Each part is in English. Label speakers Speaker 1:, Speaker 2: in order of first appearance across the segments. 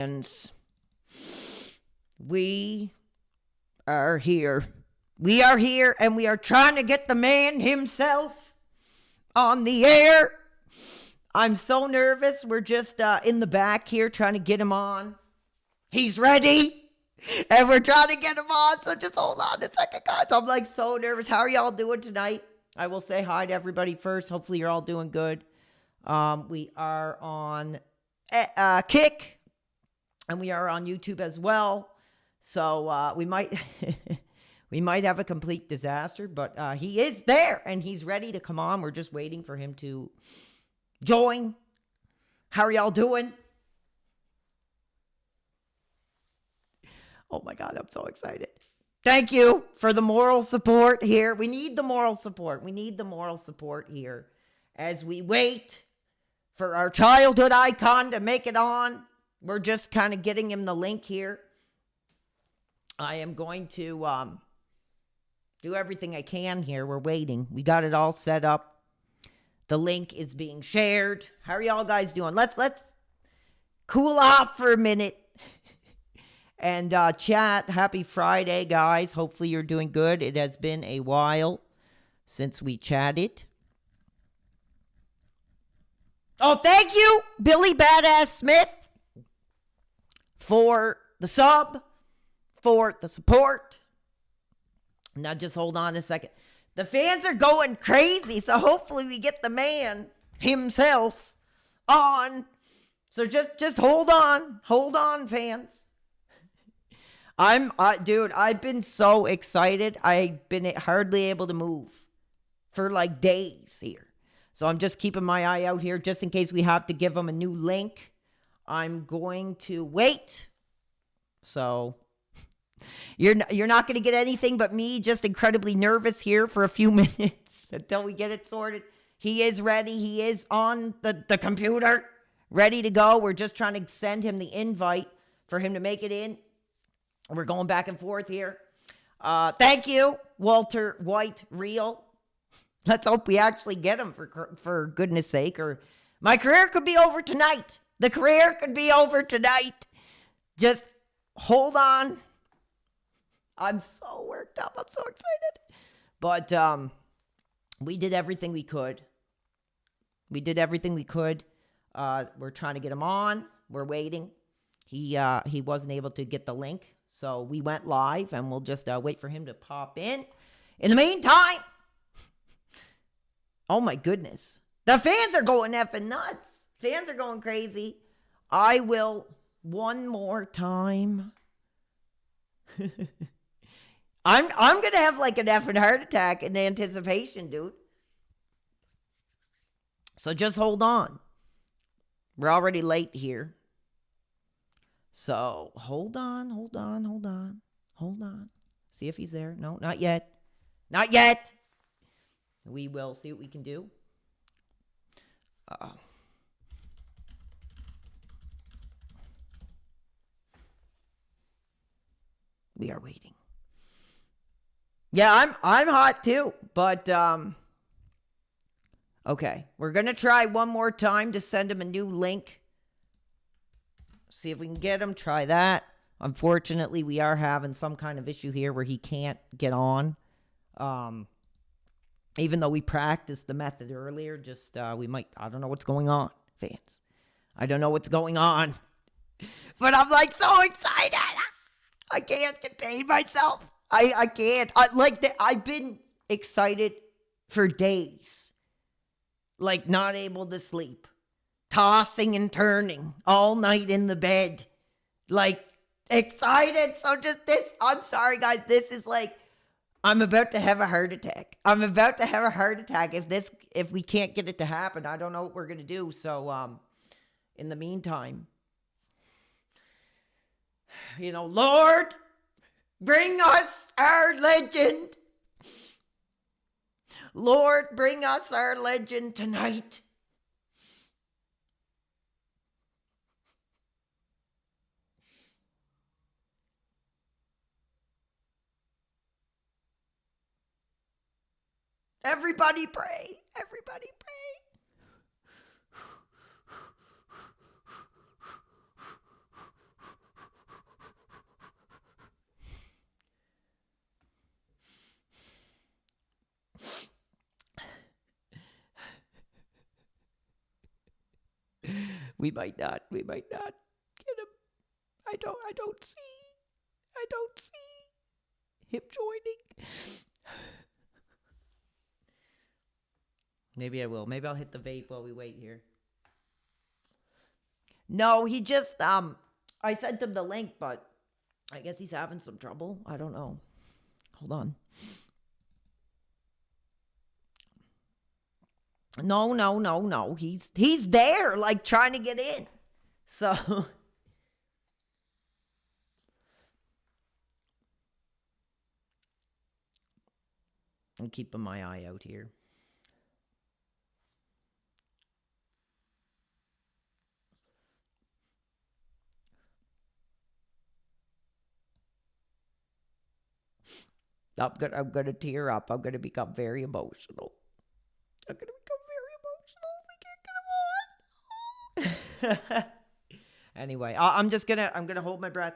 Speaker 1: And we are here. We are here and we are trying to get the man himself on the air. I'm so nervous. We're just in the back here trying to get him on. He's ready. And we're trying to get him on. So just hold on a second, guys. I'm like so nervous. How are y'all doing tonight? I will say hi to everybody first. Hopefully you're all doing good. We are on Kick. And we are on YouTube as well. So we might we might have a complete disaster, but he is there and he's ready to come on. We're just waiting for him to join. How are y'all doing? Oh my God, I'm so excited. Thank you for the moral support here. We need the moral support. We need the moral support here as we wait for our childhood icon to make it on. We're just kind of getting him the link here. I am going to do everything I can here. We're waiting. We got it all set up. The link is being shared. How are y'all guys doing? Let's cool off for a minute and chat. Happy Friday, guys. Hopefully you're doing good. It has been a while since we chatted. Oh, thank you, Billy Badass Smith, for the sub, for the support. Now just hold on a second. The fans are going crazy, so hopefully we get the man himself on. So just hold on. Hold on, fans. Dude, I've been so excited. I've been hardly able to move for like days here. So I'm just keeping my eye out here just in case we have to give them a new link. I'm going to wait. So you're not going to get anything but me just incredibly nervous here for a few minutes until we get it sorted. He is ready. He is on the computer, ready to go. We're just trying to send him the invite for him to make it in. We're going back and forth here. Thank you, Walter White Real. Let's hope we actually get him for goodness sake, or my career could be over tonight. The career could be over tonight. Just hold on. I'm so worked up. I'm so excited. But we did everything we could. We did everything we could. We're trying to get him on. We're waiting. He wasn't able to get the link, so we went live, and we'll just wait for him to pop in. In the meantime, oh my goodness. The fans are going effing nuts. Fans are going crazy. I will one more time. I'm going to have like an effing heart attack in anticipation, dude. So just hold on. We're already late here. So hold on. See if he's there. No, not yet. Not yet. We will see what we can do. We are waiting. Yeah, I'm hot too, but okay. We're gonna try one more time to send him a new link. See if we can get him. Try that. Unfortunately, we are having some kind of issue here where he can't get on. Even though we practiced the method earlier, just I don't know what's going on, fans. I don't know what's going on. But I'm like so excited. I can't contain myself. I can't. I've been excited for days. Like not able to sleep. Tossing and turning all night in the bed. Like excited. So just this, I'm sorry guys, this is like, I'm about to have a heart attack. I'm about to have a heart attack if we can't get it to happen. I don't know what we're going to do. So in the meantime, Lord, bring us our legend. Lord, bring us our legend tonight. Everybody pray. Everybody pray. We might not. We might not get him. I don't see him joining. Maybe I will. Maybe I'll hit the vape while we wait here. No, he just I sent him the link, but I guess he's having some trouble. I don't know. Hold on. No. He's there, like trying to get in. So I'm keeping my eye out here. I'm gonna tear up. I'm gonna become very emotional. I'm gonna become very emotional if we can't get him on. Anyway, I'm gonna hold my breath.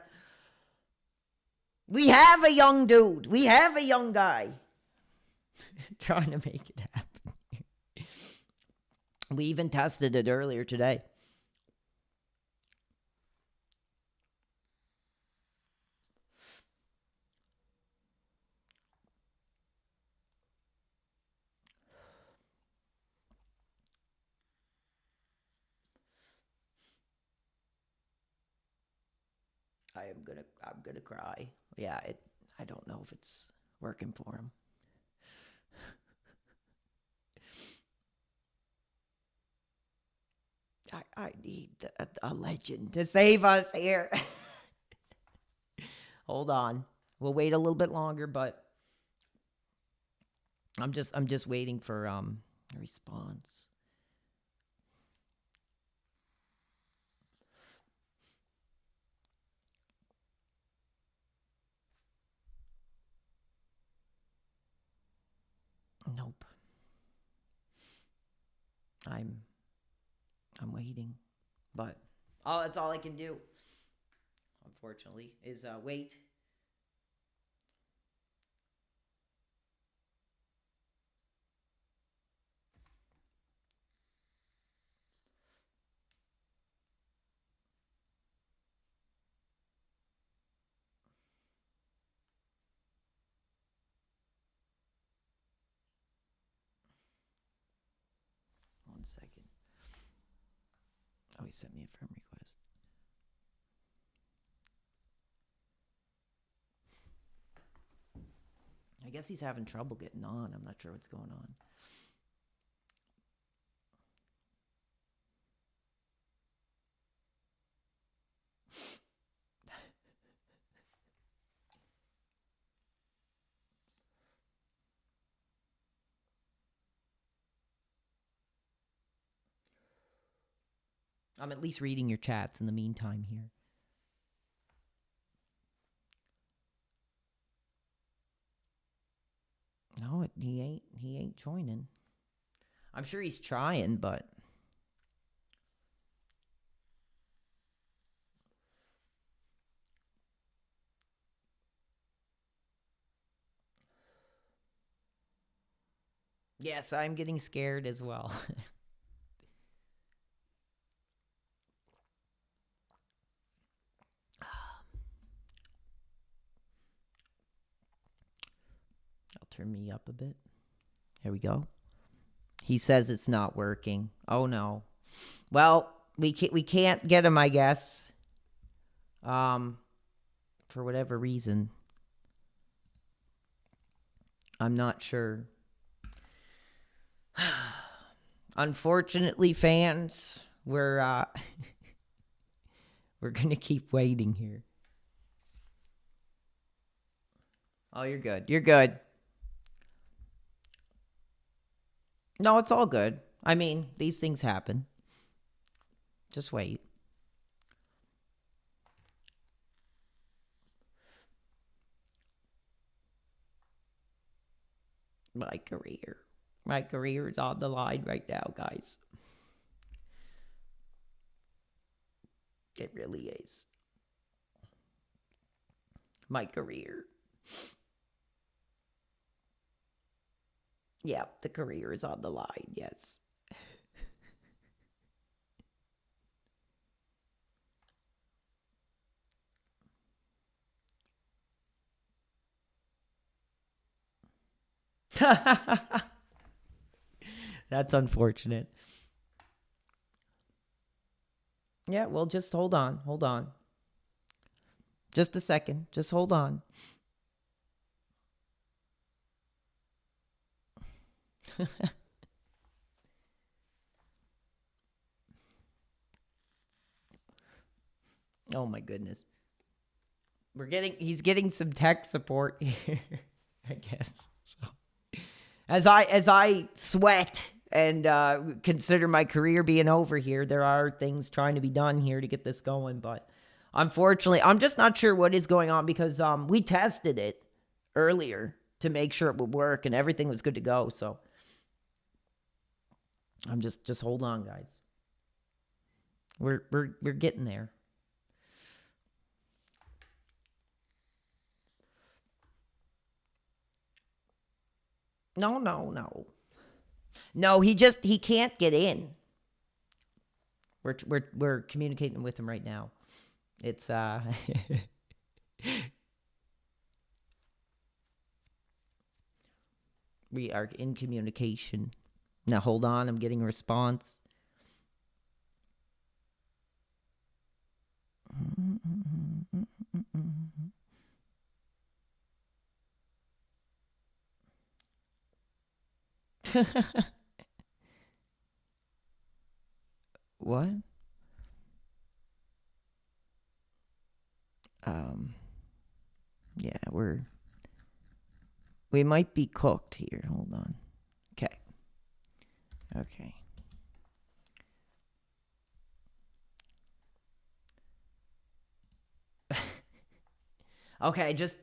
Speaker 1: We have a young dude. We have a young guy. Trying to make it happen. We even tested it earlier today. I'm gonna cry. Yeah, I don't know if it's working for him. I need a legend to save us here. Hold on. We'll wait a little bit longer, but I'm just waiting for a response. Nope. I'm waiting. But that's all I can do. Unfortunately, is wait. One second. Oh, he sent me a friend request. I guess he's having trouble getting on. I'm not sure what's going on. I'm at least reading your chats in the meantime here. No, he ain't joining. I'm sure he's trying, but yes, I'm getting scared as well. I'll turn me up a bit. Here we go. He says it's not working. Oh no. Well, we can't get him, I guess. For whatever reason. I'm not sure. Unfortunately, fans, we're gonna keep waiting here. Oh, you're good. You're good. No, it's all good. I mean, these things happen. Just wait. My career is on the line right now, guys. It really is. My career. Yeah, the career is on the line, yes. That's unfortunate. Yeah, well, just hold on. Hold on. Just a second. Just hold on. Oh my goodness. He's getting some tech support here, I guess. So, as I sweat and consider my career being over here, there are things trying to be done here to get this going, but unfortunately, I'm just not sure what is going on because we tested it earlier to make sure it would work and everything was good to go. So I'm just hold on, guys. We're getting there. No. No, he can't get in. We're communicating with him right now. It's we are in communication. Now hold on, I'm getting a response. What? Yeah, we might be cooked here. Hold on. Okay. Okay, just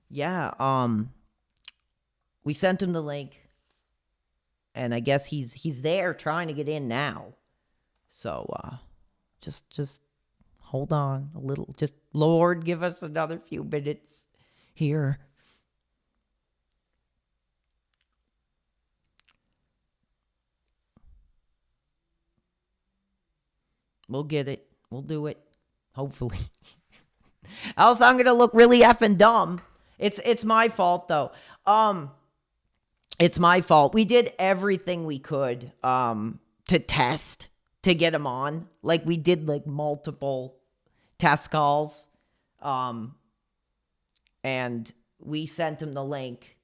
Speaker 1: yeah, we sent him the link and I guess he's there trying to get in now. So just hold on a little. Just Lord, give us another few minutes here. We'll get it. We'll do it. Hopefully. Else I'm gonna look really effing dumb. It's my fault though. It's my fault. We did everything we could to test to get him on. Like we did like multiple test calls. And we sent him the link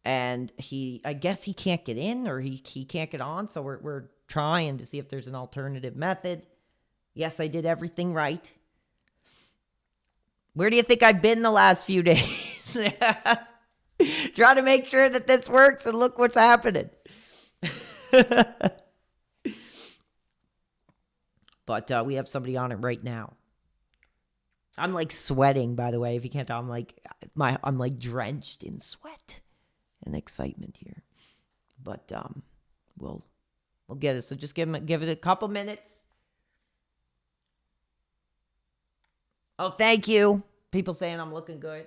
Speaker 1: and I guess he can't get in or he can't get on, so we're trying to see if there's an alternative method. Yes, I did everything right. Where do you think I've been the last few days? Trying to make sure that this works, and look what's happening. But we have somebody on it right now. I'm like sweating, by the way. If you can't tell, I'm like drenched in sweat and excitement here. But we'll get it. So just give it a couple minutes. Oh, thank you. People saying I'm looking good.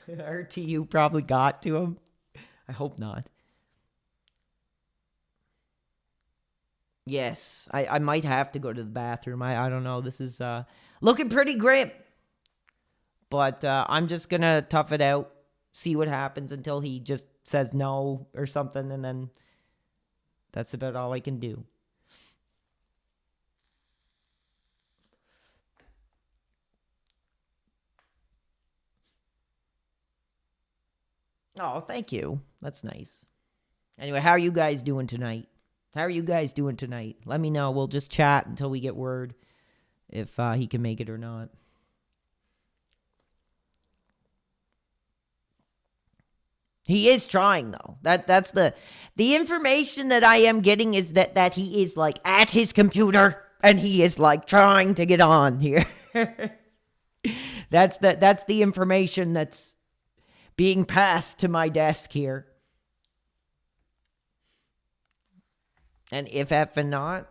Speaker 1: RTU probably got to him. I hope not. Yes, I might have to go to the bathroom. I don't know. This is looking pretty grim. But I'm just going to tough it out, see what happens until he just says no or something, and then that's about all I can do. Oh, thank you. That's nice. Anyway, how are you guys doing tonight? Let me know. We'll just chat until we get word if he can make it or not. He is trying though. That's the information that I am getting is that he is like at his computer and he is like trying to get on here. That's the information that's being passed to my desk here. And if effing not,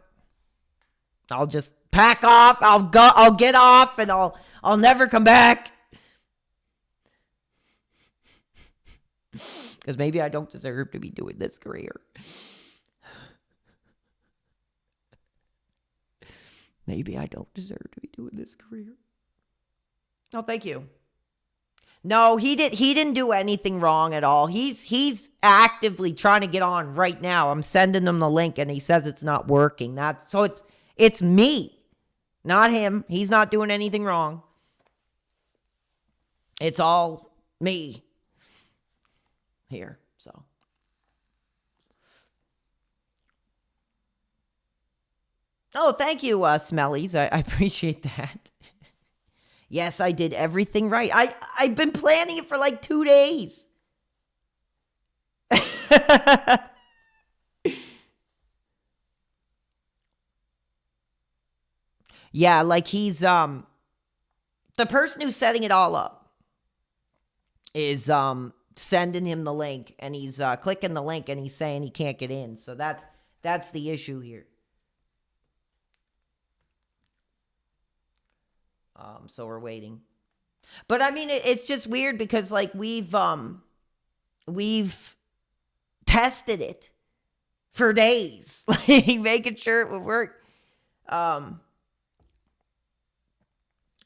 Speaker 1: I'll just pack off. I'll get off and I'll never come back. Because maybe I don't deserve to be doing this career. Maybe I don't deserve to be doing this career. Oh, thank you. No, he didn't do anything wrong at all. He's actively trying to get on right now. I'm sending him the link and he says it's not working. It's me, not him. He's not doing anything wrong. It's all me here. So oh, thank you, Smellies. I appreciate that. Yes, I did everything right. I've been planning it for like 2 days. Yeah, like he's the person who's setting it all up is sending him the link and he's clicking the link and he's saying he can't get in. So that's the issue here. So we're waiting. But I mean it's just weird because like we've tested it for days, like making sure it would work.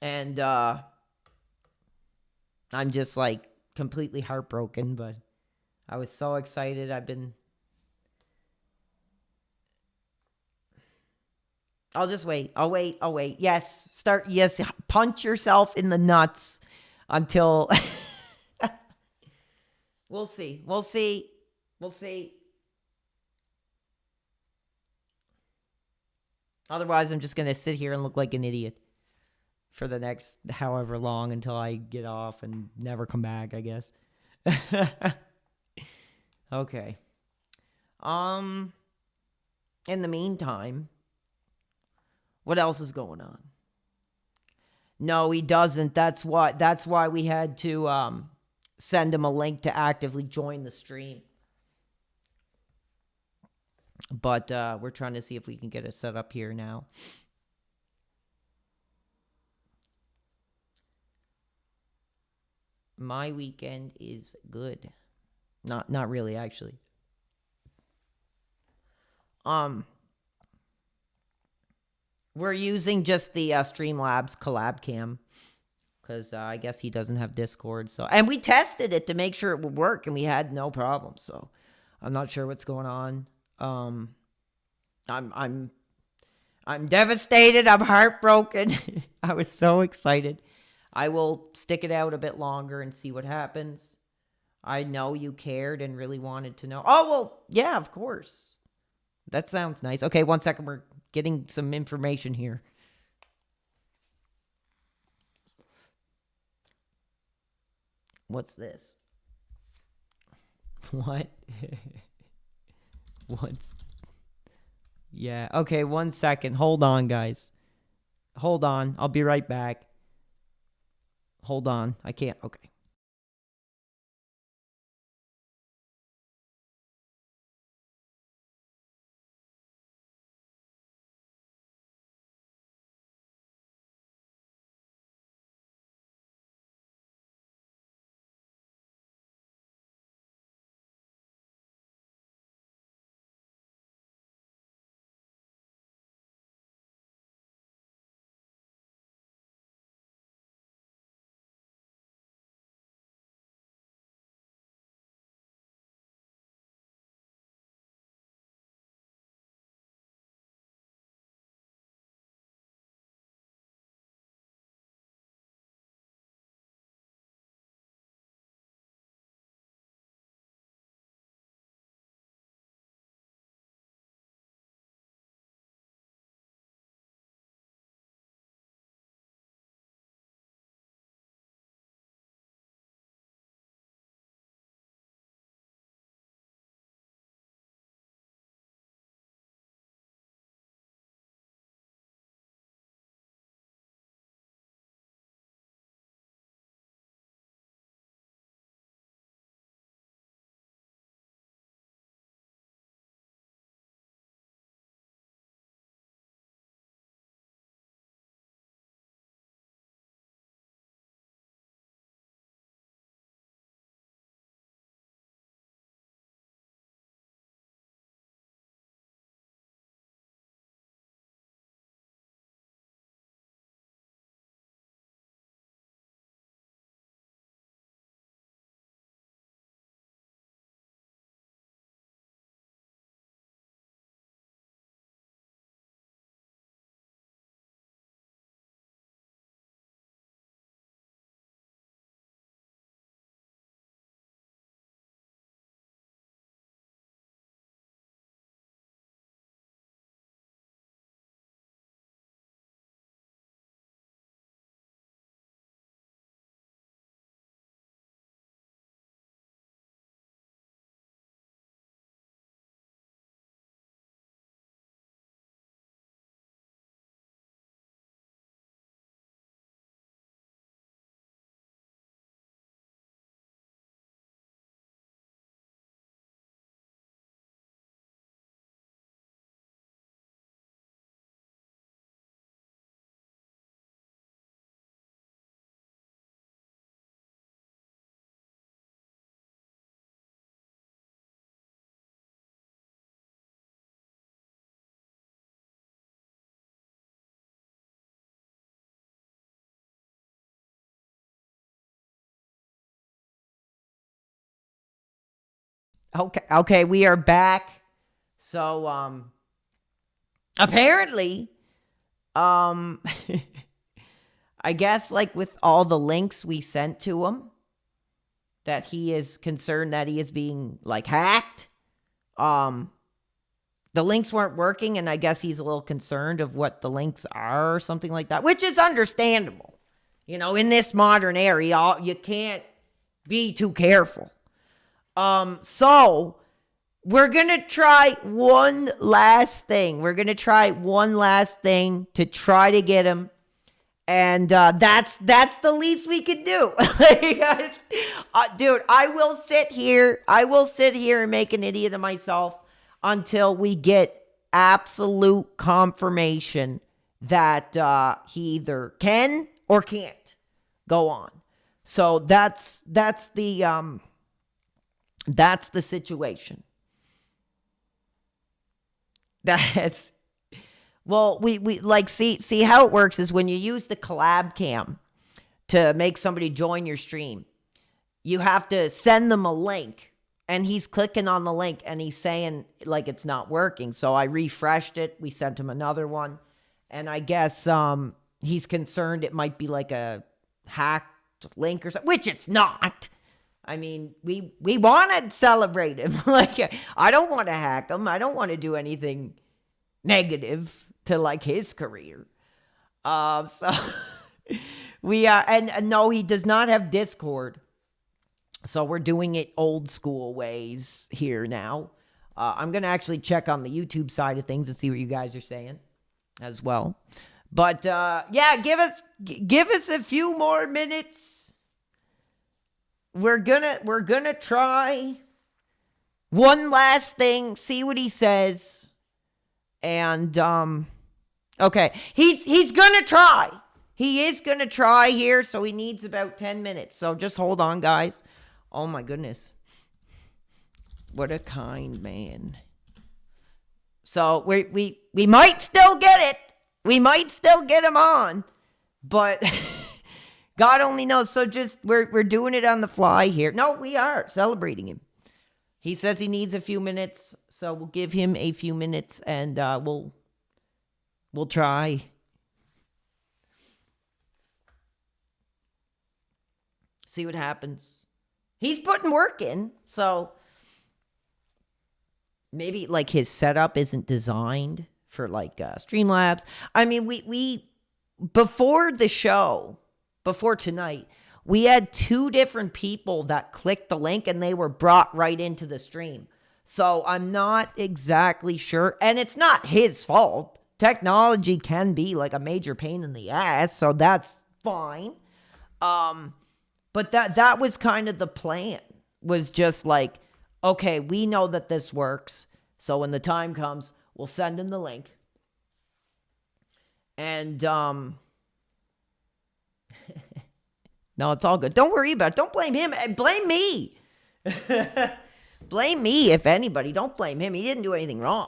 Speaker 1: And I'm just like completely heartbroken, but I was so excited. I'll just wait. I'll wait. Yes. Yes. Punch yourself in the nuts until we'll see. We'll see. We'll see. Otherwise, I'm just going to sit here and look like an idiot for the next however long until I get off and never come back, I guess. Okay. In the meantime, what else is going on? No, he doesn't. That's why we had to send him a link to actively join the stream. But we're trying to see if we can get it set up here now. My weekend is good. Not really, actually. We're using just the Streamlabs collab cam because I guess he doesn't have Discord. So, and we tested it to make sure it would work, and we had no problem. So, I'm not sure what's going on. I'm devastated. I'm heartbroken. I was so excited. I will stick it out a bit longer and see what happens. I know you cared and really wanted to know. Oh, well, yeah, of course. That sounds nice. Okay, 1 second. We're getting some information here. What's this? What? What's... Yeah, okay, 1 second. Hold on, guys. Hold on. I'll be right back. Hold on. I can't. Okay. Okay, we are back. So, apparently, um, I guess like with all the links we sent to him, that he is concerned that he is being like hacked. Um, the links weren't working, and I guess he's a little concerned of what the links are or something like that, which is understandable. In this modern era, you can't be too careful. So we're gonna try one last thing. We're gonna try one last thing to try to get him, and that's the least we could do. Dude, I will sit here. I will sit here and make an idiot of myself until we get absolute confirmation that he either can or can't go on. So that's the situation. That's well, we like see how it works is when you use the collab cam to make somebody join your stream, you have to send them a link, and he's clicking on the link and he's saying like it's not working. So I refreshed it. We sent him another one, and I guess he's concerned it might be like a hacked link or something, which it's not. I mean, we want to celebrate him. Like, I don't want to hack him. I don't want to do anything negative to like his career. So we and no, he does not have Discord. So we're doing it old school ways here now. I'm gonna actually check on the YouTube side of things and see what you guys are saying as well. But yeah, give us a few more minutes. We're gonna try one last thing, see what he says. And okay, he's gonna try. He is gonna try here, so he needs about 10 minutes. So just hold on, guys. Oh my goodness. What a kind man. So we might still get it. We might still get him on. But God only knows. So just we're doing it on the fly here. No, we are celebrating him. He says he needs a few minutes, so we'll give him a few minutes, and we'll try. See what happens. He's putting work in, so maybe like his setup isn't designed for like Streamlabs. I mean, we before the show, before tonight, we had two different people that clicked the link and they were brought right into the stream. So I'm not exactly sure. And it's not his fault. Technology can be like a major pain in the ass. So that's fine. But that was kind of the plan. Was just like, okay, we know that this works. So when the time comes, we'll send him the link. And no, it's all good. Don't worry about it. Don't blame him. Blame me. Blame me, if anybody. Don't blame him. He didn't do anything wrong.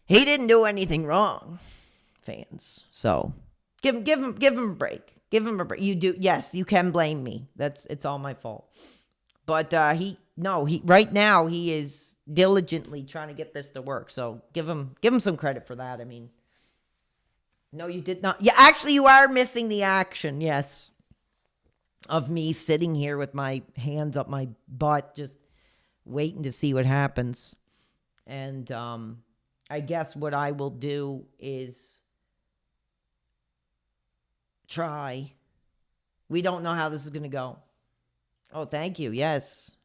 Speaker 1: He didn't do anything wrong, fans. So give him a break. Give him a break. You do. Yes, you can blame me. It's all my fault. But he right now he is diligently trying to get this to work. So give him some credit for that. I mean, no, you did not. Yeah, actually, you are missing the action. Yes. Of me sitting here with my hands up my butt, just waiting to see what happens. And I guess what I will do is try. We don't know how this is going to go. Oh, thank you. Yes.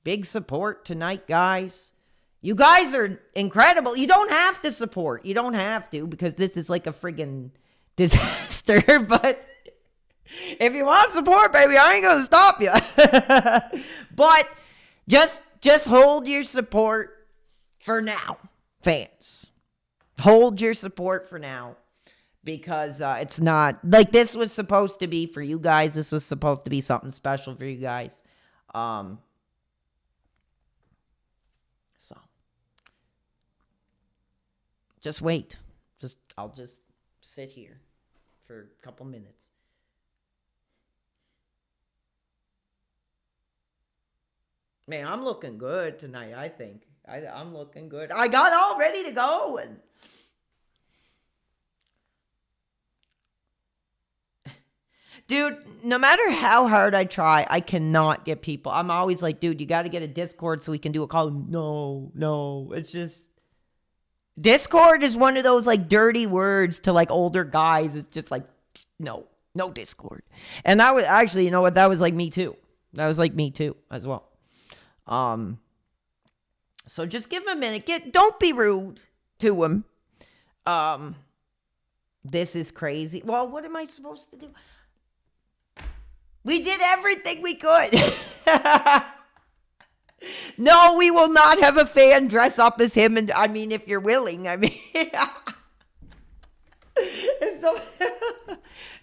Speaker 1: Big support tonight, guys. You guys are incredible. You don't have to support. You don't have to, because this is like a friggin' disaster. But if you want support, baby, I ain't gonna stop you. But just hold your support for now, fans. Hold your support for now, because it's not like this was supposed to be for you guys. This was supposed to be something special for you guys. So just wait. I'll just sit here for a couple minutes. Man, I'm looking good tonight, I think. I'm looking good. I got all ready to go. And dude, no matter how hard I try, I cannot get people. I'm always like, dude, you got to get a Discord so we can do a call. No. It's just, Discord is one of those like dirty words to like older guys. It's just like, no Discord. And that was actually, you know what? That was like me too. That was like me too as well. So just give him a minute. Don't be rude to him. This is crazy. Well, what am I supposed to do? We did everything we could. No, we will not have a fan dress up as him. And I mean, if you're willing, I mean, so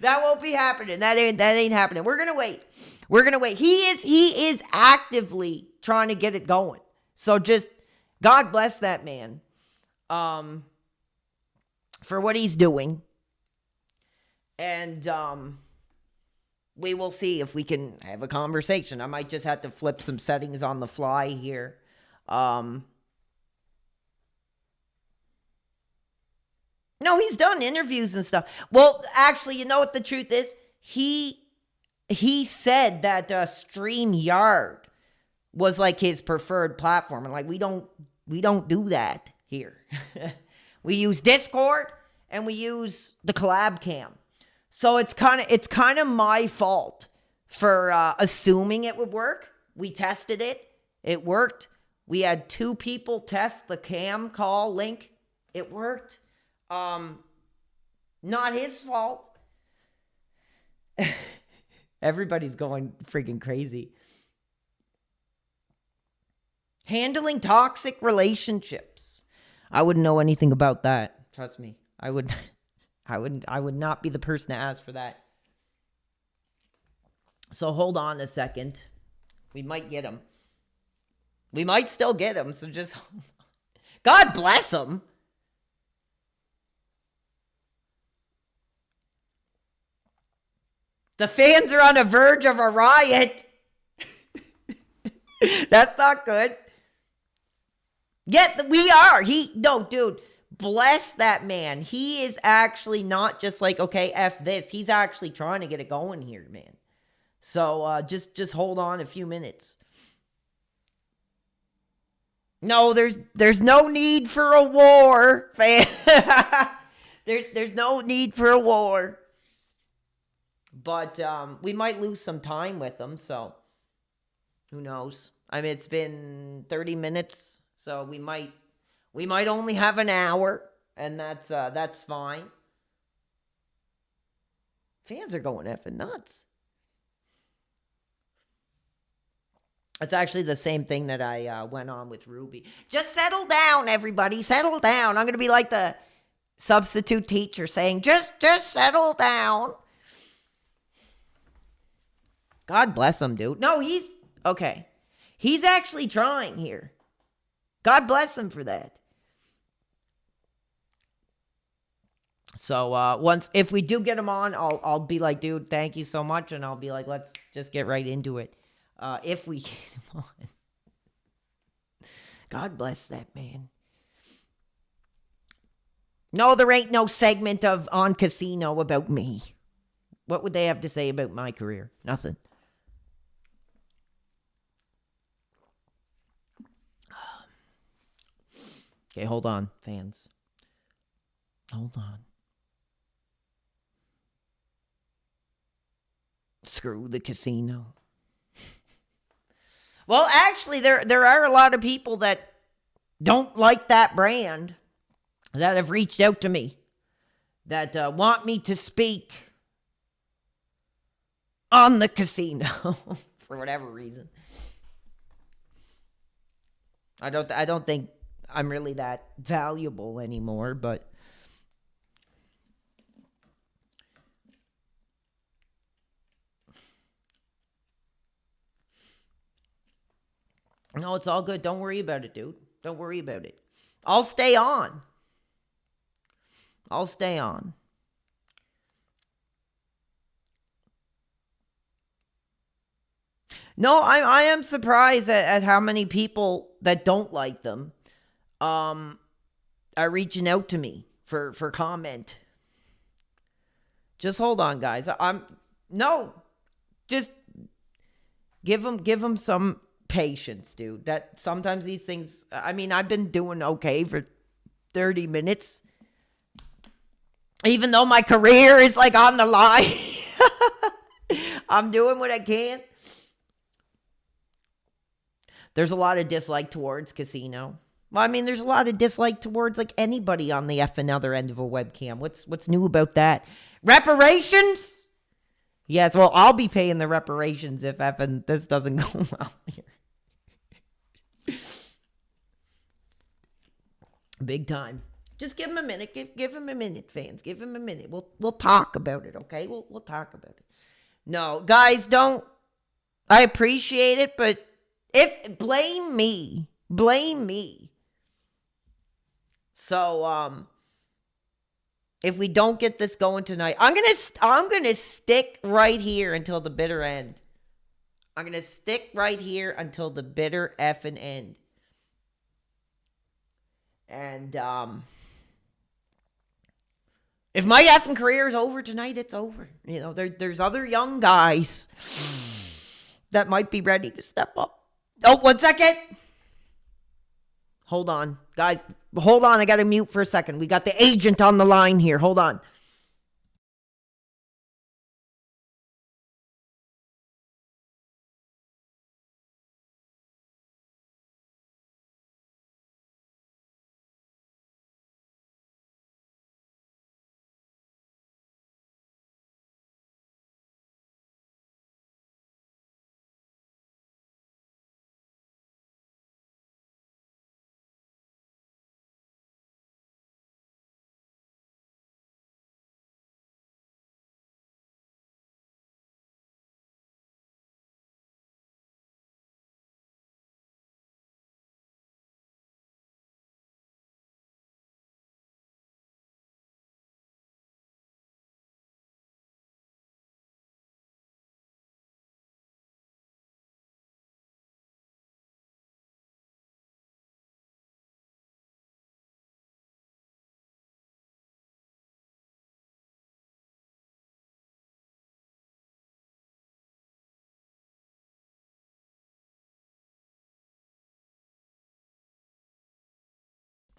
Speaker 1: that won't be happening. That ain't happening. We're gonna wait. He is actively trying to get it going. So just God bless that man, for what he's doing, and we will see if we can have a conversation. I might just have to flip some settings on the fly here. No, he's done interviews and stuff. Well, actually, you know what the truth is? He said that StreamYard was like his preferred platform. And like, we don't do that here. We use Discord and we use the collab cam. So it's kind of my fault for assuming it would work. We tested it. It worked. We had 2 people test the cam call link. It worked. Not his fault. Everybody's going freaking crazy. Handling toxic relationships. I wouldn't know anything about that. Trust me. I would not be the person to ask for that. So hold on a second. We might get him. We might still get him. So just God bless him. The fans are on the verge of a riot. That's not good. Yet we are. Dude, bless that man. He is actually not just like, okay, F this. He's actually trying to get it going here, man. So just hold on a few minutes. No, there's no need for a war, fan. There's no need for a war. But we might lose some time with them, so who knows? I mean, it's been 30 minutes, so we might only have an hour, and that's fine. Fans are going effing nuts. It's actually the same thing that I went on with Ruby. Just settle down, everybody. Settle down. I'm going to be like the substitute teacher saying, just settle down. God bless him, dude. No, he's okay. He's actually trying here. God bless him for that. So if we do get him on, I'll be like, dude, thank you so much, and I'll be like, let's just get right into it. If we get him on. God bless that man. No, there ain't no segment of On Casino about me. What would they have to say about my career? Nothing. Okay, hold on, fans. Hold on. Screw the casino. Well, actually, there are a lot of people that don't like that brand that have reached out to me that want me to speak on the casino for whatever reason. I don't think I'm really that valuable anymore, but no, it's all good. Don't worry about it, dude. Don't worry about it. I'll stay on. I'll stay on. No, I am surprised at how many people that don't like them are reaching out to me for comment. Just hold on, guys. Just give them some patience, dude. That sometimes these things, I mean, I've been doing okay for 30 minutes. Even though my career is like on the line. I'm doing what I can. There's a lot of dislike towards Casino. Well, I mean, there's a lot of dislike towards like anybody on the effing other end of a webcam. What's new about that? Reparations? Yes, well, I'll be paying the reparations if effing this doesn't go well here. Big time. Just give him a minute. Give him a minute, fans. Give him a minute. We'll talk about it, okay? We'll talk about it. No, guys, don't. I appreciate it, but blame me. So, if we don't get this going tonight, I'm gonna stick right here until the bitter end. I'm gonna stick right here until the bitter effing end. And if my effing career is over tonight, it's over. You know, there's other young guys that might be ready to step up. Oh, 1 second. Hold on, guys. Hold on. I got to mute for a second. We got the agent on the line here. Hold on.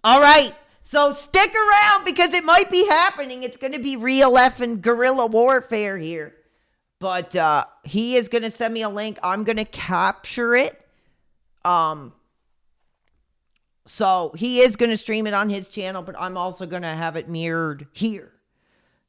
Speaker 1: All right. So stick around because it might be happening. It's going to be real effing guerrilla warfare here. But he is going to send me a link. I'm going to capture it. So he is going to stream it on his channel, but I'm also going to have it mirrored here.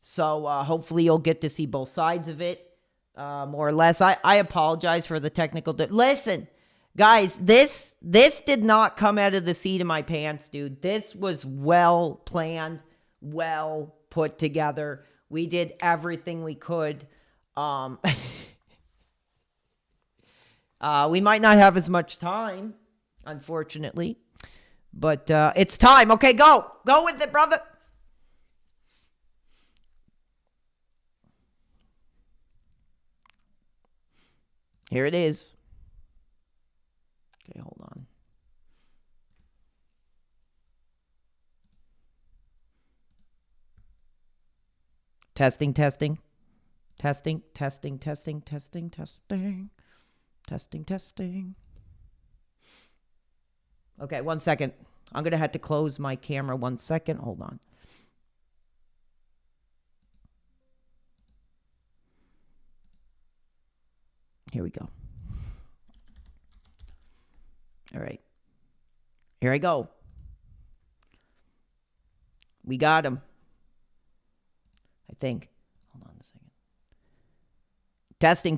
Speaker 1: So hopefully you'll get to see both sides of it, more or less. I apologize for the technical. Listen. Guys, this did not come out of the seat of my pants, dude. This was well planned, well put together. We did everything we could. We might not have as much time, unfortunately. But it's time. Okay, go. Go with it, brother. Here it is. Okay, hold on. Testing. Testing. Okay, 1 second. I'm going to have to close my camera 1 second. Hold on. Here we go. All right. Here I go. We got him. I think. Hold on a second.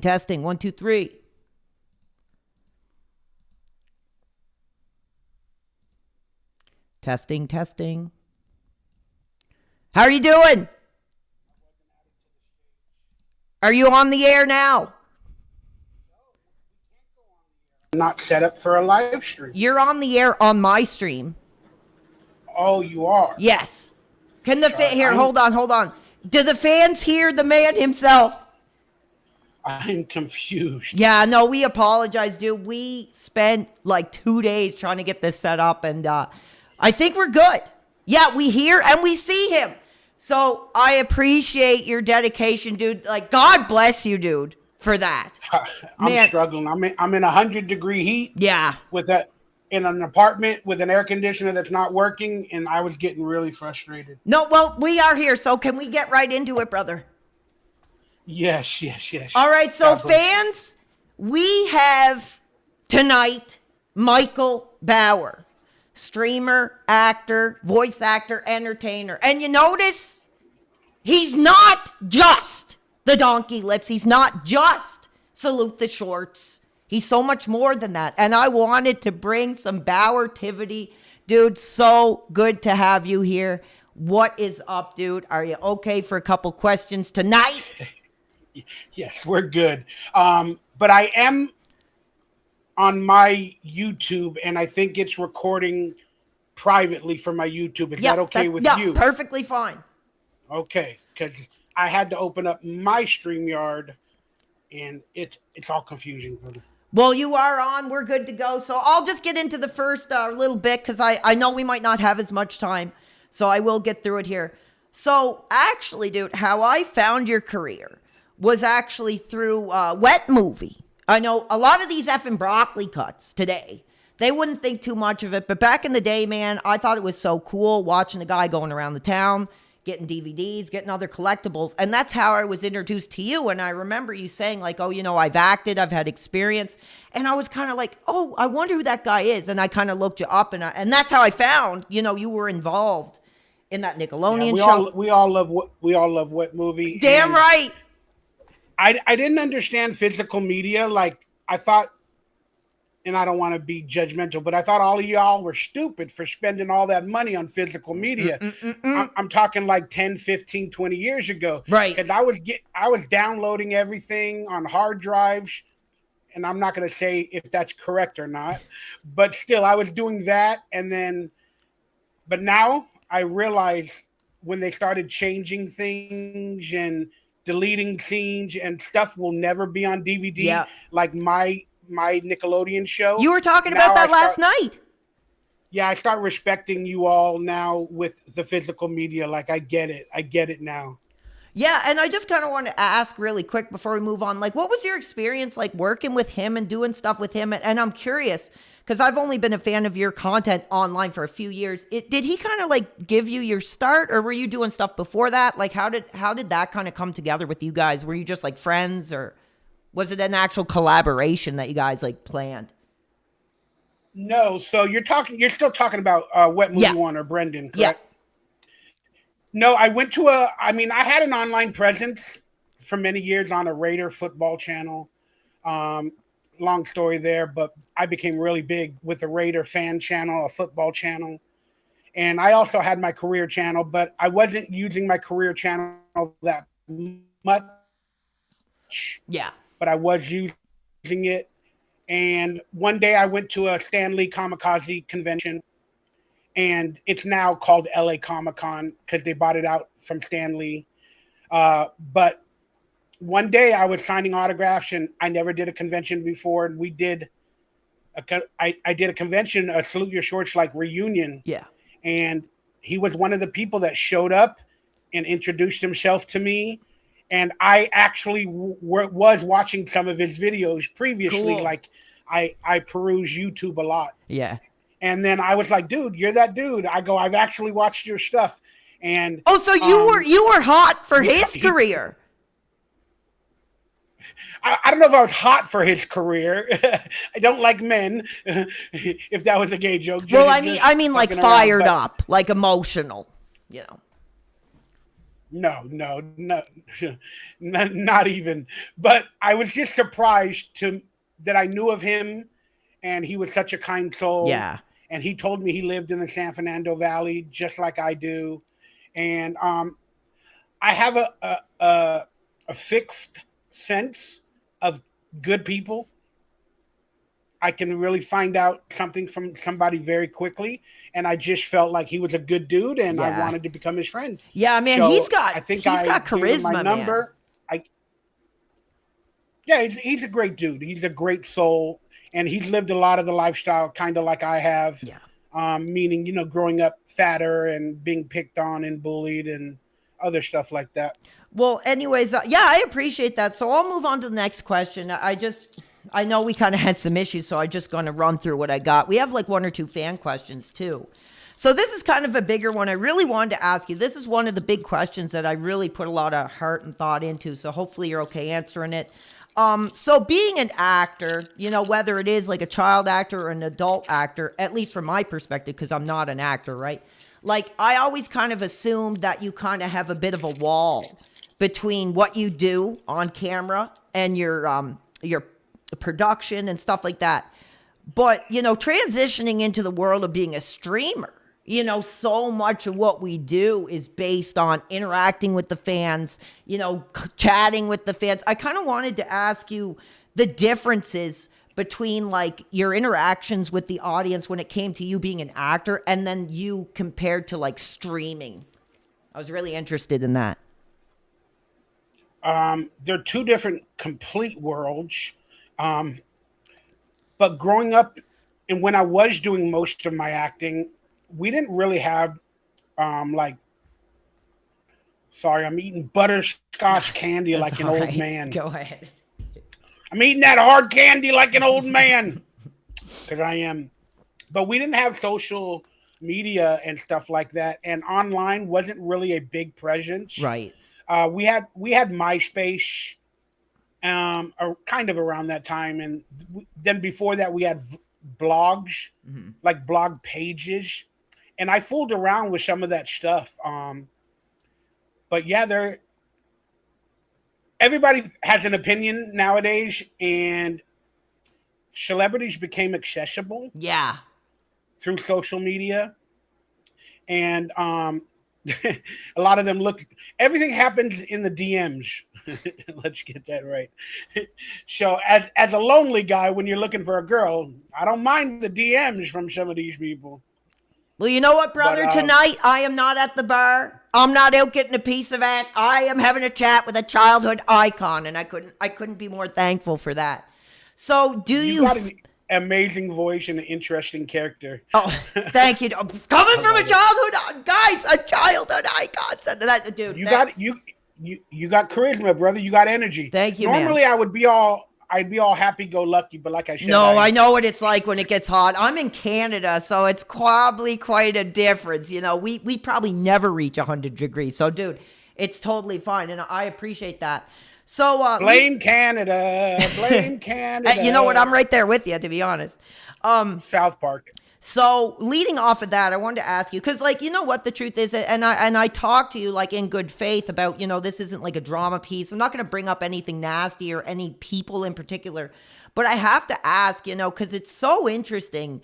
Speaker 1: Testing. 1, 2, 3. Testing. How are you doing? Are you on the air now?
Speaker 2: Not set up for a live stream.
Speaker 1: You're on the air on my stream.
Speaker 2: Oh, you are?
Speaker 1: Yes. Can the here, hold on. Do the fans hear the man himself?
Speaker 2: I'm confused.
Speaker 1: Yeah, no, we apologize, dude. We spent like 2 days trying to get this set up, and I think we're good. Yeah, we hear and we see him. So I appreciate your dedication, dude. Like, God bless you, dude, for that.
Speaker 2: I'm
Speaker 1: Man.
Speaker 2: struggling. I'm in 100-degree heat
Speaker 1: Yeah.
Speaker 2: in an apartment with an air conditioner that's not working, and I was getting really frustrated.
Speaker 1: No, well, we are here, so can we get right into it, brother?
Speaker 2: Yes.
Speaker 1: All right, so
Speaker 2: God bless.
Speaker 1: fans, we have tonight Michael Bauer, streamer, actor, voice actor, entertainer. And you notice he's not just the Donkey Lips. He's not just Salute the Shorts. He's so much more than that. And I wanted to bring some Bauertivity. Dude, so good to have you here. What is up, dude? Are you okay for a couple questions tonight?
Speaker 2: Yes, we're good. But I am on my YouTube, and I think it's recording privately for my YouTube. Is that okay with you?
Speaker 1: Yeah, perfectly fine.
Speaker 2: Okay, because I had to open up my StreamYard, and it's all confusing, brother.
Speaker 1: Well, you are on. We're good to go. So I'll just get into the first little bit because I know we might not have as much time. So I will get through it here. So actually, dude, how I found your career was actually through Wet Movie. I know a lot of these effing broccoli cuts today, they wouldn't think too much of it. But back in the day, man, I thought it was so cool watching the guy going around the town, getting DVDs, getting other collectibles. And that's how I was introduced to you. And I remember you saying like, oh, you know, I've acted, I've had experience. And I was kind of like, oh, I wonder who that guy is. And I kind of looked you up, and that's how I found, you know, you were involved in that Nickelodeon show.
Speaker 2: We all love Wet Movie.
Speaker 1: Damn right.
Speaker 2: I didn't understand physical media. Like, I thought, and I don't want to be judgmental, but I thought all of y'all were stupid for spending all that money on physical media. I'm talking like 10, 15, 20 years ago.
Speaker 1: Right.
Speaker 2: Because I was downloading everything on hard drives, and I'm not going to say if that's correct or not, but still I was doing that. But now I realize when they started changing things and deleting scenes and stuff will never be on DVD.
Speaker 1: Yeah.
Speaker 2: Like my Nickelodeon show.
Speaker 1: You were talking about that last night.
Speaker 2: Yeah, I start respecting you all now with the physical media. Like, I get it now.
Speaker 1: Yeah, and I just kind of want to ask really quick before we move on, like, what was your experience like working with him and doing stuff with him? And I'm curious, because I've only been a fan of your content online for a few years. Did he kind of like give you your start, or were you doing stuff before that? Like, how did that kind of come together with you guys? Were you just like friends, or was it an actual collaboration that you guys like planned?
Speaker 2: No, so you're still talking about Wet Movie One or Brendan, correct? Yeah. No, I had an online presence for many years on a Raider football channel. Long story there, but I became really big with a Raider fan channel, a football channel. And I also had my career channel, but I wasn't using my career channel that much.
Speaker 1: Yeah.
Speaker 2: But I was using it. And one day I went to a Stan Lee Kamikaze convention, and it's now called LA Comic Con because they bought it out from Stan Lee. But one day I was signing autographs, and I never did a convention before. And I did a convention, a Salute Your Shorts like reunion.
Speaker 1: Yeah.
Speaker 2: And he was one of the people that showed up and introduced himself to me. And I actually was watching some of his videos previously. Cool. Like I peruse YouTube a lot.
Speaker 1: Yeah.
Speaker 2: And then I was like, dude, you're that dude. I've actually watched your stuff. And
Speaker 1: so you were hot for his career.
Speaker 2: I don't know if I was hot for his career. I don't like men. If that was a gay joke.
Speaker 1: Well, I mean, like fired up, like emotional, you know.
Speaker 2: No, not even. But I was just surprised that I knew of him, and he was such a kind soul.
Speaker 1: Yeah.
Speaker 2: And he told me he lived in the San Fernando Valley, just like I do. And I have a fixed sense of good people. I can really find out something from somebody very quickly, and I just felt like he was a good dude, and I wanted to become his friend.
Speaker 1: Yeah, man, so he's got charisma,
Speaker 2: my number. Yeah, he's a great dude. He's a great soul, and he's lived a lot of the lifestyle, kind of like I have.
Speaker 1: Yeah.
Speaker 2: Meaning, growing up fatter and being picked on and bullied and other stuff like that.
Speaker 1: Well, anyways, yeah, I appreciate that. So I'll move on to the next question. I know we kind of had some issues, so I'm just going to run through what I got. We have like one or two fan questions too. So this is kind of a bigger one. I really wanted to ask you. This is one of the big questions that I really put a lot of heart and thought into. So hopefully you're okay answering it. So being an actor, whether it is like a child actor or an adult actor, at least from my perspective, because I'm not an actor, right? Like I always kind of assumed that you kind of have a bit of a wall between what you do on camera and your production and stuff like that. But, transitioning into the world of being a streamer, so much of what we do is based on interacting with the fans, chatting with the fans. I kind of wanted to ask you the differences between like your interactions with the audience when it came to you being an actor and then you compared to like streaming. I was really interested in that.
Speaker 2: They're two different complete worlds. But growing up and when I was doing most of my acting, we didn't really have like sorry, I'm eating butterscotch candy like an old man.
Speaker 1: Go ahead.
Speaker 2: I'm eating that hard candy like an old man. Because I am. But we didn't have social media and stuff like that. And online wasn't really a big presence.
Speaker 1: Right.
Speaker 2: We had MySpace, or kind of around that time, and then before that we had blogs, like blog pages, and I fooled around with some of that stuff. But yeah, everybody has an opinion nowadays, and celebrities became accessible.
Speaker 1: Yeah.
Speaker 2: Through social media, and a lot of them look. Everything happens in the DMs. Let's get that right. So, as a lonely guy, when you're looking for a girl, I don't mind the DMs from some of these people.
Speaker 1: Well, you know what, brother? Tonight, I am not at the bar. I'm not out getting a piece of ass. I am having a chat with a childhood icon, and I couldn't be more thankful for that. So, you
Speaker 2: got an amazing voice and an interesting character.
Speaker 1: Oh, thank you. Coming from a childhood icon. That dude. You
Speaker 2: got charisma, brother. You got energy.
Speaker 1: Thank you.
Speaker 2: Normally,
Speaker 1: man.
Speaker 2: I'd be all happy-go-lucky, but like I said,
Speaker 1: I know what it's like when it gets hot. I'm in Canada, so it's probably quite a difference. We probably never reach 100 degrees. So, dude, it's totally fine, and I appreciate that. So
Speaker 2: blame Canada. Blame Canada.
Speaker 1: You know what? I'm right there with you, to be honest.
Speaker 2: South Park.
Speaker 1: So leading off of that, I wanted to ask you, because like, you know what the truth is, and I talked to you like in good faith about, this isn't like a drama piece. I'm not going to bring up anything nasty or any people in particular, but I have to ask, because it's so interesting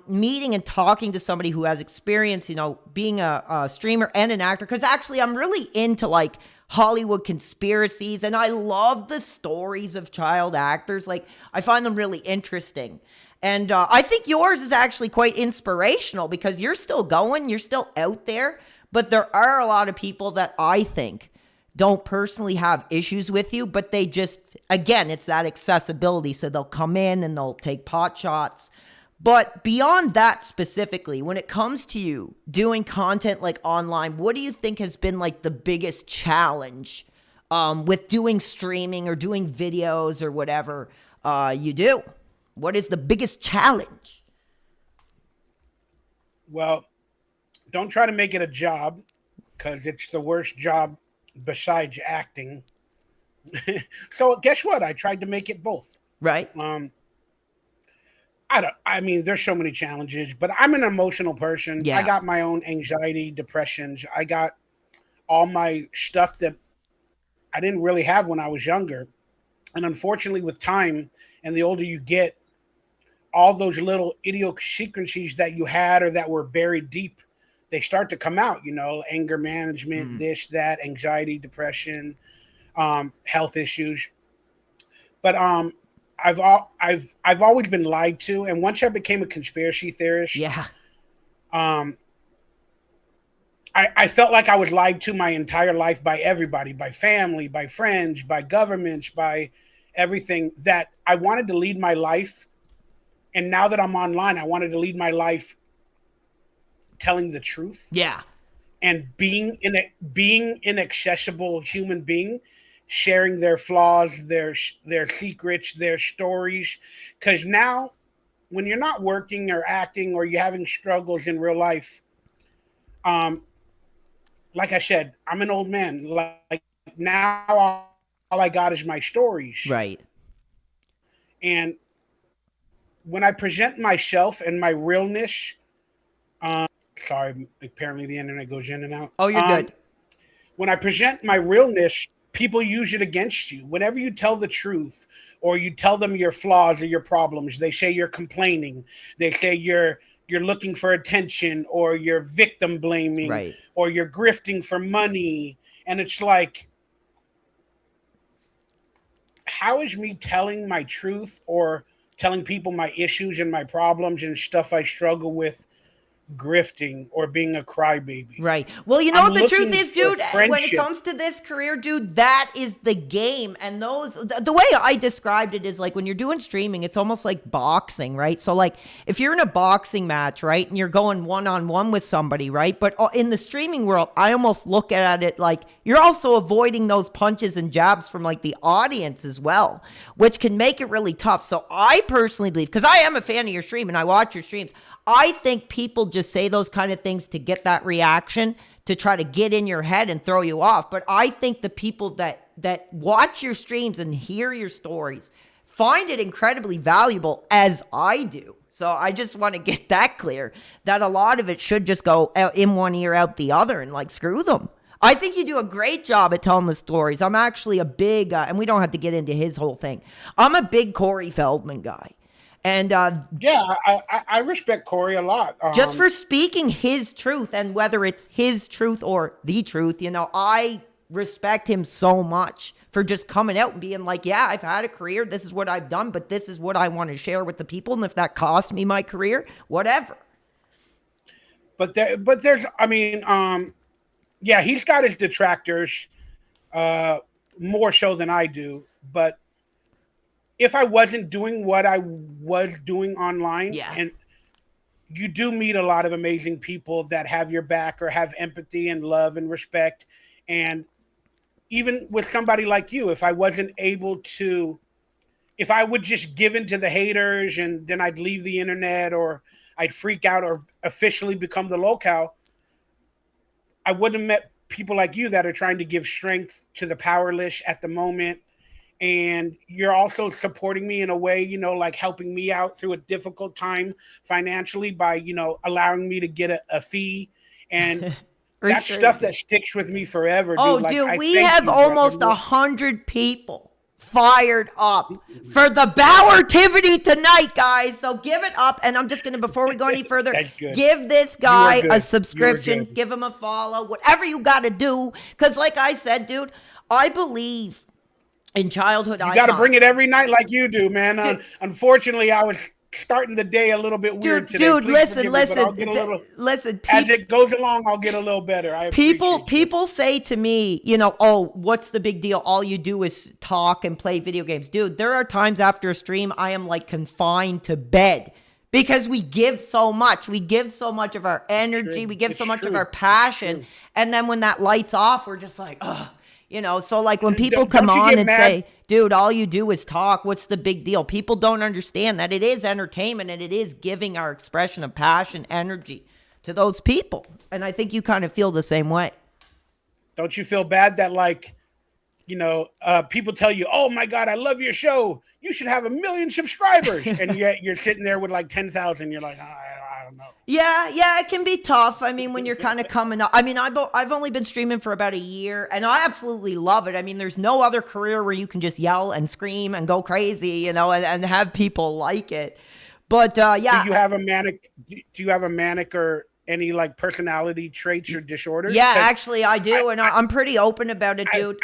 Speaker 1: meeting and talking to somebody who has experience, being a streamer and an actor, because actually I'm really into like Hollywood conspiracies, and I love the stories of child actors. Like, I find them really interesting. And I think yours is actually quite inspirational because you're still going, you're still out there, but there are a lot of people that I think don't personally have issues with you, but they just, again, it's that accessibility. So they'll come in and they'll take pot shots. But beyond that specifically, when it comes to you doing content like online, what do you think has been like the biggest challenge with doing streaming or doing videos or whatever you do? What is the biggest challenge?
Speaker 2: Well, don't try to make it a job because it's the worst job besides acting. So guess what? I tried to make it both.
Speaker 1: Right.
Speaker 2: There's so many challenges, but I'm an emotional person.
Speaker 1: Yeah.
Speaker 2: I got my own anxiety, depressions. I got all my stuff that I didn't really have when I was younger. And unfortunately, with time and the older you get, all those little idiosyncrasies that you had or that were buried deep, they start to come out, anger management, this, that, anxiety, depression, health issues. But I've always been lied to, and once I became a conspiracy theorist, I felt like I was lied to my entire life by everybody, by family, by friends, by governments, by everything, that I wanted to lead my life. And now that I'm online, I wanted to lead my life telling the truth.
Speaker 1: Yeah.
Speaker 2: And being an accessible human being, sharing their flaws, their secrets, their stories. Because now, when you're not working or acting or you're having struggles in real life, like I said, I'm an old man. Like now, all I got is my stories.
Speaker 1: Right.
Speaker 2: And when I present myself and my realness, sorry, apparently the internet goes in and out.
Speaker 1: Oh, you're good.
Speaker 2: When I present my realness, people use it against you. Whenever you tell the truth or you tell them your flaws or your problems, they say you're complaining. They say you're looking for attention, or you're victim blaming,
Speaker 1: right,
Speaker 2: or you're grifting for money. And it's like, how is me telling my truth or telling people my issues and my problems and stuff I struggle with grifting or being a crybaby?
Speaker 1: Right. Well, you know what the truth is, dude, when it comes to this career, dude, that is the game. And the way I described it is like when you're doing streaming, it's almost like boxing, right? So like if you're in a boxing match, right, and you're going one-on-one with somebody, right? But in the streaming world, I almost look at it like you're also avoiding those punches and jabs from like the audience as well, which can make it really tough. So I personally believe, because I am a fan of your stream and I watch your streams, I think people just say those kind of things to get that reaction, to try to get in your head and throw you off. But I think the people that watch your streams and hear your stories find it incredibly valuable, as I do. So I just want to get that clear, that a lot of it should just go out in one ear, out the other, and like, screw them. I think you do a great job at telling the stories. I'm actually a big, and we don't have to get into his whole thing, I'm a big Corey Feldman guy. And
Speaker 2: yeah, I respect Corey a lot.
Speaker 1: Just for speaking his truth, and whether it's his truth or the truth, you know, I respect him so much for just coming out and being like, yeah, I've had a career. This is what I've done, but this is what I want to share with the people. And if that costs me my career, whatever.
Speaker 2: But there's, I mean, yeah, he's got his detractors more so than I do. But if I wasn't doing what I was doing online,
Speaker 1: yeah,
Speaker 2: and you do meet a lot of amazing people that have your back or have empathy and love and respect. And even with somebody like you, if I wasn't able to, if I would just give in to the haters and then I'd leave the internet or I'd freak out or officially become the locale, I wouldn't have met people like you that are trying to give strength to the powerless at the moment. And you're also supporting me in a way, you know, like helping me out through a difficult time financially by, you know, allowing me to get a fee. And that's stuff that sticks with me forever.
Speaker 1: Oh,
Speaker 2: dude,
Speaker 1: dude, we have almost 100 people fired up for the Bauertivity tonight, guys. So give it up. And I'm just going to, before we go any further, give this guy a subscription, give him a follow, whatever you got to do. Because like I said, dude, I believe in childhood icons.
Speaker 2: You got to bring it every night like you do, man. Unfortunately, I was starting the day a little bit weird today.
Speaker 1: Dude, listen. Listen.
Speaker 2: As it goes along, I'll get a little better.
Speaker 1: People say to me, you know, oh, what's the big deal? All you do is talk and play video games. Dude, there are times after a stream I am like confined to bed because we give so much. We give so much of our energy. We give so much of our passion. And then when that light's off, we're just like, ugh. You know, so like when people come on and say, dude, all you do is talk, what's the big deal? People don't understand that it is entertainment and it is giving our expression of passion, energy to those people. And I think you kind of feel the same way.
Speaker 2: Don't you feel bad that, like, you know, people tell you, oh my God, I love your show. You should have 1 million subscribers. And yet you're sitting there with like 10,000. You're like, I don't know.
Speaker 1: Yeah, it can be tough. I mean, when you're kind of coming up. I mean, I've only been streaming for about a year, and I absolutely love it. I mean, there's no other career where you can just yell and scream and go crazy, you know, and have people like it. But yeah.
Speaker 2: Do you have a manic or any like personality traits or disorders?
Speaker 1: Yeah, actually I do, and I'm pretty open about it, dude.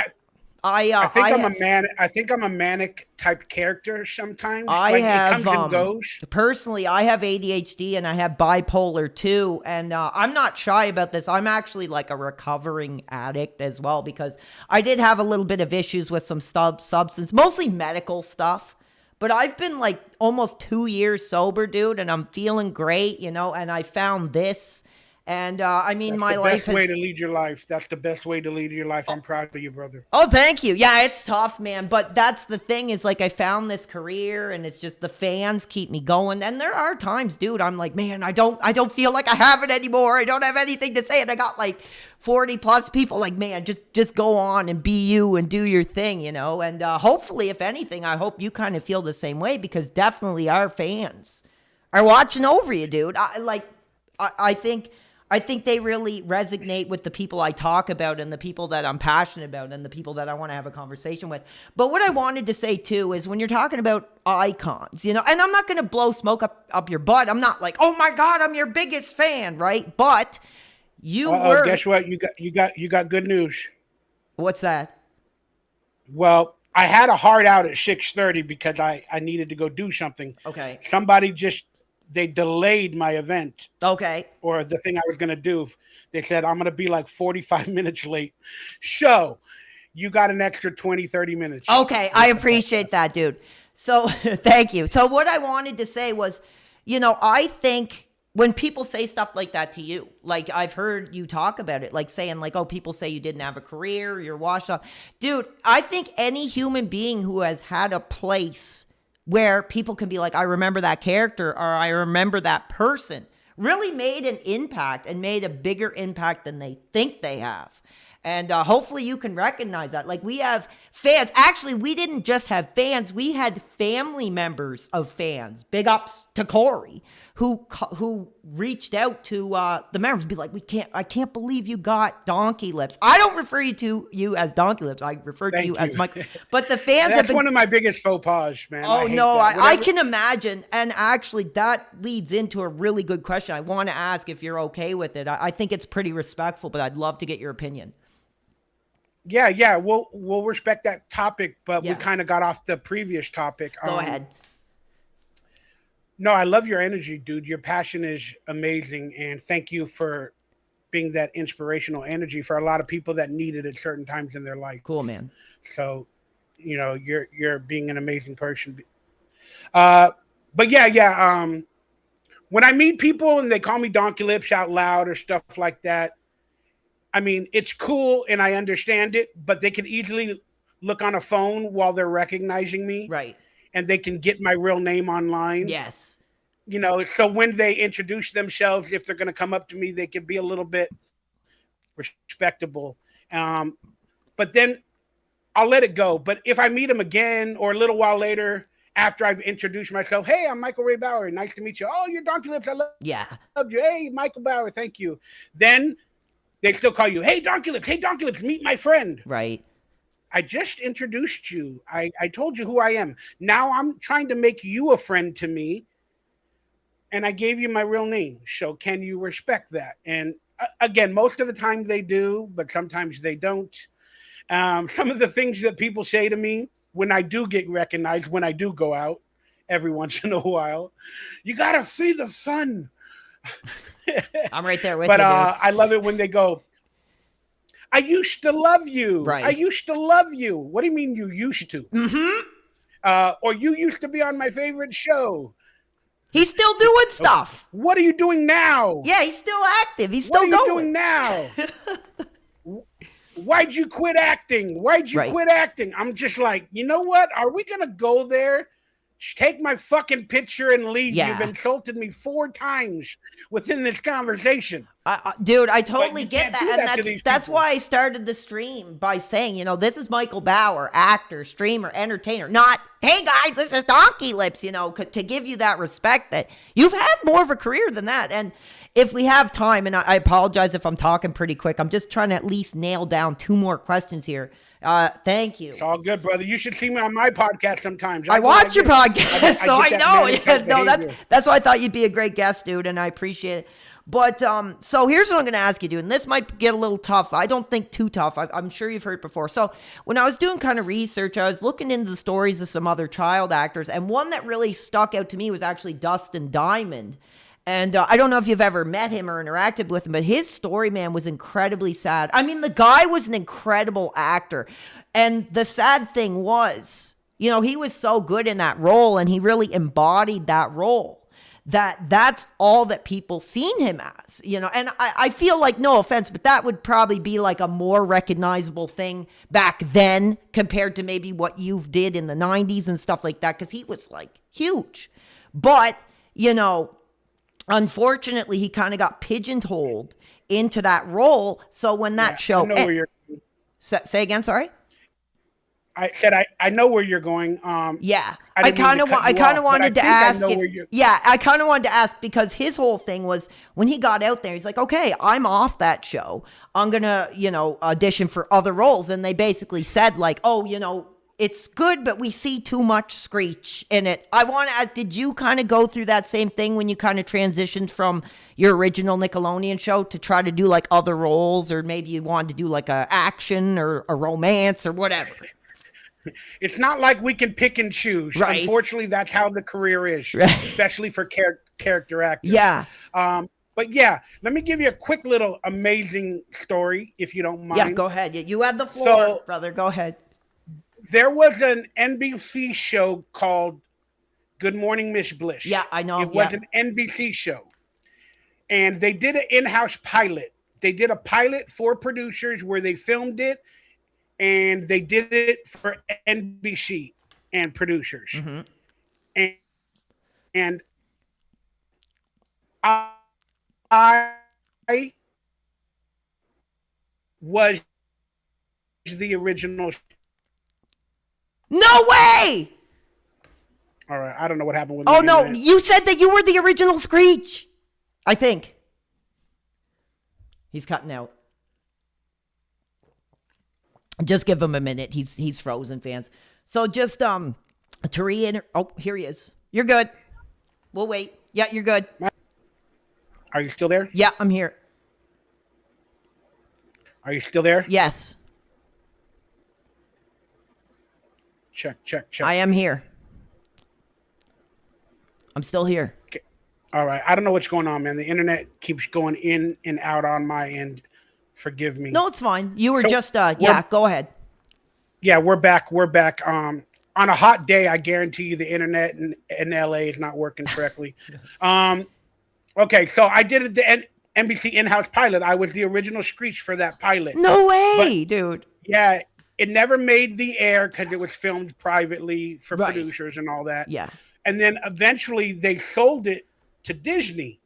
Speaker 2: I think I'm a manic type character sometimes.
Speaker 1: I
Speaker 2: like
Speaker 1: have,
Speaker 2: it comes and goes.
Speaker 1: Personally, I have ADHD and I have bipolar too. And I'm not shy about this. I'm actually like a recovering addict as well, because I did have a little bit of issues with some substance, mostly medical stuff. But I've been like almost 2 years sober, dude, and I'm feeling great, you know, and I found this. And I mean, my life is
Speaker 2: the best way to lead your life. That's the best way to lead your life. I'm proud of you, brother.
Speaker 1: Oh, thank you. Yeah, it's tough, man. But that's the thing, is like I found this career, and it's just the fans keep me going. And there are times, dude, I'm like, man, I don't feel like I have it anymore. I don't have anything to say. And I got like 40 plus people like, man, just go on and be you and do your thing, you know. And hopefully, if anything, I hope you kind of feel the same way, because definitely our fans are watching over you, dude. I think they really resonate with the people I talk about and the people that I'm passionate about and the people that I want to have a conversation with. But what I wanted to say too is, when you're talking about icons, you know, and I'm not going to blow smoke up your butt. I'm not like, oh my God, I'm your biggest fan, right? But you were.
Speaker 2: Guess what? You got good news.
Speaker 1: What's that?
Speaker 2: Well, I had a hard out at 6:30 because I needed to go do something.
Speaker 1: Okay.
Speaker 2: They delayed my event.
Speaker 1: Okay.
Speaker 2: Or the thing I was going to do. They said, I'm going to be like 45 minutes late. So you got an extra 20, 30 minutes.
Speaker 1: Okay. I appreciate that, dude. So thank you. So what I wanted to say was, you know, I think when people say stuff like that to you, like I've heard you talk about it, like saying like, oh, people say you didn't have a career, you're washed up. Dude, I think any human being who has had a place where people can be like, I remember that character, or I remember that person, really made an impact, and made a bigger impact than they think they have. And hopefully you can recognize that. Like, we have fans. Actually, we didn't just have fans. We had family members of fans. Big ups to Corey, who reached out to the members, be like, I can't believe you got Donkey Lips. I don't refer to you as Donkey Lips. I refer to you as Mike. But the fans
Speaker 2: That's one of my biggest faux pas, man.
Speaker 1: Oh, no, I can imagine. And actually, that leads into a really good question. I want to ask if you're okay with it. I think it's pretty respectful, but I'd love to get your opinion.
Speaker 2: Yeah. We'll respect that topic, but we kind of got off the previous topic.
Speaker 1: Go ahead.
Speaker 2: No, I love your energy, dude. Your passion is amazing, and thank you for being that inspirational energy for a lot of people that need it at certain times in their life.
Speaker 1: Cool, man.
Speaker 2: So, you know, you're being an amazing person. But yeah. When I meet people and they call me Donkey Lips out loud or stuff like that, I mean, it's cool and I understand it, but they can easily look on a phone while they're recognizing me.
Speaker 1: Right.
Speaker 2: And they can get my real name online.
Speaker 1: Yes.
Speaker 2: You know, so when they introduce themselves, if they're going to come up to me, they can be a little bit respectable. But then I'll let it go. But if I meet them again or a little while later, after I've introduced myself, hey, I'm Michael Ray Bauer. Nice to meet you. Oh, you're Donkey Lips. I love you. Hey, Michael Bauer. Thank you. Then they still call you, hey, Donkey Lips. Hey, Donkey Lips, meet my friend.
Speaker 1: Right.
Speaker 2: I just introduced you. I told you who I am. Now I'm trying to make you a friend to me. And I gave you my real name. So can you respect that? And again, most of the time they do, but sometimes they don't. Some of the things that people say to me when I do get recognized, when I do go out every once in a while, you got to see the sun.
Speaker 1: I'm right there with
Speaker 2: you. But
Speaker 1: I
Speaker 2: love it when they go, I used to love you.
Speaker 1: Right.
Speaker 2: I used to love you. What do you mean you used to?
Speaker 1: Mm-hmm.
Speaker 2: Or you used to be on my favorite show.
Speaker 1: He's still doing stuff.
Speaker 2: What are you doing now?
Speaker 1: Yeah, he's still active. He's still going.
Speaker 2: What are you doing now? Why'd you quit acting? Quit acting? I'm just like, you know what? Are we going to go there? Take my fucking picture and leave.
Speaker 1: Yeah.
Speaker 2: You've insulted me 4 times within this conversation.
Speaker 1: Dude, I totally get that. And that's why I started the stream by saying, you know, this is Michael Bauer, actor, streamer, entertainer. Not, hey guys, this is Donkey Lips, you know, to give you that respect that you've had more of a career than that. And if we have time, and I apologize if I'm talking pretty quick, I'm just trying to at least nail down 2 more questions here. Thank you.
Speaker 2: It's all good, brother. You should see me on my podcast sometimes.
Speaker 1: I watch your podcast, so I know. Yeah, no, that's why I thought you'd be a great guest, dude, and I appreciate it. But so here's what I'm going to ask you, dude, and this might get a little tough. I don't think too tough. I'm sure you've heard it before. So when I was doing kind of research, I was looking into the stories of some other child actors, and one that really stuck out to me was actually Dustin Diamond. And I don't know if you've ever met him or interacted with him, but his story, man, was incredibly sad. I mean, the guy was an incredible actor. And the sad thing was, you know, he was so good in that role, and he really embodied that role. That's all that people seen him as, you know. And I feel like, no offense, but that would probably be like a more recognizable thing back then compared to maybe what you did in the 90s and stuff like that, because he was like huge. But, you know, unfortunately, he kind of got pigeonholed into that role. So when that show... Say again, sorry?
Speaker 2: I said I know where you're going.
Speaker 1: Yeah, I kind of wanted to ask. I kind of wanted to ask because his whole thing was when he got out there, he's like, okay, I'm off that show. I'm gonna, you know, audition for other roles, and they basically said like, oh, you know, it's good, but we see too much Screech in it. I want to ask, did you kind of go through that same thing when you kind of transitioned from your original Nickelodeon show to try to do like other roles, or maybe you wanted to do like a action or a romance or whatever?
Speaker 2: It's not like we can pick and choose. Right. Unfortunately, that's how the career is, right, especially for character actors.
Speaker 1: Yeah.
Speaker 2: But yeah, let me give you a quick little amazing story, if you don't mind.
Speaker 1: Yeah, go ahead. You had the floor, brother. Go ahead.
Speaker 2: There was an NBC show called Good Morning Miss Bliss.
Speaker 1: Yeah, I know.
Speaker 2: It was an NBC show. And they did an in-house pilot. They did a pilot for producers where they filmed it, and they did it for NBC and producers. Mm-hmm. And I was the original.
Speaker 1: No way!
Speaker 2: All right, I don't know what happened with.
Speaker 1: Oh no, you said that you were the original Screech. I think he's cutting out. Just give him a minute. He's frozen, fans. So just to reiterate. Oh, here he is. You're good. We'll wait. Yeah, you're good.
Speaker 2: Are you still there?
Speaker 1: Yeah, I'm here.
Speaker 2: Are you still there?
Speaker 1: Yes.
Speaker 2: Check.
Speaker 1: I am here. I'm still here.
Speaker 2: Okay. All right. I don't know what's going on, man. The internet keeps going in and out on my end. Forgive me.
Speaker 1: No, it's fine. You were just go ahead.
Speaker 2: Yeah, we're back. On a hot day, I guarantee you the internet in LA is not working correctly. Okay, so I did the NBC in-house pilot. I was the original Screech for that pilot.
Speaker 1: No way, dude.
Speaker 2: Yeah, it never made the air because it was filmed privately for producers and all that.
Speaker 1: Yeah.
Speaker 2: And then eventually they sold it to Disney.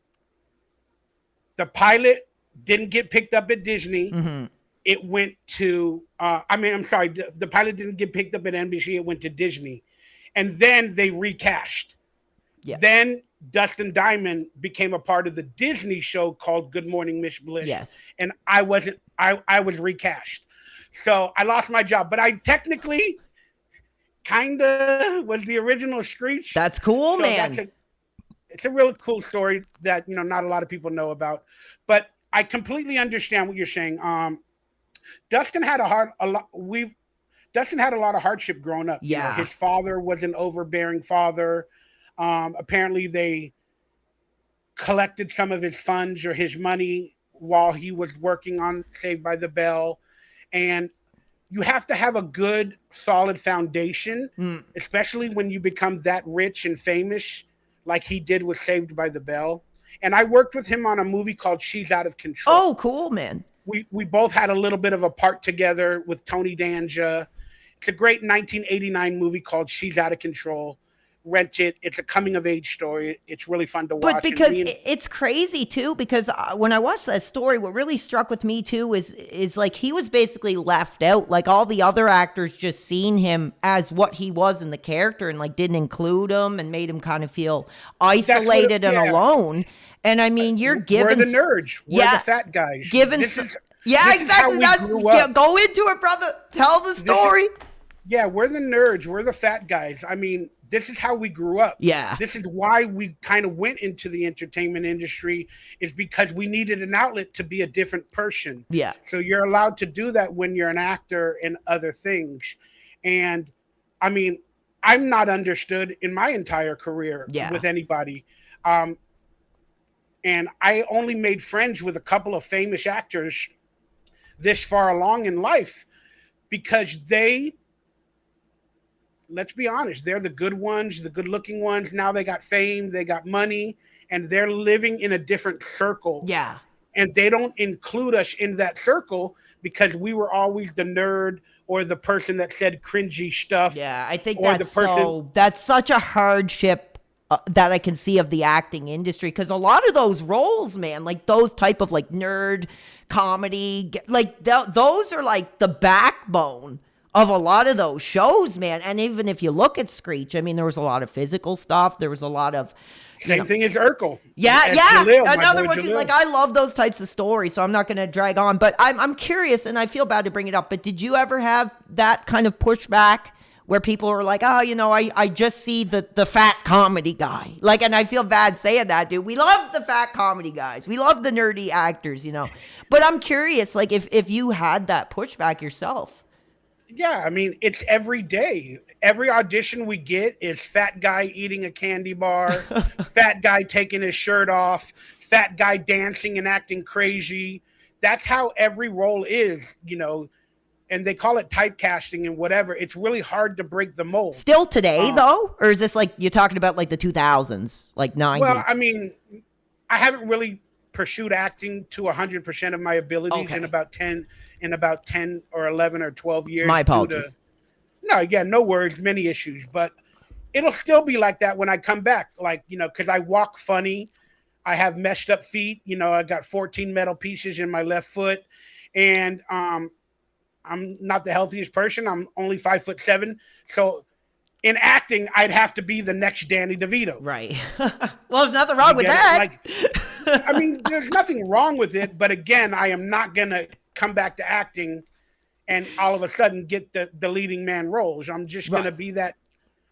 Speaker 2: The pilot didn't get picked up at Disney. Mm-hmm. It went to, the pilot didn't get picked up at NBC. It went to Disney. And then they recast. Yeah. Then Dustin Diamond became a part of the Disney show called Good Morning Miss Bliss.
Speaker 1: Yes.
Speaker 2: And I was recast. So I lost my job. But I technically kind of was the original Screech.
Speaker 1: That's cool, man.
Speaker 2: It's a really cool story that, not a lot of people know about. But I completely understand what you're saying. Dustin had a lot of hardship growing up.
Speaker 1: Yeah.
Speaker 2: His father was an overbearing father. Apparently they collected some of his funds or his money while he was working on Saved by the Bell. And you have to have a good, solid foundation, especially when you become that rich and famous like he did with Saved by the Bell. And I worked with him on a movie called She's Out of Control.
Speaker 1: Oh, cool, man.
Speaker 2: We both had a little bit of a part together with Tony Danza. It's a great 1989 movie called She's Out of Control. Rent it. It's a coming of age story. It's really fun to watch.
Speaker 1: But because it's crazy too, because when I watched that story, what really struck with me too is like he was basically left out. Like all the other actors just seen him as what he was in the character and like didn't include him and made him kind of feel isolated and alone. And I mean, you're given...
Speaker 2: We're the nerds. We're the fat guys.
Speaker 1: Yeah,
Speaker 2: this
Speaker 1: exactly.
Speaker 2: Is how we grew up.
Speaker 1: Go into it, brother. Tell the story.
Speaker 2: Yeah, we're the nerds. We're the fat guys. I mean, this is how we grew up.
Speaker 1: Yeah.
Speaker 2: This is why we kind of went into the entertainment industry, is because we needed an outlet to be a different person.
Speaker 1: Yeah.
Speaker 2: So you're allowed to do that when you're an actor and other things. And I mean, I'm not understood in my entire career with anybody. And I only made friends with a couple of famous actors this far along in life because let's be honest, they're the good ones, the good looking ones. Now they got fame, they got money, and they're living in a different circle.
Speaker 1: Yeah.
Speaker 2: And they don't include us in that circle because we were always the nerd or the person that said cringy stuff.
Speaker 1: Yeah, I think that's such a hardship that I can see of the acting industry, because a lot of those roles, man, like those type of like nerd comedy, like those are like the backbone of a lot of those shows, man. And even if you look at Screech, I mean, there was a lot of physical stuff. There was a lot of
Speaker 2: same thing as Urkel.
Speaker 1: Yeah.
Speaker 2: Jalil,
Speaker 1: another one. Like, I love those types of stories, so I'm not going to drag on. But I'm curious, and I feel bad to bring it up, but did you ever have that kind of pushback where people were like, oh, you know, I just see the fat comedy guy. Like, and I feel bad saying that, dude. We love the fat comedy guys. We love the nerdy actors, you know. But I'm curious, like, if you had that pushback yourself.
Speaker 2: Yeah, I mean, it's every day. Every audition we get is fat guy eating a candy bar, fat guy taking his shirt off, fat guy dancing and acting crazy. That's how every role is, you know. And they call it typecasting and whatever. It's really hard to break the mold.
Speaker 1: Still today, though? Or is this like, you're talking about like the 2000s, like 90s?
Speaker 2: Well, I mean, I haven't really pursued acting to 100% of my abilities in about 10 or 11 or 12 years.
Speaker 1: My apologies.
Speaker 2: No worries, many issues. But it'll still be like that when I come back. Like, you know, because I walk funny. I have messed up feet. You know, I got 14 metal pieces in my left foot. And, I'm not the healthiest person. I'm only 5'7". So in acting, I'd have to be the next Danny DeVito.
Speaker 1: Right. Well, there's nothing wrong with that.
Speaker 2: Like, I mean, there's nothing wrong with it. But again, I am not going to come back to acting and all of a sudden get the leading man roles. I'm just going to be that.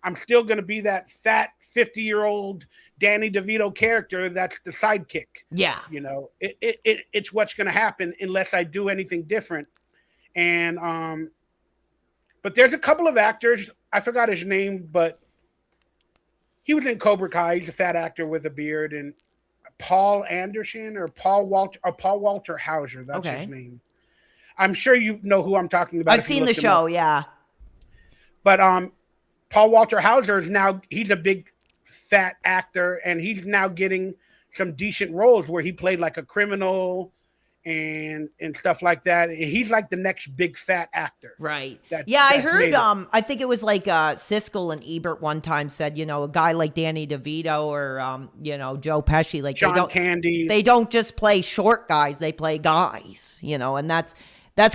Speaker 2: I'm still going to be that fat 50-year-old Danny DeVito character that's the sidekick.
Speaker 1: Yeah.
Speaker 2: You know, it's what's going to happen unless I do anything different. And but there's a couple of actors, I forgot his name, but he was in Cobra Kai. He's a fat actor with a beard, and Paul Anderson or Paul Walter Hauser, that's his name. I'm sure you know who I'm talking about.
Speaker 1: I've seen the show, yeah.
Speaker 2: But Paul Walter Hauser he's a big fat actor, and he's now getting some decent roles where he played like a criminal and stuff like that. He's like the next big fat actor.
Speaker 1: Right. I heard, I think it was like Siskel and Ebert one time said, you know, a guy like Danny DeVito or, you know, Joe Pesci, like
Speaker 2: John Candy.
Speaker 1: They don't just play short guys, they play guys, you know, and that's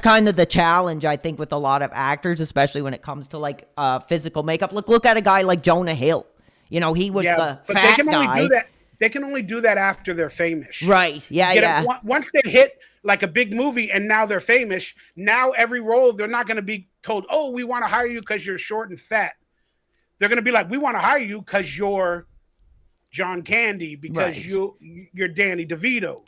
Speaker 1: kind of the challenge, I think, with a lot of actors, especially when it comes to like physical makeup. Look at a guy like Jonah Hill. You know, he was the fat guy.
Speaker 2: They can only do that after they're famous.
Speaker 1: Right. Yeah.
Speaker 2: Once they hit like a big movie and now they're famous, now every role, they're not going to be told, oh, we want to hire you because you're short and fat. They're going to be like, we want to hire you because you're John Candy, because you're Danny DeVito.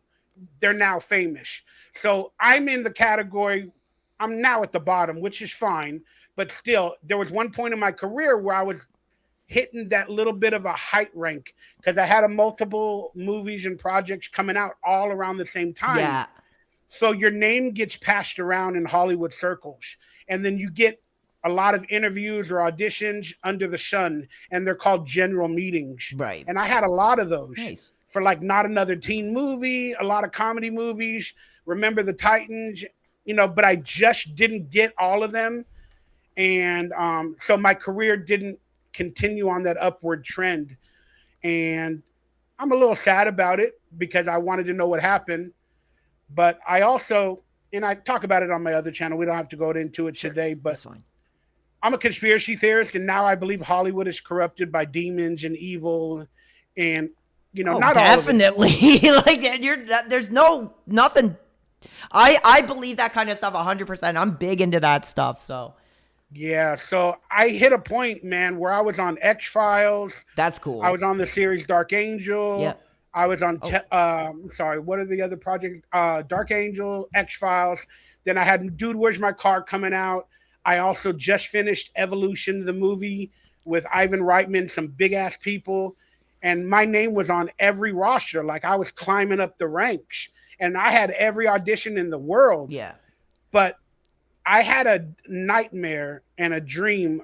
Speaker 2: They're now famous. So I'm in the category, I'm now at the bottom, which is fine. But still, there was one point in my career where I was hitting that little bit of a height rank because I had multiple movies and projects coming out all around the same time.
Speaker 1: Yeah.
Speaker 2: So your name gets passed around in Hollywood circles, and then you get a lot of interviews or auditions under the sun, and they're called general meetings.
Speaker 1: Right.
Speaker 2: And I had a lot of those.
Speaker 1: Nice.
Speaker 2: For like Not Another Teen Movie, a lot of comedy movies, Remember the Titans, you know, but I just didn't get all of them. And so my career didn't continue on that upward trend. And I'm a little sad about it because I wanted to know what happened. But I also, and I talk about it on my other channel, we don't have to go into it today, but
Speaker 1: that's fine.
Speaker 2: I'm a conspiracy theorist, and now I believe Hollywood is corrupted by demons and evil, and you know, not
Speaker 1: definitely.
Speaker 2: all of it.
Speaker 1: Like there's nothing I believe that kind of stuff 100%. I'm big into that stuff. So
Speaker 2: Yeah, so I hit a point, man, where I was on X-Files.
Speaker 1: that's
Speaker 2: I
Speaker 1: cool.
Speaker 2: was on the series Dark
Speaker 1: Yeah.
Speaker 2: Angel. I was on,
Speaker 1: Oh,
Speaker 2: sorry, what are the other projects? Dark Angel, X-Files. Then I had Dude, Where's My Car coming out. I also just finished Evolution, the movie with Ivan Reitman, some big ass people. And my name was on every roster. Like I was climbing up the ranks. And I had every audition in the world.
Speaker 1: yeah.
Speaker 2: But I had a nightmare and a dream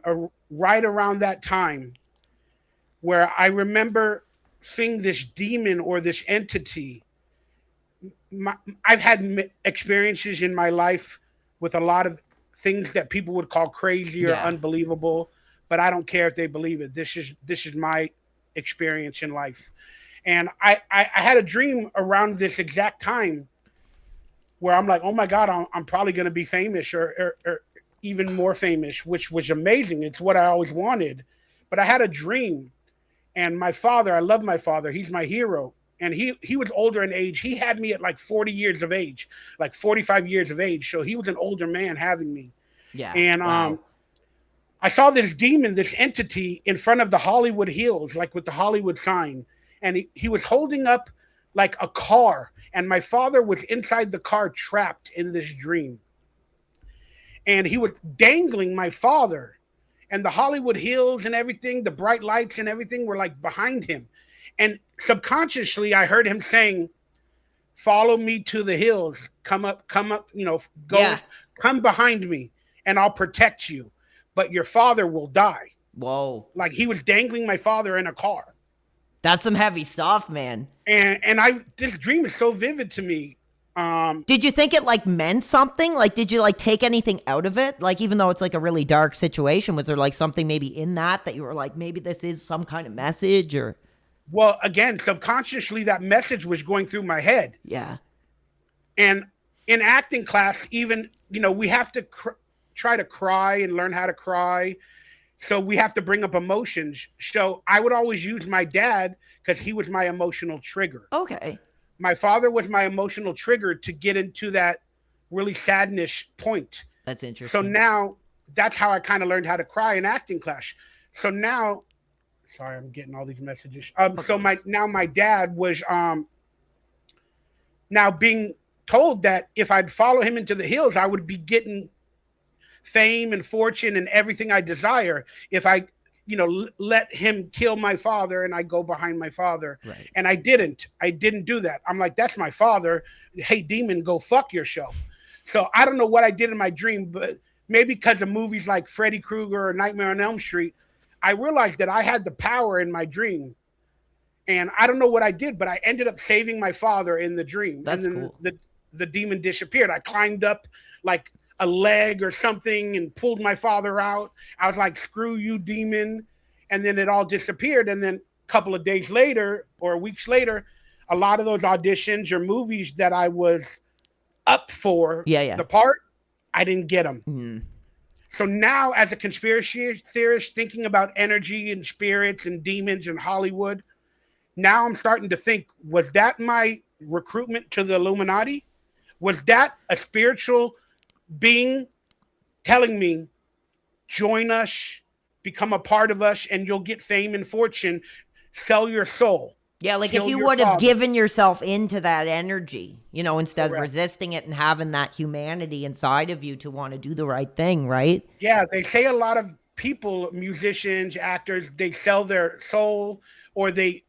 Speaker 2: right around that time where I remember seeing this demon or this entity. I've had experiences in my life with a lot of things that people would call crazy or
Speaker 1: Yeah.
Speaker 2: unbelievable, but I don't care if they believe it. This is my experience in life, and I had a dream around this exact time where I'm like, oh my god, I'm probably going to be famous or even more famous, which was amazing. It's what I always wanted, but I had a dream, and my father, I love my father. He's my hero. And he was older in age. He had me at like 40 years of age, like 45 years of age. So he was an older man having me.
Speaker 1: Yeah.
Speaker 2: And
Speaker 1: Wow.
Speaker 2: I saw this demon, this entity in front of the Hollywood Hills, like with the Hollywood sign. And he was holding up like a car. And my father was inside the car trapped in this dream. And he was dangling my father. And the Hollywood Hills and everything, the bright lights and everything were like behind him. And subconsciously, I heard him saying, "Follow me to the hills. Come up, go,
Speaker 1: Yeah.
Speaker 2: come behind me, and I'll protect you. But your father will die."
Speaker 1: Whoa.
Speaker 2: Like he was dangling my father in a car.
Speaker 1: That's some heavy stuff, man.
Speaker 2: And this dream is so vivid to me.
Speaker 1: Did you think it like meant something? Like, did you like take anything out of it? Like, even though it's like a really dark situation, was there like something maybe in that you were like, maybe this is some kind of message or?
Speaker 2: Well, again, subconsciously, that message was going through my head.
Speaker 1: Yeah.
Speaker 2: And in acting class, even, we have to try to cry and learn how to cry. So we have to bring up emotions. So I would always use my dad because he was my emotional trigger.
Speaker 1: Okay.
Speaker 2: My father was my emotional trigger to get into that really sadness point.
Speaker 1: That's
Speaker 2: So
Speaker 1: interesting.
Speaker 2: now that's how I kind of learned how to cry in acting class. So now, sorry, I'm getting all these messages. So my dad was now being told that if I'd follow him into the hills, I would be getting fame and fortune and everything I desire if I, let him kill my father and I go behind my father.
Speaker 1: Right.
Speaker 2: And I didn't do that. I'm like, that's my father. Hey, demon, go fuck yourself. So I don't know what I did in my dream, but maybe because of movies like Freddy Krueger or Nightmare on Elm Street, I realized that I had the power in my dream. And I don't know what I did, but I ended up saving my father in the dream.
Speaker 1: That's
Speaker 2: and then
Speaker 1: cool.
Speaker 2: the demon disappeared. I climbed up like a leg or something and pulled my father out. I was like, screw you, demon. And then it all disappeared. And then a couple of days later or weeks later, a lot of those auditions or movies that I was up for
Speaker 1: Yeah.
Speaker 2: the part, I didn't get them.
Speaker 1: Mm.
Speaker 2: So now, as a conspiracy theorist, thinking about energy and spirits and demons and Hollywood, now I'm starting to think, was that my recruitment to the Illuminati? Was that a spiritual being telling me, join us, become a part of us, and you'll get fame and fortune, sell your soul?
Speaker 1: Yeah, like if
Speaker 2: Kill
Speaker 1: you
Speaker 2: your
Speaker 1: would have
Speaker 2: father.
Speaker 1: given yourself into that energy, instead of
Speaker 2: Correct.
Speaker 1: resisting it and having that humanity inside of you to want to do the right thing, right?
Speaker 2: Yeah, they say a lot of people, musicians, actors, they sell their soul or they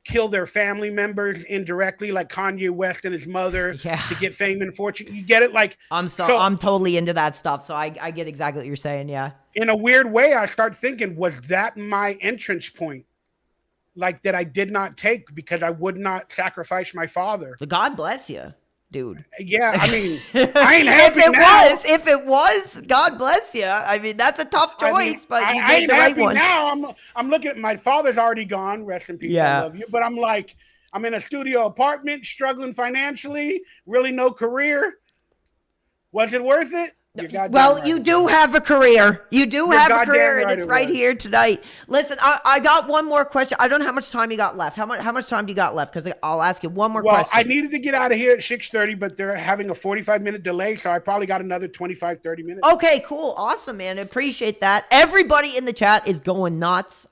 Speaker 2: kill their family members indirectly, like Kanye West and his mother,
Speaker 1: Yeah.
Speaker 2: to get fame and fortune. You get it? Like
Speaker 1: I'm
Speaker 2: so
Speaker 1: I'm totally into that stuff, so I get exactly what you're saying, yeah.
Speaker 2: in a weird way, I start thinking, was that my entrance point? Like that I did not take because I would not sacrifice my father.
Speaker 1: But God bless you, dude.
Speaker 2: Yeah, I mean, I ain't happy
Speaker 1: If it was, God bless you. I mean, that's a tough choice,
Speaker 2: I mean,
Speaker 1: but you
Speaker 2: I
Speaker 1: made
Speaker 2: ain't
Speaker 1: the right
Speaker 2: happy
Speaker 1: one.
Speaker 2: now. I'm looking at my father's already gone. Rest in peace.
Speaker 1: Yeah.
Speaker 2: I love you. But I'm like, I'm in a studio apartment, struggling financially, really no career. Was it worth it?
Speaker 1: Well,
Speaker 2: right.
Speaker 1: you do have a career. You do have a career,
Speaker 2: right,
Speaker 1: and it's right here tonight. Listen, I got one more question. I don't know how much time you got left. How much time do you got left? Because I'll ask you one more question.
Speaker 2: I needed to get out of here at 6:30, but they're having a 45-minute delay, so I probably got another 25, 30 minutes.
Speaker 1: Okay, cool. Awesome, man. I appreciate that. Everybody in the chat is going nuts.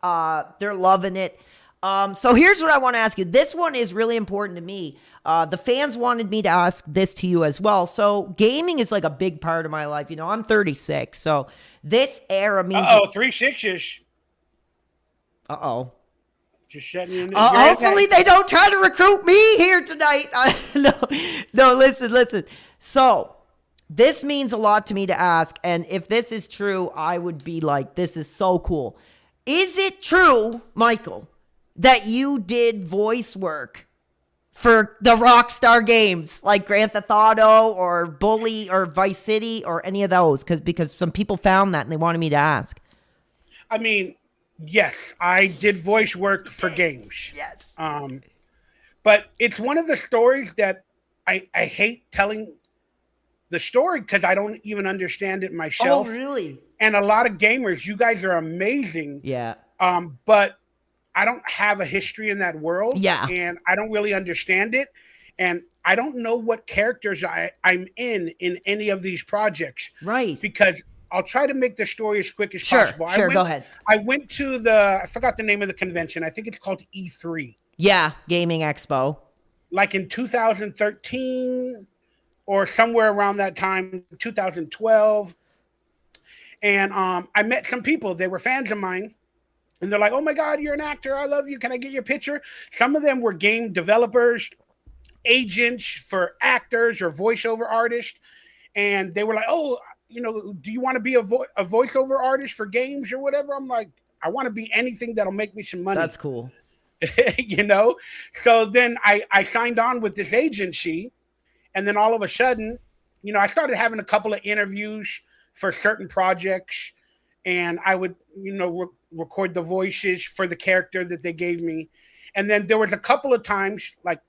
Speaker 1: They're loving it. So here's what I want to ask you. This one is really important to me. The fans wanted me to ask this to you as well. So gaming is like a big part of my life. You know, I'm 36. So this era means...
Speaker 2: 3-6-ish.
Speaker 1: Uh-oh.
Speaker 2: Just setting you in.
Speaker 1: Hopefully they don't try to recruit me here tonight. No, listen. So this means a lot to me to ask. And if this is true, I would be like, this is so cool. Is it true, Michael, that you did voice work for the Rockstar games like Grand Theft Auto or Bully or Vice City or any of those? Because some people found that and they wanted me to ask.
Speaker 2: I mean, yes, I did voice work for games.
Speaker 1: Yes.
Speaker 2: But it's one of the stories that I hate telling the story because I don't even understand it myself.
Speaker 1: Oh, really?
Speaker 2: And a lot of gamers, you guys are amazing.
Speaker 1: Yeah.
Speaker 2: But I don't have a history in that world.
Speaker 1: Yeah.
Speaker 2: And I don't really understand it. And I don't know what characters I'm in any of these projects.
Speaker 1: Right.
Speaker 2: Because I'll try to make the story as quick as possible.
Speaker 1: Sure, go ahead.
Speaker 2: I went to I forgot the name of the convention. I think it's called E3.
Speaker 1: Yeah, Gaming Expo.
Speaker 2: Like in 2013 or somewhere around that time, 2012. And I met some people. They were fans of mine. And they're like, oh my God, you're an actor. I love you. Can I get your picture? Some of them were game developers, agents for actors or voiceover artists. And they were like, oh, you know, do you want to be a voiceover artist for games or whatever? I'm like, I want to be anything that'll make me some money.
Speaker 1: That's cool.
Speaker 2: You know? So then I signed on with this agency. And then all of a sudden, you know, I started having a couple of interviews for certain projects. And I would, you know, record the voices for the character that they gave me. And then there was a couple of times, like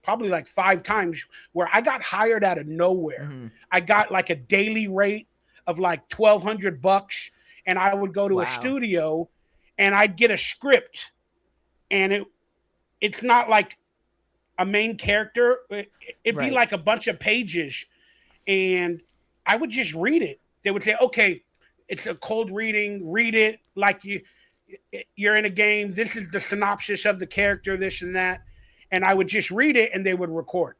Speaker 2: probably like 5 times, where I got hired out of nowhere. Mm-hmm. I got like a daily rate of like $1,200, and I would go to a studio and I'd get a script, and it's not like a main character. It'd be like a bunch of pages, and I would just read it. They would say, okay, it's a cold reading. Read it like you're in a game. This is the synopsis of the character, this and that. And I would just read it, and they would record.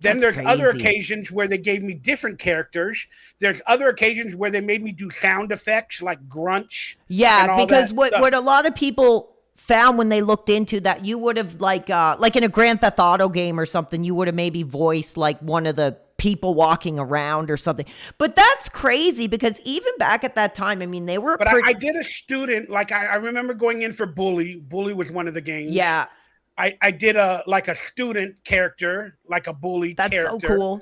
Speaker 2: Then there's other occasions where they gave me different characters. There's other occasions where they made me do sound effects like grunts.
Speaker 1: Yeah, because what a lot of people found when they looked into that, you would have like in a Grand Theft Auto game or something, you would have maybe voiced like one of the people walking around or something. But that's crazy because even back at that time, I mean, they were.
Speaker 2: But I did a student, like I remember going in for Bully. Bully was one of the games.
Speaker 1: Yeah.
Speaker 2: I did a student character, like a bully character.
Speaker 1: That's so cool.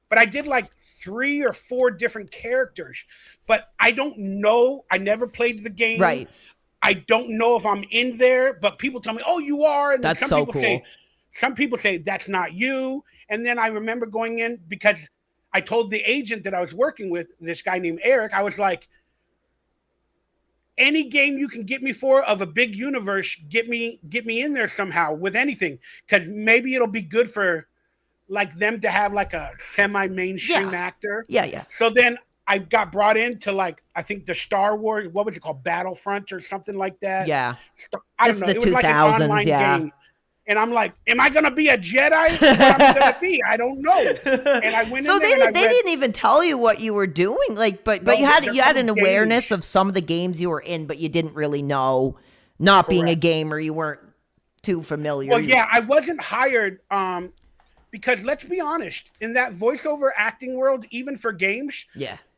Speaker 2: But I did like 3 or 4 different characters. But I don't know. I never played the game.
Speaker 1: Right.
Speaker 2: I don't know if I'm in there, but people tell me, oh, you are. And then
Speaker 1: that's so cool.
Speaker 2: Some people say that's not you. And then I remember going in because I told the agent that I was working with, this guy named Eric, I was like, any game you can get me for of a big universe, get me in there somehow with anything. Because maybe it'll be good for like them to have like a semi-mainstream actor.
Speaker 1: Yeah.
Speaker 2: So then I got brought into like, I think the Star Wars, what was it called? Battlefront or something like that.
Speaker 1: Yeah.
Speaker 2: I don't know. It was like an online game. And I'm like, am I going to be a Jedi? What am I going to be? I don't know. And I went
Speaker 1: so
Speaker 2: in there
Speaker 1: they didn't even tell you what you were doing. Like, but you had an awareness of some of the games you were in, but you didn't really know. Not being a gamer, you weren't too familiar.
Speaker 2: Well, yeah, I wasn't hired because let's be honest, in that voiceover acting world, even for games,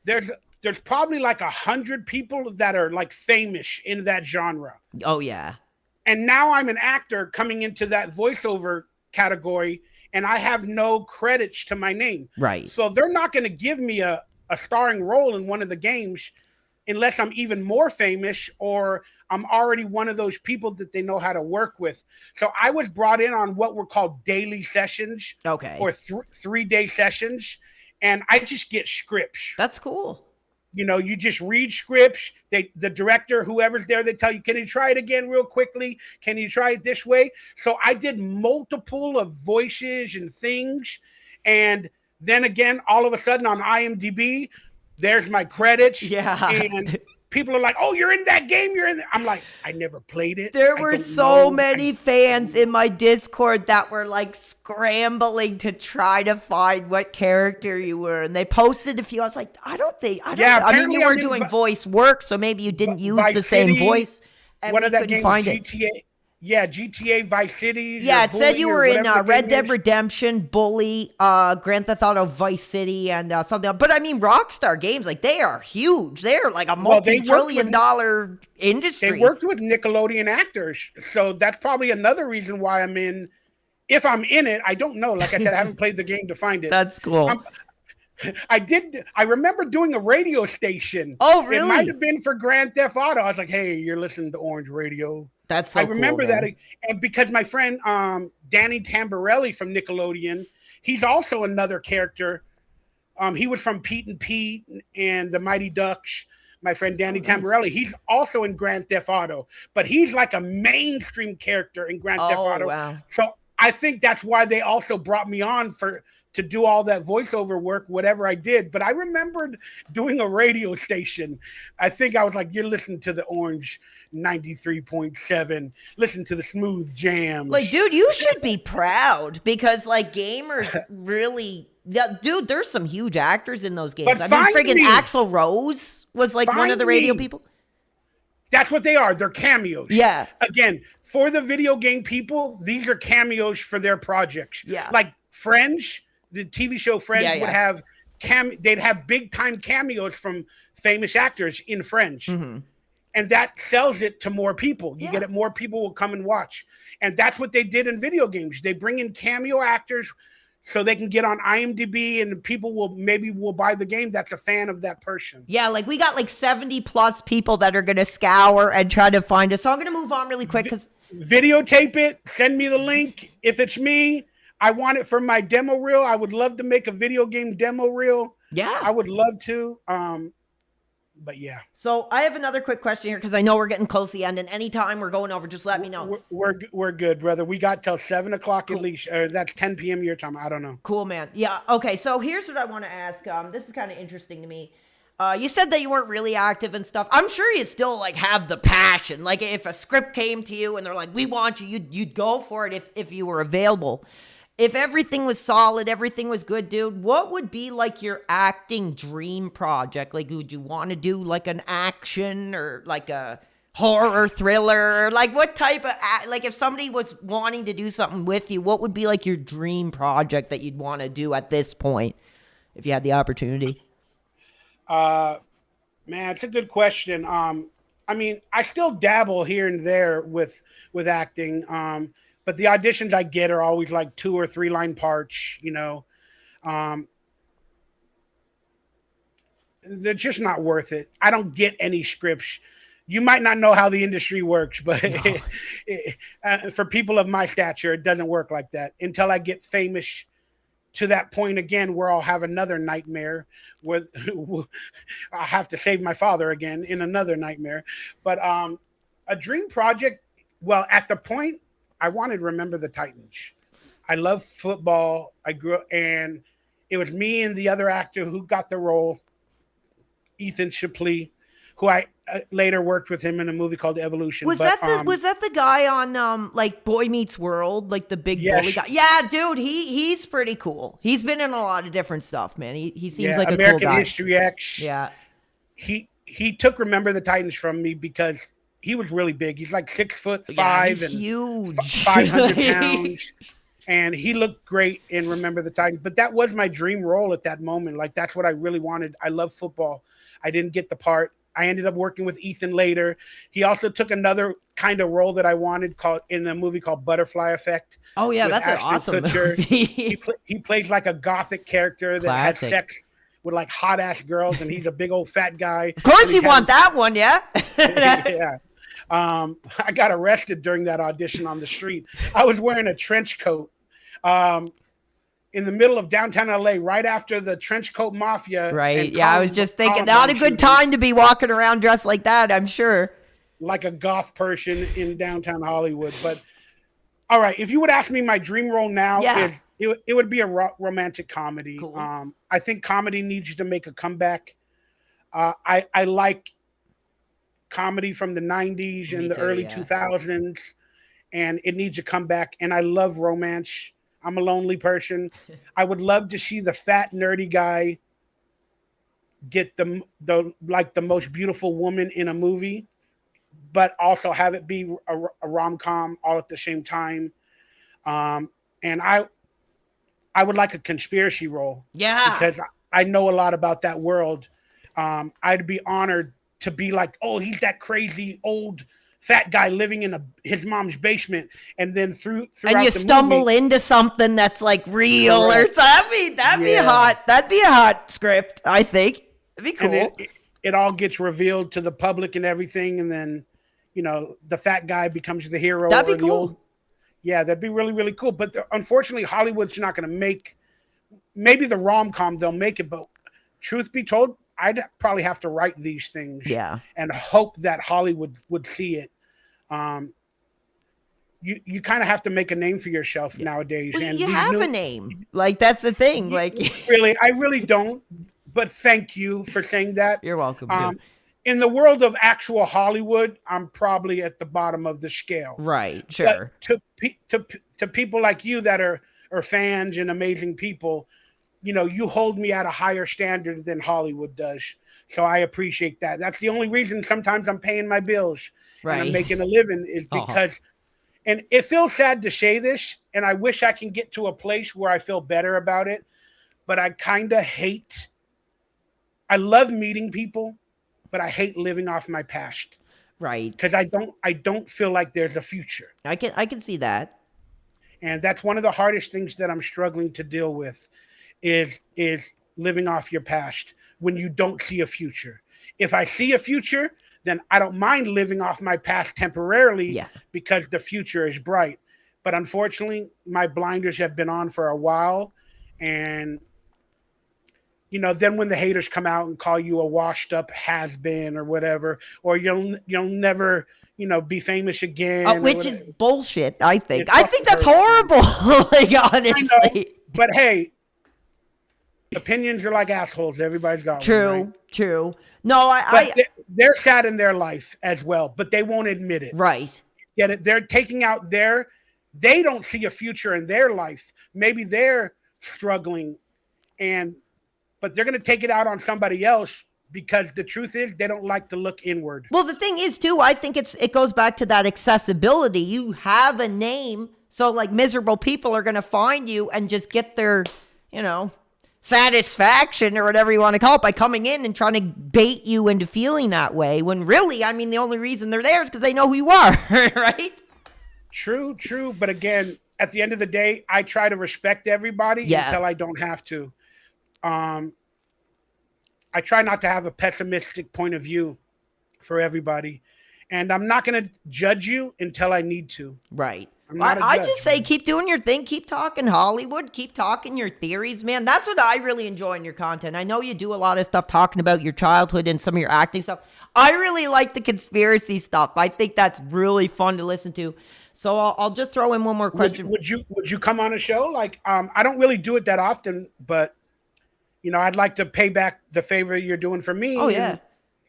Speaker 2: there's probably like 100 people that are like famous in that genre.
Speaker 1: Oh yeah.
Speaker 2: And now I'm an actor coming into that voiceover category, and I have no credits to my name.
Speaker 1: Right.
Speaker 2: So they're not going to give me a starring role in one of the games unless I'm even more famous or I'm already one of those people that they know how to work with. So I was brought in on what were called daily sessions.
Speaker 1: Okay.
Speaker 2: Or 3-day sessions. and I just get scripts.
Speaker 1: That's cool.
Speaker 2: You know, you just read scripts. The director, whoever's there, they tell you, can you try it again real quickly? Can you try it this way? So I did multiple of voices and things. And then again, all of a sudden on IMDb, there's my credits.
Speaker 1: Yeah.
Speaker 2: And people are like, oh, you're in that game. You're in there. I'm like, I never played it.
Speaker 1: There were so many fans in my Discord that were like scrambling to try to find what character you were. And they posted a few. I was like, I mean, you were doing voice work, so maybe you didn't use the same voice. And
Speaker 2: one of that game,
Speaker 1: find
Speaker 2: GTA.
Speaker 1: it.
Speaker 2: Yeah, GTA Vice City.
Speaker 1: Yeah, it said you were in Red Dead Redemption, Bully, Grand Theft Auto Vice City, and something else. But I mean, Rockstar Games, like, they are huge. They're like a multi-trillion-dollar industry.
Speaker 2: They worked with Nickelodeon actors, so that's probably another reason why I'm in. If I'm in it, I don't know. Like I said, I haven't played the game to find it.
Speaker 1: That's cool.
Speaker 2: I remember doing a radio station.
Speaker 1: Oh, really?
Speaker 2: It might have been for Grand Theft Auto. I was like, hey, you're listening to Orange Radio.
Speaker 1: That's so
Speaker 2: I remember
Speaker 1: cool,
Speaker 2: that. And because my friend Danny Tamborelli from Nickelodeon, he's also another character. He was from Pete and Pete and the Mighty Ducks. My friend Danny Tamborelli, he's also in Grand Theft Auto, but he's like a mainstream character in Grand Theft Auto.
Speaker 1: Wow.
Speaker 2: So I think that's why they also brought me on to do all that voiceover work, whatever I did. But I remembered doing a radio station. I think I was like, you're listening to the Orange 93.7, listen to the Smooth Jams.
Speaker 1: Like, dude, you should be proud because, like, gamers really, dude, there's some huge actors in those games.
Speaker 2: But
Speaker 1: I mean, friggin' Axl Rose was like one of the radio people.
Speaker 2: That's what they are. They're cameos.
Speaker 1: Yeah.
Speaker 2: Again, for the video game people, these are cameos for their projects.
Speaker 1: Yeah.
Speaker 2: Like Friends, the TV show Friends would have they'd have big time cameos from famous actors in Friends. Mm-hmm. And that sells it to more people. You get it, more people will come and watch. And that's what they did in video games. They bring in cameo actors so they can get on IMDb and people will buy the game that's a fan of that person.
Speaker 1: Yeah, like we got like 70 plus people that are going to scour and try to find us. So I'm going to move on really quick because
Speaker 2: videotape it, send me the link. If it's me, I want it for my demo reel. I would love to make a video game demo reel.
Speaker 1: Yeah.
Speaker 2: I would love to. But yeah.
Speaker 1: So I have another quick question here because I know we're getting close to the end, and anytime we're going over, just let me know.
Speaker 2: We're good, brother. We got till 7 o'clock at least. That's 10 p.m. your time. I don't know.
Speaker 1: Cool, man. Yeah. Okay. So here's what I want to ask. This is kind of interesting to me. You said that you weren't really active and stuff. I'm sure you still like have the passion. Like if a script came to you and they're like, "We want you," you'd go for it if you were available. If everything was solid, everything was good, dude, what would be like your acting dream project? Like, would you want to do like an action or like a horror thriller? Like what type of, like if somebody was wanting to do something with you, what would be like your dream project that you'd want to do at this point if you had the opportunity?
Speaker 2: Man, it's a good question. I mean, I still dabble here and there with acting. But the auditions I get are always like 2 or 3 line parts, you know. They're just not worth it. I don't get any scripts. You might not know how the industry works, but for people of my stature, it doesn't work like that until I get famous to that point again where I'll have another nightmare where I have to save my father again in another nightmare. But a dream project, well, at the point, I wanted to Remember the Titans. I love football. I grew up, and it was me and the other actor who got the role, Ethan Shipley, who I later worked with him in a movie called Evolution.
Speaker 1: Was that the guy on like Boy Meets World, like the big bully guy? Yeah, dude, he's pretty cool. He's been in a lot of different stuff, man. He seems like
Speaker 2: American
Speaker 1: a cool guy.
Speaker 2: History X.
Speaker 1: Yeah,
Speaker 2: he took Remember the Titans from me because he was really big. He's like 6'5"
Speaker 1: he's
Speaker 2: and
Speaker 1: huge,
Speaker 2: 500 pounds. And he looked great in Remember the Titans. But that was my dream role at that moment. Like, that's what I really wanted. I love football. I didn't get the part. I ended up working with Ethan later. He also took another kind of role that I wanted in a movie called Butterfly Effect.
Speaker 1: Oh, yeah, that's an awesome movie.
Speaker 2: He plays like a gothic character that has sex with like hot-ass girls, and he's a big old fat guy.
Speaker 1: Of course you want that one, yeah?
Speaker 2: Yeah. I got arrested during that audition on the street. I was wearing a trench coat. in the middle of downtown LA, right after the trench coat mafia.
Speaker 1: Right. Yeah, I was just thinking, not a good time to be walking around dressed like that, I'm sure.
Speaker 2: Like a goth person in downtown Hollywood. But all right, if you would ask me, my dream role now is it would be a romantic comedy.
Speaker 1: Cool.
Speaker 2: I think comedy needs to make a comeback. I like comedy from the 90s and the early 2000s, and it needs a comeback. And I love romance. I'm a lonely person. I would love to see the fat nerdy guy get the most beautiful woman in a movie, but also have it be a rom-com all at the same time. And I would like a conspiracy role.
Speaker 1: Yeah.
Speaker 2: Because I know a lot about that world. I'd be honored to be like, oh, he's that crazy old fat guy living in his mom's basement, and then throughout
Speaker 1: and you stumble into something that's like real or something. That'd be hot. That'd be a hot script, I think. It'd be cool.
Speaker 2: And it all gets revealed to the public and everything, and then the fat guy becomes the hero.
Speaker 1: That'd be cool.
Speaker 2: That'd be really, really cool. But unfortunately, Hollywood's not going to make. Maybe the rom-com they'll make it, but truth be told, I'd probably have to write these things, and hope that Hollywood would see it. You kind of have to make a name for yourself nowadays,
Speaker 1: well, and you have a name. Like that's the thing. Like
Speaker 2: I really don't. But thank you for saying that.
Speaker 1: You're welcome.
Speaker 2: In the world of actual Hollywood, I'm probably at the bottom of the scale.
Speaker 1: Right. Sure.
Speaker 2: But to people like you that are fans and amazing people, you hold me at a higher standard than Hollywood does. So I appreciate that. That's the only reason sometimes I'm paying my bills and I'm making a living is because, and it feels sad to say this, and I wish I can get to a place where I feel better about it, but I kind of I love meeting people, but I hate living off my past.
Speaker 1: Right.
Speaker 2: Because I don't feel like there's a future.
Speaker 1: I can see that.
Speaker 2: And that's one of the hardest things that I'm struggling to deal with is living off your past when you don't see a future. If I see a future, then I don't mind living off my past temporarily because the future is bright. But unfortunately, my blinders have been on for a while. And, then when the haters come out and call you a washed up has-been or whatever, or you'll never, be famous again.
Speaker 1: Which is bullshit, I think. I think that's horrible, like, honestly.
Speaker 2: But hey, opinions are like assholes. Everybody's got
Speaker 1: one, right? True. No,
Speaker 2: they're sad in their life as well, but they won't admit it.
Speaker 1: Right.
Speaker 2: Get it? They're taking out they don't see a future in their life. Maybe they're struggling, but they're going to take it out on somebody else because the truth is they don't like to look inward.
Speaker 1: Well, the thing is too, I think it goes back to that accessibility. You have a name, so like miserable people are going to find you and just get their, satisfaction or whatever you want to call it by coming in and trying to bait you into feeling that way. When really, I mean, the only reason they're there is because they know who you are, right?
Speaker 2: True. But again, at the end of the day, I try to respect everybody until I don't have to. I try not to have a pessimistic point of view for everybody, and I'm not going to judge you until I need to.
Speaker 1: Right. I just say keep doing your thing, keep talking Hollywood, keep talking your theories, man. That's what I really enjoy in your content. I know you do a lot of stuff talking about your childhood and some of your acting stuff. I really like the conspiracy stuff. I think that's really fun to listen to. So I'll just throw in one more question.
Speaker 2: Would you come on a show? Like, I don't really do it that often, but I'd like to pay back the favor you're doing for me.
Speaker 1: Oh, yeah.
Speaker 2: And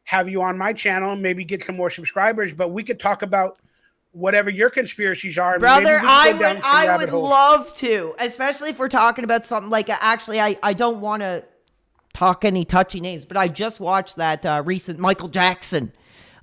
Speaker 2: have you on my channel, maybe get some more subscribers, but we could talk about whatever your conspiracies are.
Speaker 1: Brother, I would love to, especially if we're talking about something like, actually, I don't want to talk any touchy names, but I just watched that recent Michael Jackson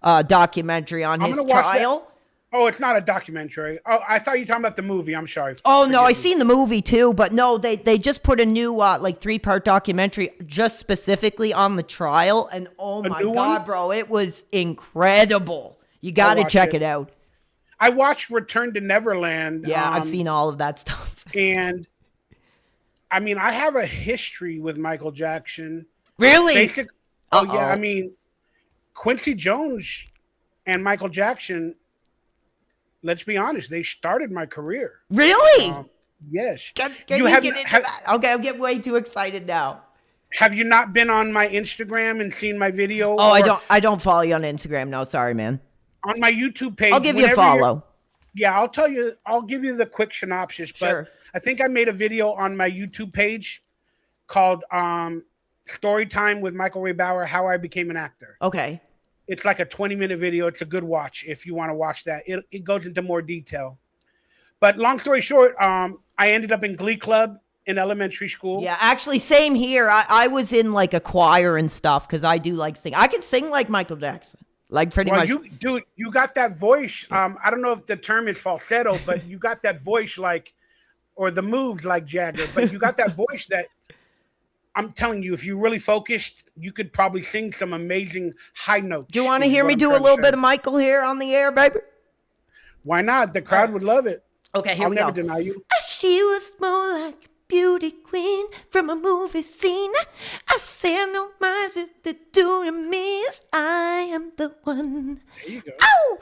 Speaker 1: documentary on his trial.
Speaker 2: Oh, it's not a documentary. Oh, I thought you were talking about the movie. I'm sorry.
Speaker 1: Oh, no, I seen the movie too, but no, they just put a new 3-part documentary just specifically on the trial, and oh my God, bro, it was incredible. You got to check it out.
Speaker 2: I watched Return to Neverland.
Speaker 1: Yeah, I've seen all of that stuff.
Speaker 2: And I mean, I have a history with Michael Jackson.
Speaker 1: Really?
Speaker 2: Yeah. I mean, Quincy Jones and Michael Jackson, let's be honest, they started my career.
Speaker 1: Really?
Speaker 2: Yes.
Speaker 1: Can
Speaker 2: You
Speaker 1: you
Speaker 2: have
Speaker 1: get into that? Okay, I'm getting way too excited now.
Speaker 2: have you not been on my Instagram and seen my video?
Speaker 1: Oh,
Speaker 2: or
Speaker 1: I don't follow you on Instagram. No, sorry, man.
Speaker 2: on my YouTube page?
Speaker 1: I'll give you a
Speaker 2: whenever you're-
Speaker 1: follow.
Speaker 2: Yeah, I'll give you the quick synopsis.
Speaker 1: Sure.
Speaker 2: But I think I made a video on my YouTube page called Story Time with Michael Ray Bauer, How I Became an Actor.
Speaker 1: Okay.
Speaker 2: It's like a 20-minute video. It's a good watch if you want to watch that. It goes into more detail. But long story short, I ended up in Glee Club in elementary school.
Speaker 1: Yeah, actually, same here. I was in like a choir and stuff because I do like sing. I can sing like Michael Jackson, like pretty much.
Speaker 2: You got that voice. I don't know if the term is falsetto, but you got that voice like, or the moves like Jagger. But you got that voice that I'm telling you, if you really focused, you could probably sing some amazing high notes.
Speaker 1: Do you want to hear me do a little bit of Michael here on the air, baby?
Speaker 2: Why not? The crowd would love it.
Speaker 1: Okay, here
Speaker 2: I'll
Speaker 1: we
Speaker 2: never
Speaker 1: go.
Speaker 2: deny you.
Speaker 1: She was more like a beauty queen from a movie scene. I said no, my sister doing me as I am the one.
Speaker 2: There you go.
Speaker 1: Oh,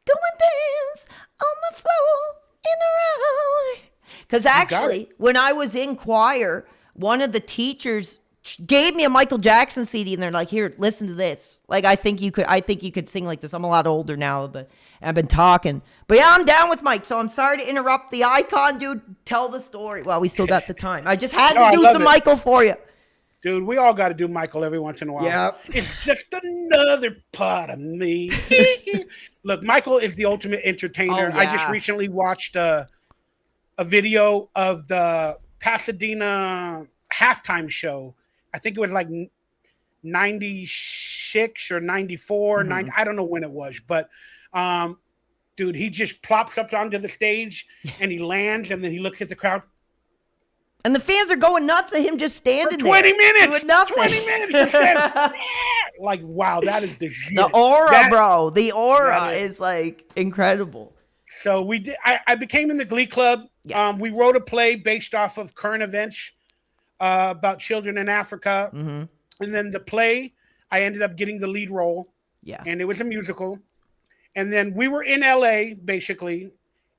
Speaker 1: go and dance on the floor in the round. Because actually, when I was in choir, one of the teachers gave me a Michael Jackson CD, and they're like, "Here, listen to this. Like, I think you could sing like this." I'm a lot older now, but I've been talking. But yeah, I'm down with Mike. So I'm sorry to interrupt the icon, dude. Tell the story. Well, we still got the time. I just had to do some Michael for you.
Speaker 2: Dude, we all got to do Michael every once in a while.
Speaker 1: Yeah.
Speaker 2: It's just another part of me. Look, Michael is the ultimate entertainer.
Speaker 1: Oh, yeah.
Speaker 2: I just recently watched a video of the Pasadena halftime show. I think it was like 96 or 94, 90, I don't know when it was. But, dude, he just plops up onto the stage and he lands and then he looks at the crowd.
Speaker 1: And the fans are going nuts at him just standing
Speaker 2: For 20
Speaker 1: there.
Speaker 2: minutes.
Speaker 1: Doing nothing.
Speaker 2: 20 minutes. Like, wow, that is the shit.
Speaker 1: The aura, bro. The aura is like incredible.
Speaker 2: So we did. I became in the Glee Club. Yeah. We wrote a play based off of current events about children in Africa. Mm-hmm. And then the play, I ended up getting the lead role. Yeah. And it was a musical. And then we were in LA, basically,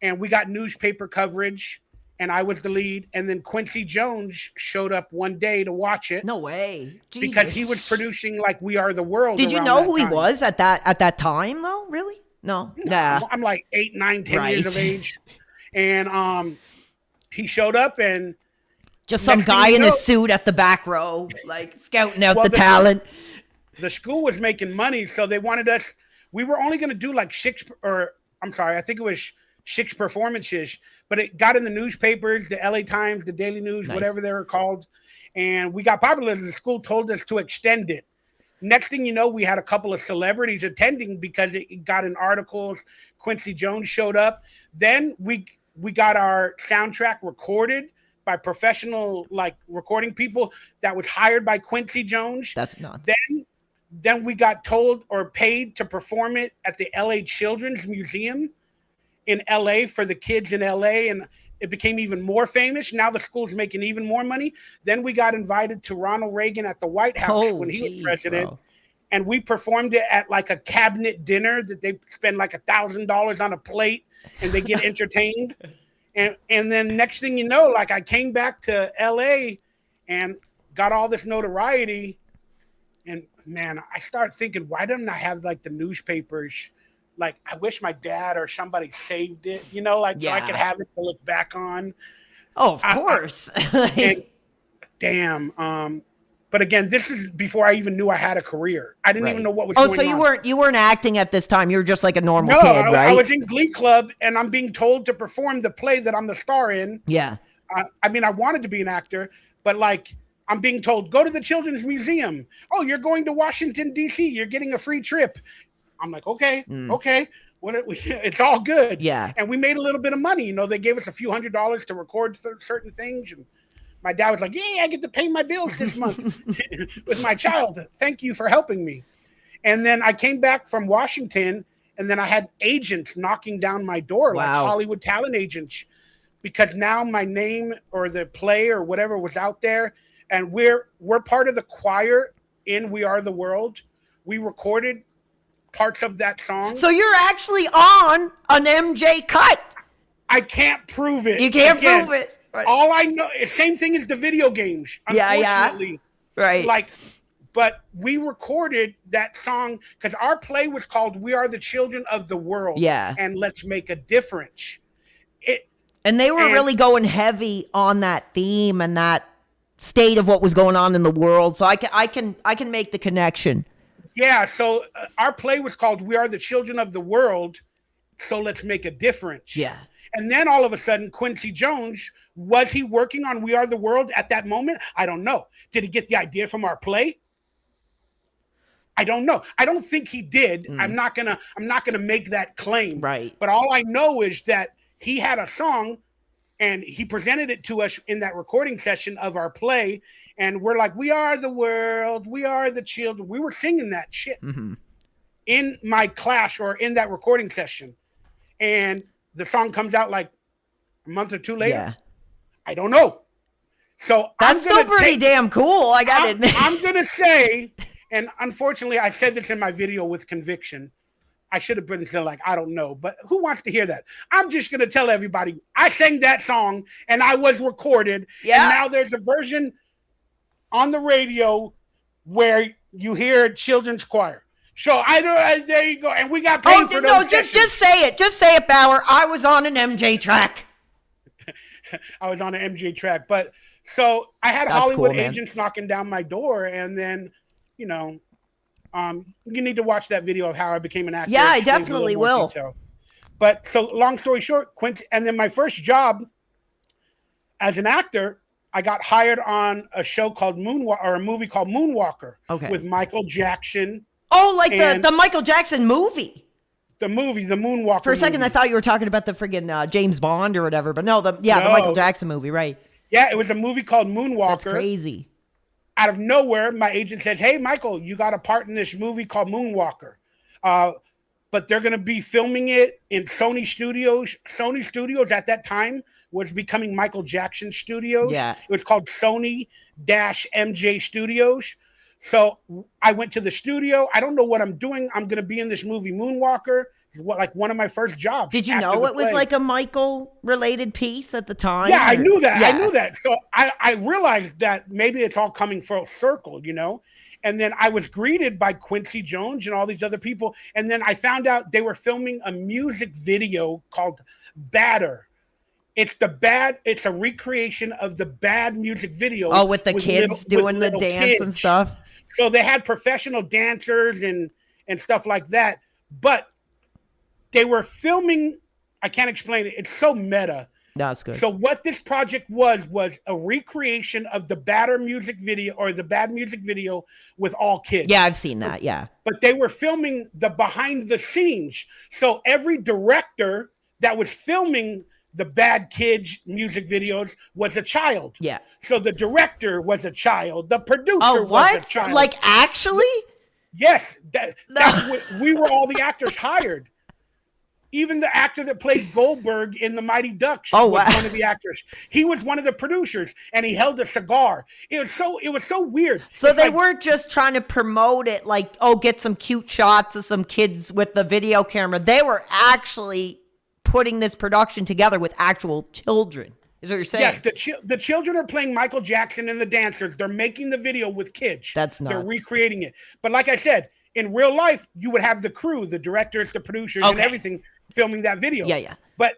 Speaker 2: and we got newspaper coverage. And I was the lead, and then Quincy Jones showed up one day to watch it.
Speaker 1: No way, Jesus.
Speaker 2: Because he was producing like We Are the World.
Speaker 1: Did you know who he was at that time though? Really? No. Nah.
Speaker 2: I'm like 8, 9, 10 years of age, and he showed up and
Speaker 1: just some guy in a suit at the back row, like scouting out the talent.
Speaker 2: The school was making money, so they wanted us. We were only going to do like 6, or I'm sorry, I think it was 6 performances, but it got in the newspapers, the LA Times, the Daily News, whatever they were called. And we got popular. The school told us to extend it. Next thing you know, we had a couple of celebrities attending because it got in articles. Quincy Jones showed up. Then we got our soundtrack recorded by professional like recording people that was hired by Quincy Jones.
Speaker 1: That's nuts.
Speaker 2: Then we got told or paid to perform it at the LA Children's Museum in LA for the kids in LA, and it became even more famous. Now the school's making even more money. Then we got invited to Ronald Reagan at the White House when he was president. Bro. And we performed it at like a cabinet dinner that they spend like $1,000 on a plate and they get entertained. And then next thing you know, like I came back to LA and got all this notoriety. And man, I started thinking, why didn't I have like the newspapers? Like, I wish my dad or somebody saved it, so I could have it to look back on.
Speaker 1: Oh, of course.
Speaker 2: Damn. But again, this is before I even knew I had a career. I didn't even know what was going on.
Speaker 1: Oh, so you weren't acting at this time. You were just like a normal kid, right?
Speaker 2: I was in Glee Club, and I'm being told to perform the play that I'm the star in.
Speaker 1: Yeah.
Speaker 2: I mean, I wanted to be an actor, but like, I'm being told, go to the Children's Museum. Oh, you're going to Washington, D.C. You're getting a free trip. I'm like, okay. It's all good.
Speaker 1: Yeah.
Speaker 2: And we made a little bit of money. They gave us a few $100s to record certain things. And my dad was like, yeah, I get to pay my bills this month with my child. Thank you for helping me. And then I came back from Washington, and then I had agents knocking down my door, like Hollywood talent agents, because now my name or the play or whatever was out there. And we're part of the choir in We Are the World. We recorded parts of that song.
Speaker 1: So you're actually on an MJ cut.
Speaker 2: I can't prove it.
Speaker 1: You can't prove it. Right.
Speaker 2: All I know, same thing as the video games. Unfortunately,
Speaker 1: right.
Speaker 2: Like, but we recorded that song because our play was called "We Are the Children of the World."
Speaker 1: Yeah.
Speaker 2: And let's make a difference.
Speaker 1: And they were really going heavy on that theme and that state of what was going on in the world. So I can make the connection.
Speaker 2: Yeah. So our play was called "We Are the Children of the World." So let's make a difference.
Speaker 1: Yeah.
Speaker 2: And then all of a sudden, Quincy Jones, was he working on "We Are the World" at that moment? I don't know. Did he get the idea from our play? I don't know. I don't think he did. I'm not gonna make that claim.
Speaker 1: Right.
Speaker 2: But all I know is that he had a song and he presented it to us in that recording session of our play. And we're like, "We are the world, we are the children." We were singing that shit in my class or in that recording session. And the song comes out like a month or two later.
Speaker 1: Yeah.
Speaker 2: I don't know. So
Speaker 1: that's still pretty damn cool. I got to admit.
Speaker 2: I'm gonna say, and unfortunately, I said this in my video with conviction. I should have been saying like, I don't know, but who wants to hear that? I'm just gonna tell everybody I sang that song and I was recorded.
Speaker 1: Yeah.
Speaker 2: And now there's a version on the radio where you hear children's choir. So there you go, and we got paid for those.
Speaker 1: Just say it. Just say it, Bauer. I was on an MJ track.
Speaker 2: I was on an MJ track, but so I had Hollywood agents knocking down my door, and then, you need to watch that video of how I became an actor.
Speaker 1: Yeah, I definitely will.
Speaker 2: Detail. But so long story short, Quincy, and then my first job as an actor, I got hired on a show called a movie called Moonwalker.
Speaker 1: Okay.
Speaker 2: With Michael Jackson.
Speaker 1: Oh, like the Michael Jackson movie.
Speaker 2: The movie, the Moonwalker.
Speaker 1: For a second,
Speaker 2: movie.
Speaker 1: I thought you were talking about the friggin' James Bond or whatever, but no, the Michael Jackson movie, right?
Speaker 2: Yeah, it was a movie called Moonwalker.
Speaker 1: That's crazy.
Speaker 2: Out of nowhere, my agent says, "Hey, Michael, you got a part in this movie called Moonwalker, but they're going to be filming it in Sony Studios." Sony Studios at that time was becoming Michael Jackson Studios.
Speaker 1: Yeah,
Speaker 2: it was called Sony-MJ Studios. So I went to the studio. I don't know what I'm doing. I'm going to be in this movie Moonwalker. It's one of my first jobs.
Speaker 1: Did you know it was like a Michael related piece at the time?
Speaker 2: Yeah, I knew that. Yeah. I knew that. So I realized that maybe it's all coming full circle, And then I was greeted by Quincy Jones and all these other people. And then I found out they were filming a music video called Batter. It's a recreation of the Bad music video.
Speaker 1: Oh, with the kids doing the dance and stuff.
Speaker 2: So they had professional dancers and stuff like that. But they were filming, I can't explain it. It's so meta.
Speaker 1: That's good.
Speaker 2: So what this project was a recreation of the Batter music video or the Bad music video with all kids.
Speaker 1: Yeah, I've seen that. Yeah.
Speaker 2: But they were filming the behind the scenes. So every director that was filming the Bad Kids music videos was a child.
Speaker 1: Yeah.
Speaker 2: So the director was a child. The producer was a child.
Speaker 1: Like actually?
Speaker 2: Yes. We were all the actors hired. Even the actor that played Goldberg in the Mighty Ducks was one of the actors. He was one of the producers, and he held a cigar. It was so weird.
Speaker 1: So they weren't just trying to promote it, like, get some cute shots of some kids with the video camera. They were actually putting this production together with actual children. Is what you're saying?
Speaker 2: Yes, the children are playing Michael Jackson and the dancers. They're making the video with kids.
Speaker 1: That's nuts.
Speaker 2: They're recreating it. But like I said, in real life, you would have the crew, the directors, the producers, and everything filming that video.
Speaker 1: Yeah.
Speaker 2: But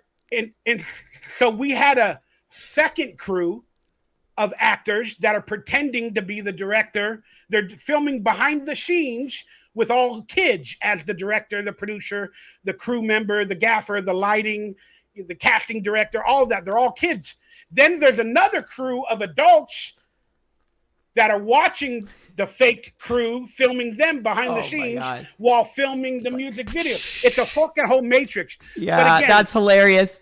Speaker 2: so we had a second crew of actors that are pretending to be the director. They're filming behind the scenes with all kids as the director, the producer, the crew member, the gaffer, the lighting, the casting director, all of that. They're all kids. Then there's another crew of adults that are watching the fake crew, filming them behind the scenes while filming the music video. It's a fucking whole matrix.
Speaker 1: Yeah, but again, that's hilarious.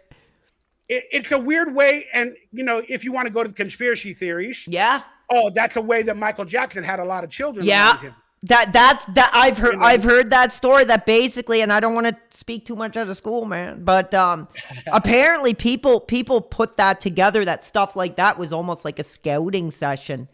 Speaker 2: It's a weird way. And, if you want to go to the conspiracy theories.
Speaker 1: Yeah.
Speaker 2: Oh, that's a way that Michael Jackson had a lot of children. Around him.
Speaker 1: That's I've heard that story that basically, and I don't want to speak too much out of school, man, but apparently people put that together, that stuff like that was almost like a scouting session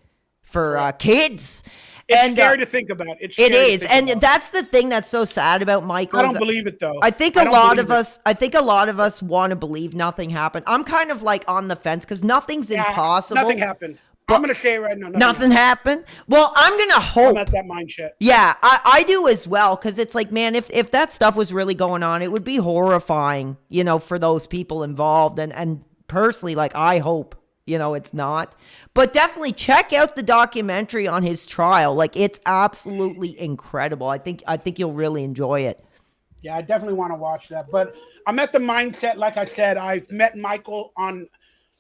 Speaker 1: for kids.
Speaker 2: It's scary to think about.
Speaker 1: It is, and that's the thing that's so sad about Michael.
Speaker 2: I don't believe it though.
Speaker 1: I think a lot of us want to believe nothing happened. I'm kind of like on the fence because nothing's impossible.
Speaker 2: Nothing happened. I'm gonna say it right now.
Speaker 1: Nothing happened. Well, I'm gonna hope.
Speaker 2: I'm at that mindset.
Speaker 1: Yeah, I do as well, because it's like, man, if that stuff was really going on, it would be horrifying, for those people involved. And personally, like, I hope, it's not. But definitely check out the documentary on his trial. Like, it's absolutely incredible. I think you'll really enjoy it.
Speaker 2: Yeah, I definitely want to watch that. But I'm at the mindset, like I said, I've met Michael on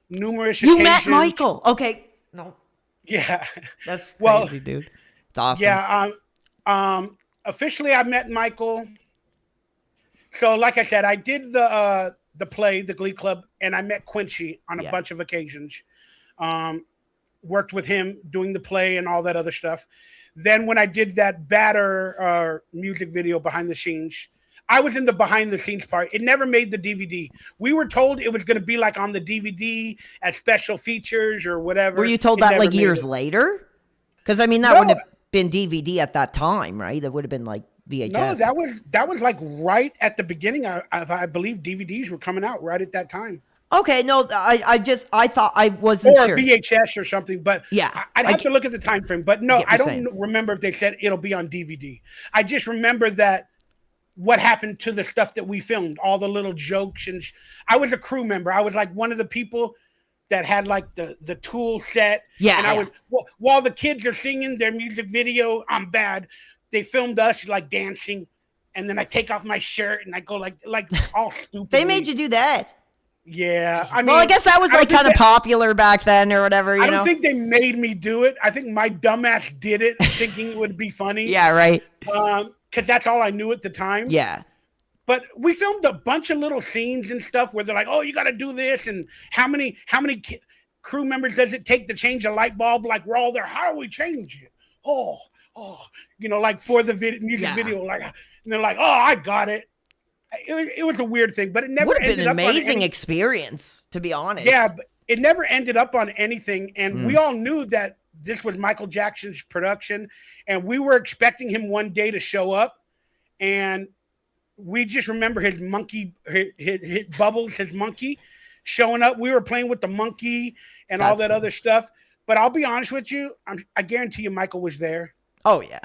Speaker 2: numerous occasions.
Speaker 1: You met Michael? Okay. No.
Speaker 2: Yeah.
Speaker 1: That's crazy, dude. It's awesome.
Speaker 2: Yeah. Officially, I met Michael. So, like I said, I did the play, the Glee Club, and I met Quincy on a bunch of occasions. Worked with him doing the play and all that other stuff. Then when I did that Batter music video behind the scenes, I was in the behind the scenes part. It never made the DVD. We were told it was going to be like on the DVD as special features or whatever.
Speaker 1: Were you told that like years later? Because I mean, that wouldn't have been DVD at that time, right? That would have been like VHS.
Speaker 2: No, that was like right at the beginning. I believe DVDs were coming out right at that time.
Speaker 1: Okay, no, I thought I wasn't sure.
Speaker 2: Or VHS or something, but
Speaker 1: yeah,
Speaker 2: I'd have to look at the time frame. But no, I don't remember if they said it'll be on DVD. I just remember that what happened to the stuff that we filmed, all the little jokes, and I was a crew member. I was like one of the people that had like the tool set.
Speaker 1: Yeah,
Speaker 2: and I was while the kids are singing their music video, I'm bad. They filmed us like dancing, and then I take off my shirt and I go like all stupid.
Speaker 1: They made you do that.
Speaker 2: Yeah, I mean,
Speaker 1: well, I guess that was like kind of popular back then or whatever. I
Speaker 2: don't think they made me do it. I think my dumbass did it, thinking it would be funny.
Speaker 1: Yeah, right.
Speaker 2: Because that's all I knew at the time.
Speaker 1: Yeah.
Speaker 2: But we filmed a bunch of little scenes and stuff where they're like, "Oh, you got to do this," and how many crew members does it take to change a light bulb? Like we're all there. How do we change it? Oh, like for the music video, like, and they're like, "Oh, I got it." It was a weird thing, but it never
Speaker 1: would have been an amazing experience, to be honest.
Speaker 2: Yeah, but it never ended up on anything, and we all knew that this was Michael Jackson's production, and we were expecting him one day to show up, and we just remember his monkey, his Bubbles, his monkey, showing up. We were playing with the monkey and all that other stuff. But I'll be honest with you, I guarantee you, Michael was there.
Speaker 1: Oh yeah,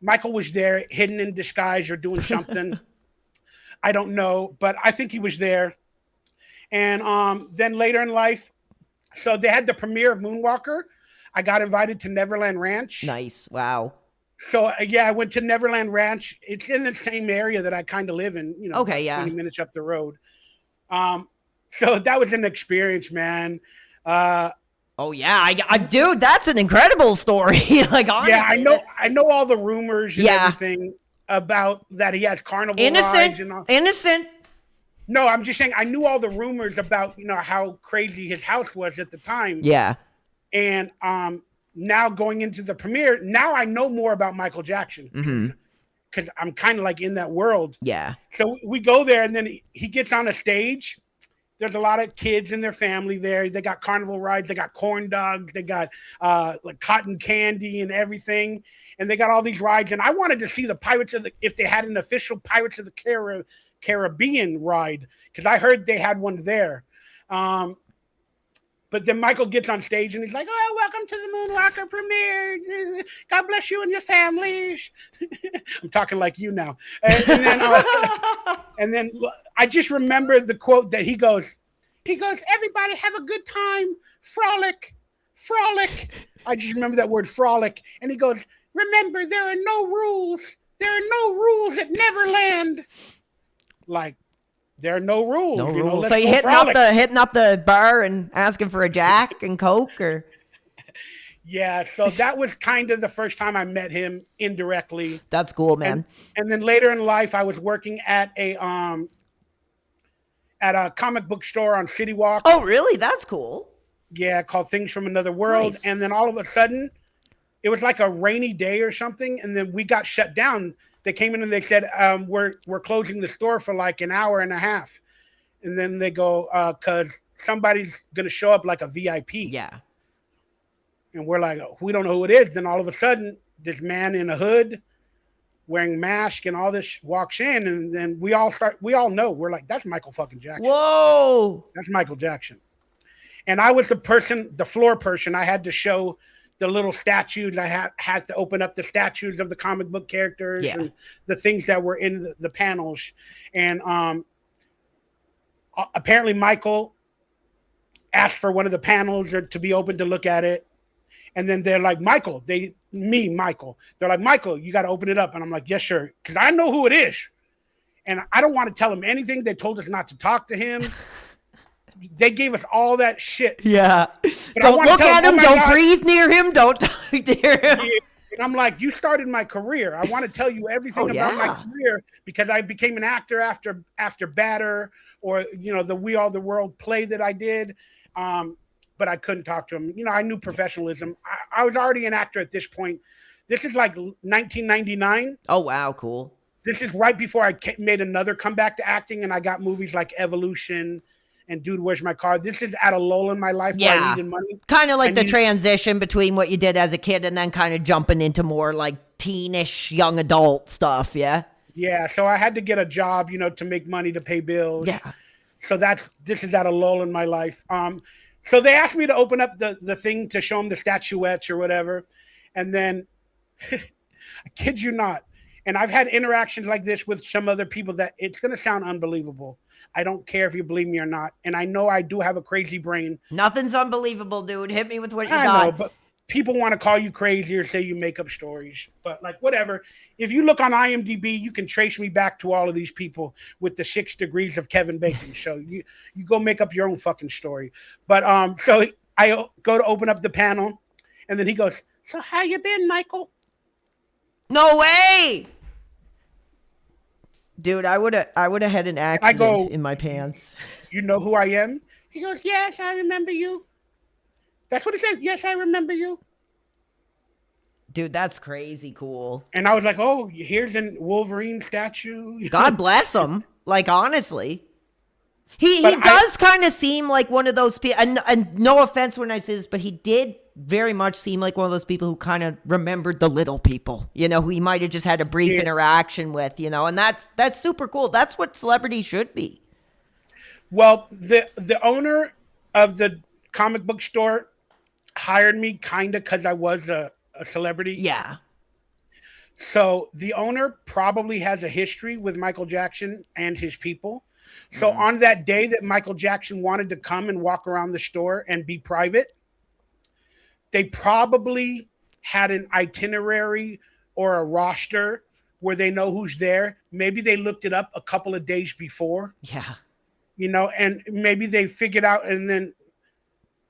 Speaker 2: Michael was there, hidden in disguise or doing something. I don't know, but I think he was there. And then later in life, so they had the premiere of Moonwalker. I got invited to Neverland Ranch.
Speaker 1: Nice. Wow.
Speaker 2: So I went to Neverland Ranch. It's in the same area that I kind of live in, 20 minutes up the road. So that was an experience, man.
Speaker 1: Oh yeah, dude, that's an incredible story. Like honestly,
Speaker 2: yeah, I know all the rumors and everything about that he has carnival rides and all.
Speaker 1: Innocent.
Speaker 2: No, I'm just saying I knew all the rumors about how crazy his house was at the time.
Speaker 1: Yeah.
Speaker 2: And now going into the premiere, now I know more about Michael Jackson because I'm kind of like in that world.
Speaker 1: Yeah.
Speaker 2: So we go there, and then he gets on a stage. There's a lot of kids and their family there. They got carnival rides. They got corn dogs. They got like cotton candy and everything. And they got all these rides. And I wanted to see the if they had an official Pirates of the Caribbean ride, because I heard they had one there. But then Michael gets on stage and he's like, "Oh, welcome to the Moonwalker premiere. God bless you and your families." I'm talking like you now. And then I just remember the quote that he goes, "Everybody have a good time, frolic. I just remember that word frolic. And he goes, "Remember, there are no rules. There are no rules at Neverland." Like, there are no rules.
Speaker 1: No rules. So you hitting up the bar and asking for a Jack and Coke, or?
Speaker 2: Yeah. So that was kind of the first time I met him indirectly.
Speaker 1: That's cool, man.
Speaker 2: And then later in life, I was working at a comic book store on City Walk.
Speaker 1: Oh, really? That's cool.
Speaker 2: Yeah, called Things from Another World. Nice. And then all of a sudden, it was like a rainy day or something, and then we got shut down. They came in and they said, we're closing the store for like an hour and a half. And then they go, because somebody's going to show up like a VIP.
Speaker 1: Yeah.
Speaker 2: And we're like, oh, we don't know who it is. Then all of a sudden, this man in a hood, wearing mask and all this, walks in, and then we all know. We're like, that's Michael fucking Jackson.
Speaker 1: Whoa,
Speaker 2: that's Michael Jackson. And I was the floor person. I had to show the little statues. I had to open up the statues of the comic book characters and the things that were in the panels. And apparently Michael asked for one of the panels to be open to look at it. And then they're like, Michael. They're like, Michael, you got to open it up. And I'm like, yes, sir. Because I know who it is. And I don't want to tell him anything. They told us not to talk to him. They gave us all that shit.
Speaker 1: Yeah. But don't look at him. Don't breathe near him. Don't talk near him.
Speaker 2: Yeah. And I'm like, you started my career. I want to tell you everything about my career because I became an actor after Batter or, the We Are the World play that I did. But I couldn't talk to him. I knew professionalism. I was already an actor at this point. This is like 1999.
Speaker 1: Oh, wow. Cool.
Speaker 2: This is right before I made another comeback to acting, and I got movies like Evolution and Dude, Where's My Car? This is at a lull in my life where I needed money.
Speaker 1: Kind of like the transition between what you did as a kid and then kind of jumping into more like teenish young adult stuff, yeah?
Speaker 2: Yeah, so I had to get a job, to make money to pay bills.
Speaker 1: Yeah.
Speaker 2: So this is at a lull in my life. So they asked me to open up the thing to show them the statuettes or whatever. And then, I kid you not, and I've had interactions like this with some other people that it's going to sound unbelievable. I don't care if you believe me or not. And I know I do have a crazy brain.
Speaker 1: Nothing's unbelievable, dude. Hit me with what you got.
Speaker 2: I know, but people want to call you crazy or say you make up stories. But like, whatever. If you look on IMDb, you can trace me back to all of these people with the 6 degrees of Kevin Bacon. So you go make up your own fucking story. But so I go to open up the panel, and then he goes, "So how you been, Michael?"
Speaker 1: No way. Dude, I would have had an accident in my pants.
Speaker 2: You know who I am? He goes, "Yes, I remember you." That's what he said. "Yes, I remember you."
Speaker 1: Dude, that's crazy cool.
Speaker 2: And I was like, oh, here's a Wolverine statue.
Speaker 1: God bless him. Like, honestly. He does kind of seem like one of those people, and no offense when I say this, but he did very much seem like one of those people who kind of remembered the little people, who he might have just had a brief interaction with, and that's super cool. That's what celebrity should be.
Speaker 2: Well, the owner of the comic book store hired me kind of because I was a celebrity.
Speaker 1: Yeah.
Speaker 2: So the owner probably has a history with Michael Jackson and his people. So on that day that Michael Jackson wanted to come and walk around the store and be private, they probably had an itinerary or a roster where they know who's there. Maybe they looked it up a couple of days before.
Speaker 1: Yeah.
Speaker 2: And maybe they figured out, and then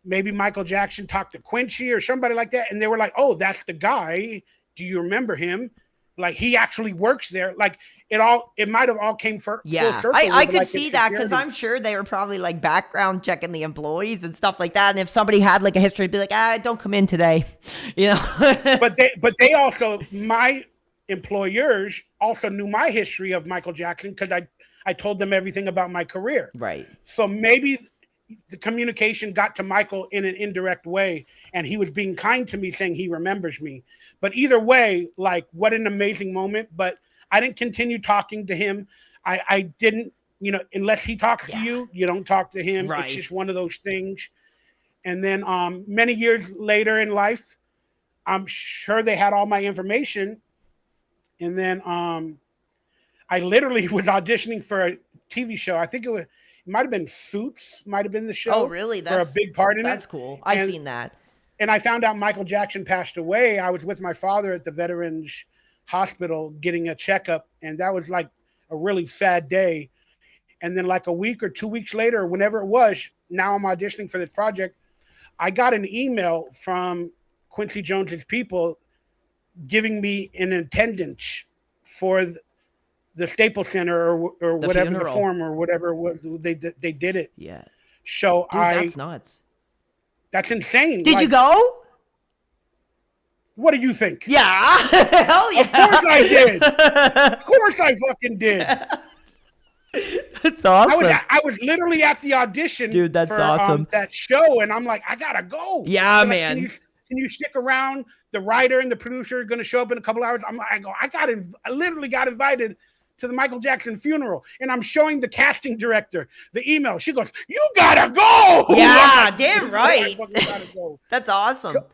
Speaker 2: maybe Michael Jackson talked to Quincy or somebody like that, and they were like, "Oh, that's the guy. Do you remember him? Like, he actually works there." Like, it might have all came full circle.
Speaker 1: I could see that because I'm sure they were probably like background checking the employees and stuff like that. And if somebody had like a history, it'd be like, don't come in today,
Speaker 2: But they also, my employers also knew my history of Michael Jackson because I told them everything about my career.
Speaker 1: Right.
Speaker 2: So maybe the communication got to Michael in an indirect way, and he was being kind to me, saying he remembers me. But either way, like, what an amazing moment. But I didn't continue talking to him. I didn't, unless he talks to you, you don't talk to him. Right. It's just one of those things. And then many years later in life, I'm sure they had all my information. And then I literally was auditioning for a TV show. I think it might have been Suits, might have been the show.
Speaker 1: Oh, really?
Speaker 2: For a big part in it.
Speaker 1: That's cool. I've seen that.
Speaker 2: And I found out Michael Jackson passed away. I was with my father at the Veterans Hospital getting a checkup, and that was like a really sad day. And then like a week or 2 weeks later, whenever it was, now I'm auditioning for this project. I got an email from Quincy Jones's people giving me an attendance for the Staples Center or whatever funeral. The form or whatever it was, they did it.
Speaker 1: Yeah.
Speaker 2: So
Speaker 1: dude, that's nuts.
Speaker 2: That's insane.
Speaker 1: Did you go?
Speaker 2: What do you think?
Speaker 1: Yeah. Hell yeah.
Speaker 2: Of course I did. Of course I fucking did.
Speaker 1: That's awesome.
Speaker 2: I was literally at the audition.
Speaker 1: Dude, that's awesome.
Speaker 2: That show, and I'm like, I gotta go.
Speaker 1: Yeah, man.
Speaker 2: can you stick around? The writer and the producer are going to show up in a couple hours. I literally got invited to the Michael Jackson funeral, and I'm showing the casting director the email. She goes, "You gotta go."
Speaker 1: Yeah,
Speaker 2: like,
Speaker 1: damn right.
Speaker 2: Gotta go.
Speaker 1: That's awesome.
Speaker 2: So,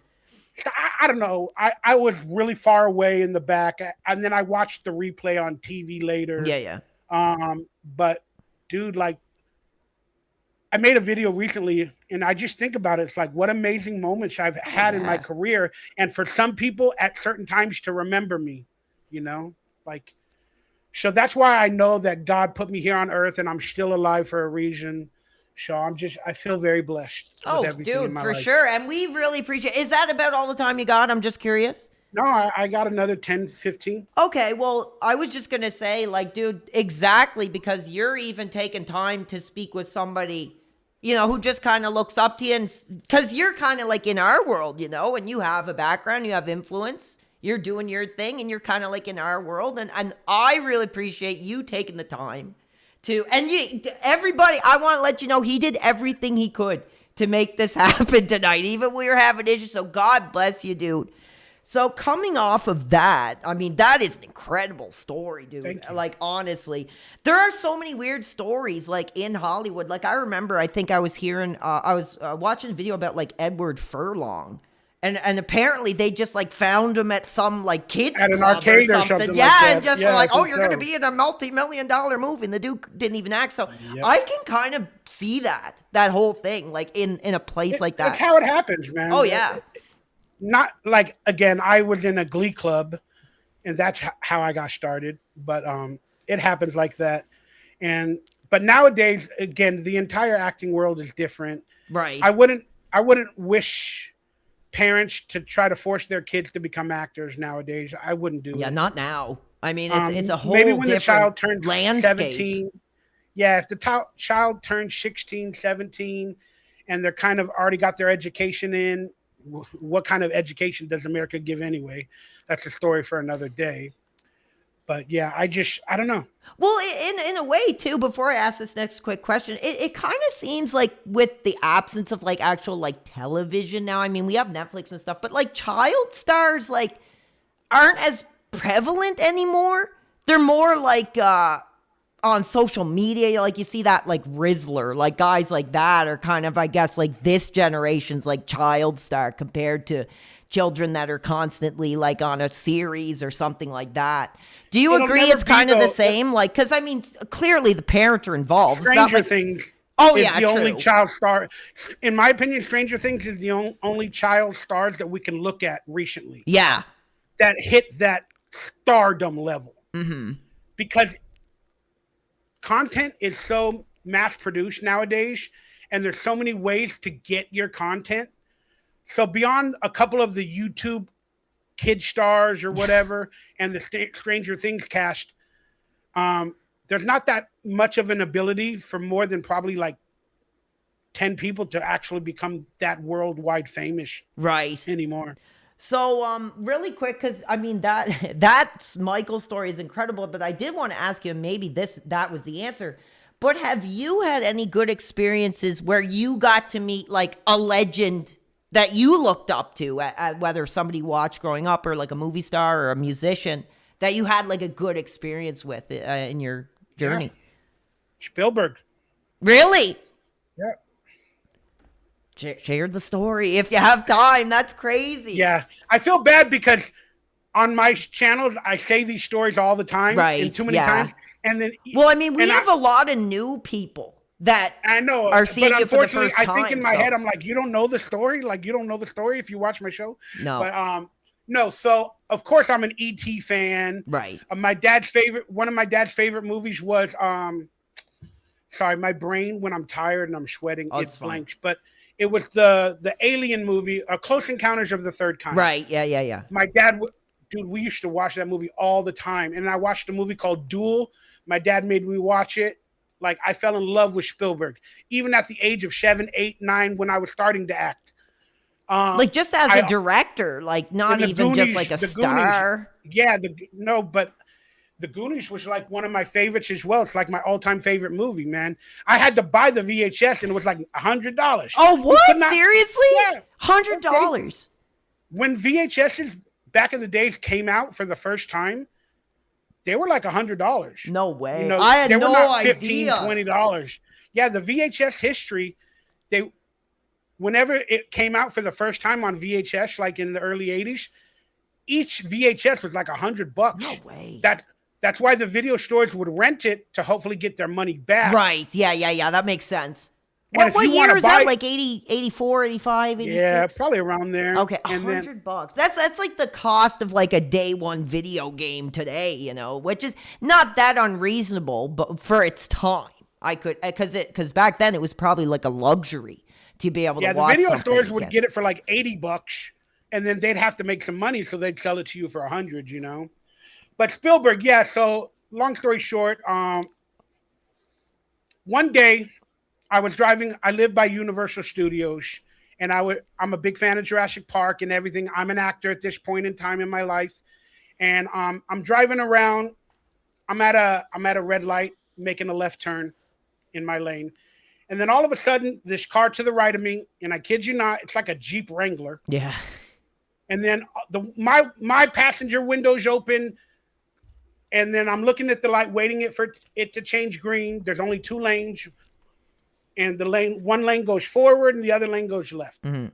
Speaker 2: I don't know. I was really far away in the back, and then I watched the replay on TV later.
Speaker 1: Yeah.
Speaker 2: But dude, like, I made a video recently, and I just think about it. It's like what amazing moments I've had in my career, and for some people at certain times to remember me, like. So that's why I know that God put me here on earth and I'm still alive for a reason. So I feel very blessed.
Speaker 1: Oh, dude, for sure. And we really appreciate. Is that about all the time you got? I'm just curious.
Speaker 2: No, I got another 10, 15.
Speaker 1: Okay, well, I was just going to say, like, dude, exactly, because you're even taking time to speak with somebody, who just kind of looks up to you. And because you're kind of like in our world, and you have a background, you have influence. You're doing your thing and you're kind of like in our world. And I really appreciate you taking the time everybody, I want to let you know he did everything he could to make this happen tonight. Even we were having issues. So God bless you, dude. So coming off of that, I mean, that is an incredible story, dude. Like, honestly, there are so many weird stories like in Hollywood. Like I remember, I think I was hearing, I was watching a video about like Edward Furlong. And apparently they just like found him at some like kids
Speaker 2: at an
Speaker 1: club
Speaker 2: arcade or something.
Speaker 1: Yeah,
Speaker 2: like that.
Speaker 1: And just were like, oh, you're going to be in a multi-million-dollar movie. And the dude didn't even act. So I can kind of see that whole thing, like in a place like that.
Speaker 2: That's how it happens, man.
Speaker 1: Oh, yeah.
Speaker 2: Not like, again, I was in a glee club and that's how I got started. But it happens like that. But nowadays, again, the entire acting world is different.
Speaker 1: Right.
Speaker 2: I wouldn't wish parents to try to force their kids to become actors nowadays. I wouldn't do it.
Speaker 1: Yeah, not now. I mean, it's a whole
Speaker 2: maybe when the child turns
Speaker 1: landscape.
Speaker 2: 17. Yeah, if the child turns 16, 17, and they're kind of already got their education in, what kind of education does America give anyway? That's a story for another day. But yeah, I don't know.
Speaker 1: Well, in a way too, before I ask this next quick question, it kind of seems like with the absence of like actual like television now, I mean, we have Netflix and stuff, but like child stars like aren't as prevalent anymore. They're more like on social media, like you see that like Rizzler, like guys like that are kind of, I guess, like this generation's like child star compared to children that are constantly like on a series or something like that. Do you agree it's kind of the same? Like, because I mean, clearly the parents are involved.
Speaker 2: Stranger Things.
Speaker 1: Oh,
Speaker 2: is
Speaker 1: yeah,
Speaker 2: the only child star. In my opinion, Stranger Things is the only child stars that we can look at recently.
Speaker 1: Yeah.
Speaker 2: That hit that stardom level.
Speaker 1: Mm-hmm.
Speaker 2: Because content is so mass produced nowadays, and there's so many ways to get your content. So beyond a couple of the YouTube kid stars or whatever, and the Stranger Things cast, there's not that much of an ability for more than probably like 10 people to actually become that worldwide famous anymore.
Speaker 1: So really quick, because I mean that's Michael's story is incredible, but I did want to ask you, maybe that was the answer. But have you had any good experiences where you got to meet like a legend that you looked up to, whether somebody watched growing up or like a movie star or a musician that you had like a good experience with in your journey?
Speaker 2: Yeah. Spielberg.
Speaker 1: Really?
Speaker 2: Yeah.
Speaker 1: Share the story if you have time. That's crazy.
Speaker 2: Yeah. I feel bad because on my channels, I say these stories all the time.
Speaker 1: Right.
Speaker 2: And too many times. And then,
Speaker 1: well, I mean, we have a lot of new people that
Speaker 2: I know
Speaker 1: are seeing
Speaker 2: but
Speaker 1: it for the
Speaker 2: unfortunately,
Speaker 1: first time.
Speaker 2: I think in my head, I'm like, you don't know the story? Like, you don't know the story if you watch my show?
Speaker 1: No.
Speaker 2: But, no, so of course I'm an E.T. fan.
Speaker 1: Right.
Speaker 2: One of my dad's favorite movies was, sorry, my brain, when I'm tired and I'm sweating, it blanks. But it was the Alien movie, Close Encounters of the Third Kind.
Speaker 1: Right, yeah.
Speaker 2: My dad, dude, we used to watch that movie all the time. And I watched a movie called Duel. My dad made me watch it. Like, I fell in love with Spielberg, even at the age of 7, 8, 9, when I was starting to act.
Speaker 1: Like, just as a director, like, not even Goonies, just like a star.
Speaker 2: Goonies, yeah, but The Goonies was like one of my favorites as well. It's like my all-time favorite movie, man. I had to buy the VHS, and it was like $100.
Speaker 1: Oh, what? Seriously?
Speaker 2: Yeah.
Speaker 1: $100?
Speaker 2: when VHSs back in the days came out for the first time, they were like $100.
Speaker 1: No way.
Speaker 2: You know,
Speaker 1: I had
Speaker 2: they were
Speaker 1: no
Speaker 2: not
Speaker 1: idea.
Speaker 2: $20. Yeah, the VHS history, whenever it came out for the first time on VHS, like in the early 80s, each VHS was like $100.
Speaker 1: No way.
Speaker 2: That's why the video stores would rent it to hopefully get their money back.
Speaker 1: Right. Yeah. That makes sense.
Speaker 2: And
Speaker 1: What year is that? Like 80, 84, 85, 86?
Speaker 2: Yeah, probably around there.
Speaker 1: Okay, $100. That's like the cost of like a day one video game today, you know, which is not that unreasonable, but for its time, I could, because back then it was probably like a luxury to be able to watch.
Speaker 2: Yeah, the video stores would get it for like $80, and then they'd have to make some money, so they'd sell it to you for $100, you know. But Spielberg, yeah. So long story short, one day I was driving. I live by Universal Studios, and I'm a big fan of Jurassic Park and everything. I'm an actor at this point in time in my life, and I'm driving around. I'm at a red light, making a left turn in my lane, and then all of a sudden, this car to the right of me, and I kid you not, it's like a Jeep Wrangler.
Speaker 1: Yeah.
Speaker 2: And then my passenger window's open. And then I'm looking at the light, waiting for it to change green. There's only 2 lanes. And one lane goes forward and the other lane goes left.
Speaker 1: Mm-hmm.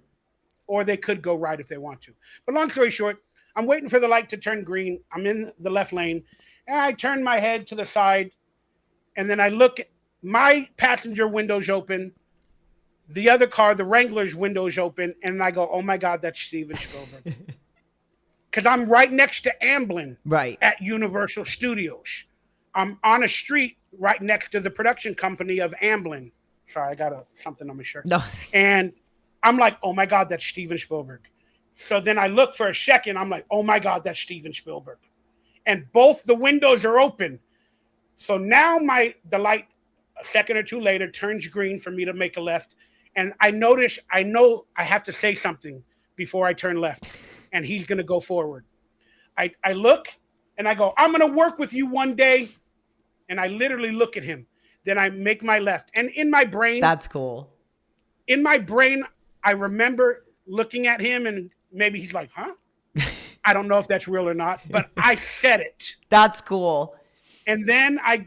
Speaker 2: Or they could go right if they want to. But long story short, I'm waiting for the light to turn green. I'm in the left lane. And I turn my head to the side. And then I look, my passenger window's open. The other car, the Wrangler's window's open. And I go, oh my God, that's Steven Spielberg. Because I'm right next to Amblin,
Speaker 1: right,
Speaker 2: at Universal Studios. I'm on a street right next to the production company of Amblin. Sorry, I got something on my shirt.
Speaker 1: No.
Speaker 2: And I'm like, oh my God, that's Steven Spielberg. So then I look for a second. I'm like, oh my God, that's Steven Spielberg. And both the windows are open. So now the light, a second or two later, turns green for me to make a left. And I know I have to say something before I turn left. And he's going to go forward. I look and I go, I'm going to work with you one day. And I literally look at him. Then I make my left. And in my brain.
Speaker 1: That's cool.
Speaker 2: In my brain, I remember looking at him and maybe he's like, huh? I don't know if that's real or not, but I said it.
Speaker 1: That's cool.
Speaker 2: And then I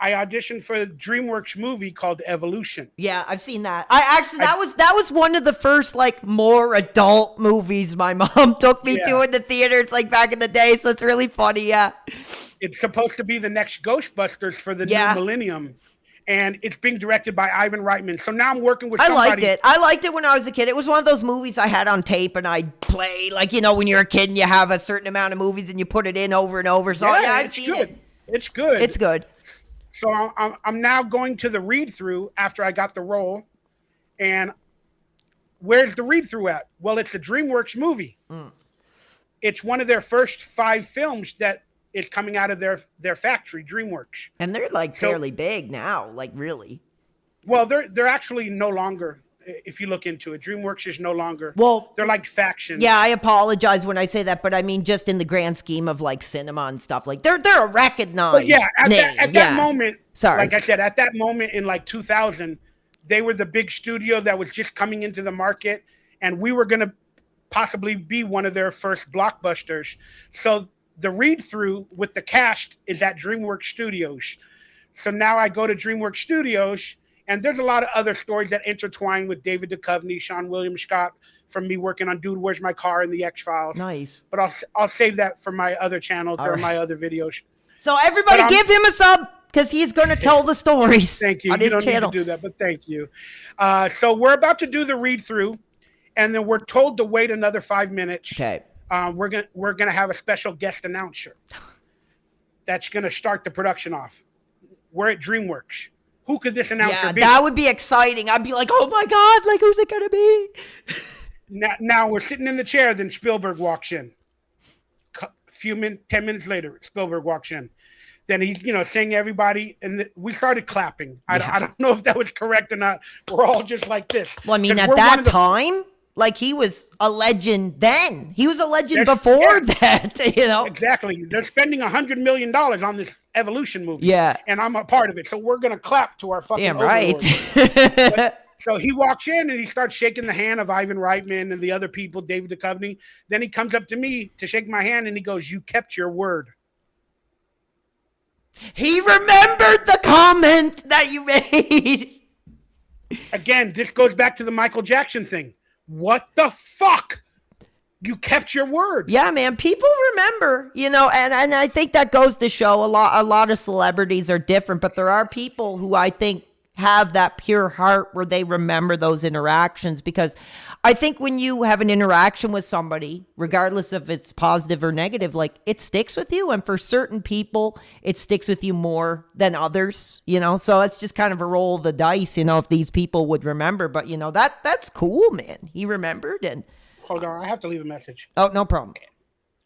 Speaker 2: auditioned for a DreamWorks movie called Evolution.
Speaker 1: Yeah, I've seen that. That was one of the first like more adult movies my mom took me to in the theaters like back in the day. So it's really funny. Yeah,
Speaker 2: it's supposed to be the next Ghostbusters for the new millennium, and it's being directed by Ivan Reitman. So now I'm working with somebody.
Speaker 1: I liked it when I was a kid. It was one of those movies I had on tape and I'd play. Like, you know, when you're a kid and you have a certain amount of movies and you put it in over and over. So yeah, I've seen it.
Speaker 2: It's good.
Speaker 1: It's good.
Speaker 2: So I'm now going to the read-through after I got the role. And where's the read-through at? Well, it's a DreamWorks movie. Mm. It's one of their first 5 films that is coming out of their factory, DreamWorks.
Speaker 1: And they're like fairly big now, like really.
Speaker 2: Well, they're actually no longer, if you look into it, DreamWorks is no longer.
Speaker 1: Well,
Speaker 2: they're like factions.
Speaker 1: Yeah, I apologize when I say that, but I mean just in the grand scheme of like cinema and stuff. Like they're a recognized name.
Speaker 2: At that moment,
Speaker 1: sorry,
Speaker 2: like I said, at that moment in like 2000, they were the big studio that was just coming into the market, and we were going to possibly be one of their first blockbusters. So the read-through with the cast is at DreamWorks Studios. So now I go to DreamWorks Studios. And there's a lot of other stories that intertwine with David Duchovny, Sean William Scott, from me working on Dude, Where's My Car and the X-Files.
Speaker 1: Nice.
Speaker 2: But I'll save that for my other channels or my other videos.
Speaker 1: So everybody give him a sub because he's going to tell the stories.
Speaker 2: Thank you.
Speaker 1: On
Speaker 2: you
Speaker 1: his
Speaker 2: don't
Speaker 1: channel.
Speaker 2: Need to do that, but thank you. So we're about to do the read-through, and then we're told to wait another 5 minutes.
Speaker 1: Okay.
Speaker 2: We're gonna have a special guest announcer that's gonna start the production off. We're at DreamWorks. Who could this announcer be?
Speaker 1: That would be exciting. I'd be like, oh my God, like who's it gonna be?
Speaker 2: Now we're sitting in the chair, then Spielberg walks in. 10 minutes later, Spielberg walks in. Then he's, saying everybody, and we started clapping. I don't know if that was correct or not. We're all just like this.
Speaker 1: Well, I mean, at that time, like he was a legend then. He was a legend before that,
Speaker 2: Exactly. They're spending $100 million on this Evolution movie.
Speaker 1: Yeah.
Speaker 2: And I'm a part of it. So we're going to clap to our fucking
Speaker 1: Damn right.
Speaker 2: So he walks in and he starts shaking the hand of Ivan Reitman and the other people, David Duchovny. Then he comes up to me to shake my hand and he goes, "You kept your word."
Speaker 1: He remembered the comment that you made.
Speaker 2: Again, this goes back to the Michael Jackson thing. What the fuck? You kept your word.
Speaker 1: Yeah, man. People remember, and I think that goes to show a lot of celebrities are different, but there are people who I think have that pure heart where they remember those interactions, because I think when you have an interaction with somebody, regardless if it's positive or negative, like it sticks with you. And for certain people, it sticks with you more than others, so it's just kind of a roll of the dice, if these people would remember, but that's cool, man. He remembered. And
Speaker 2: hold on, I have to leave a message.
Speaker 1: Oh, no problem.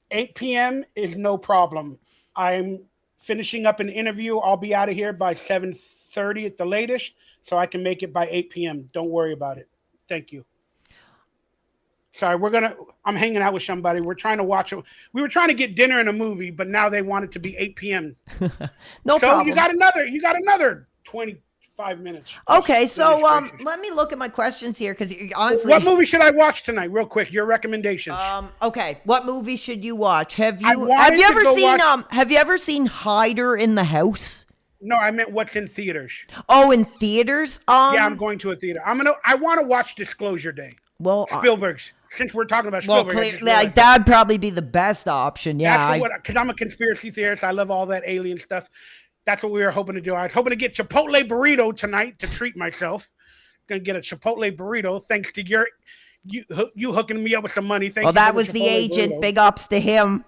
Speaker 2: 8 p.m. is no problem. I'm finishing up an interview. I'll be out of here by 7:30 at the latest, so I can make it by 8 p.m. Don't worry about it. Thank you. Sorry, I'm hanging out with somebody. We're trying to watch it. We were trying to get dinner and a movie, but now they want it to be 8 p.m.
Speaker 1: No
Speaker 2: so
Speaker 1: problem.
Speaker 2: You got another 25 minutes.
Speaker 1: Okay, so let me look at my questions here, because honestly,
Speaker 2: what movie should I watch tonight? Real quick, your recommendations.
Speaker 1: Okay, what movie should you watch? Have you ever seen Hider in the House?
Speaker 2: No, I meant what's in theaters.
Speaker 1: Oh, in theaters?
Speaker 2: Yeah, I'm going to a theater. I want to watch Disclosure Day.
Speaker 1: Well,
Speaker 2: Spielberg's. Since we're talking about Spielberg,
Speaker 1: that'd probably be the best option. Yeah,
Speaker 2: because I'm a conspiracy theorist. I love all that alien stuff. That's what we were hoping to do. I was hoping to get Chipotle burrito tonight to treat myself. Gonna get a Chipotle burrito thanks to you hooking me up with some money.
Speaker 1: That was the agent. Burrito. Big ups to him.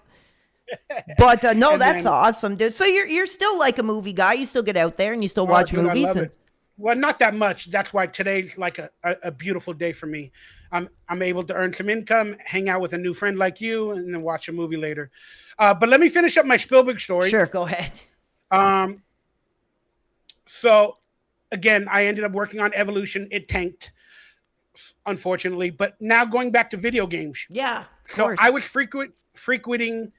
Speaker 1: But no, that's awesome, dude. So you're still like a movie guy. You still get out there and you still watch movies.
Speaker 2: Well, not that much. That's why today's like a beautiful day for me. I'm able to earn some income, hang out with a new friend like you, and then watch a movie later. But let me finish up my Spielberg story.
Speaker 1: Sure, go ahead.
Speaker 2: So again, I ended up working on Evolution. It tanked, unfortunately. But now going back to video games.
Speaker 1: Yeah.
Speaker 2: So I was frequenting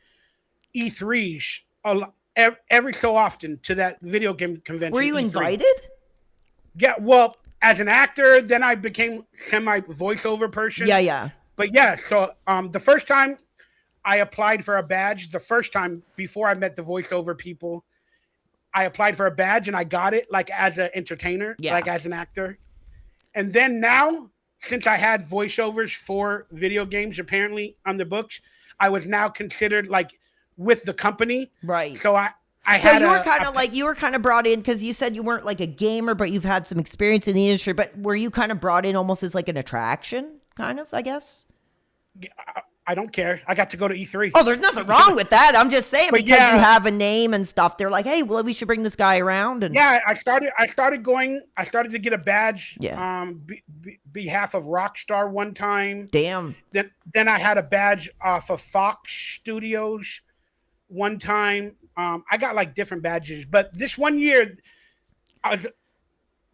Speaker 2: E3s every so often to that video game convention.
Speaker 1: Were you invited?
Speaker 2: Yeah, well, as an actor, then I became semi voiceover person.
Speaker 1: Yeah.
Speaker 2: But yeah, so the first time I applied for a badge, the first time before I met the voiceover people, I applied for a badge and I got it like as an entertainer, like as an actor. And then now, since I had voiceovers for video games apparently on the books, I was now considered like with the company.
Speaker 1: Right.
Speaker 2: So
Speaker 1: you were kind of brought in because you said you weren't like a gamer, but you've had some experience in the industry. But were you kind of brought in almost as like an attraction, kind of, I guess?
Speaker 2: I don't care. I got to go to E3.
Speaker 1: Oh, there's nothing wrong with that. I'm just saying, because you have a name and stuff. They're like, hey, well, we should bring this guy around. And
Speaker 2: yeah, I started to get a badge. Yeah. Behalf of Rockstar one time.
Speaker 1: Damn.
Speaker 2: Then I had a badge off of Fox Studios one time. I got like different badges, but this one year I was a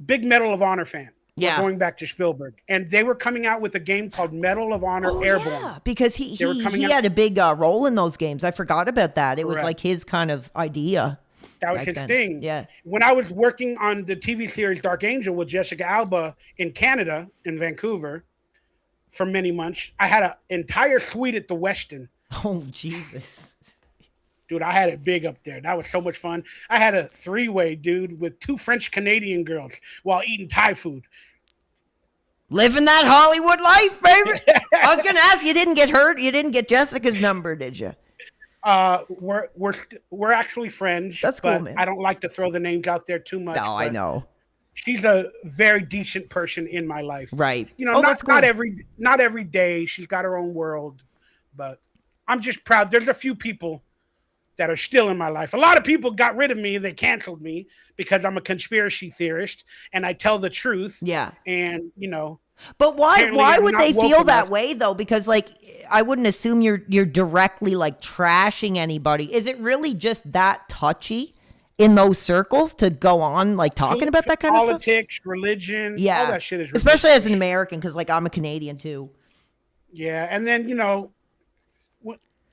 Speaker 2: big Medal of Honor fan. Yeah. Going back to Spielberg, and they were coming out with a game called Medal of Honor Airborne. Yeah,
Speaker 1: because he had a big role in those games. I forgot about that. It was like his kind of idea.
Speaker 2: That was his thing.
Speaker 1: Yeah.
Speaker 2: When I was working on the TV series Dark Angel with Jessica Alba in Canada, in Vancouver, for many months, I had an entire suite at the Westin.
Speaker 1: Oh, Jesus.
Speaker 2: Dude, I had it big up there. That was so much fun. I had a 3-way, dude, with 2 French-Canadian girls while eating Thai food.
Speaker 1: Living that Hollywood life, baby. I was going to ask, you didn't get hurt? You didn't get Jessica's number, did you?
Speaker 2: We're actually friends.
Speaker 1: That's cool, man.
Speaker 2: I don't like to throw the names out there too much.
Speaker 1: No, I know.
Speaker 2: She's a very decent person in my life.
Speaker 1: Right.
Speaker 2: You know, not every day. She's got her own world. But I'm just proud. There's a few people that are still in my life. A lot of people got rid of me. They canceled me because I'm a conspiracy theorist and I tell the truth.
Speaker 1: Yeah.
Speaker 2: And, you know.
Speaker 1: But why would they feel that way, though? Because, like, I wouldn't assume you're directly, like, trashing anybody. Is it really just that touchy in those circles to go on, like, talking about that kind of stuff?
Speaker 2: Politics, religion, all that shit is ridiculous.
Speaker 1: Especially as an American, because, like, I'm a Canadian, too.
Speaker 2: Yeah, and then, you know,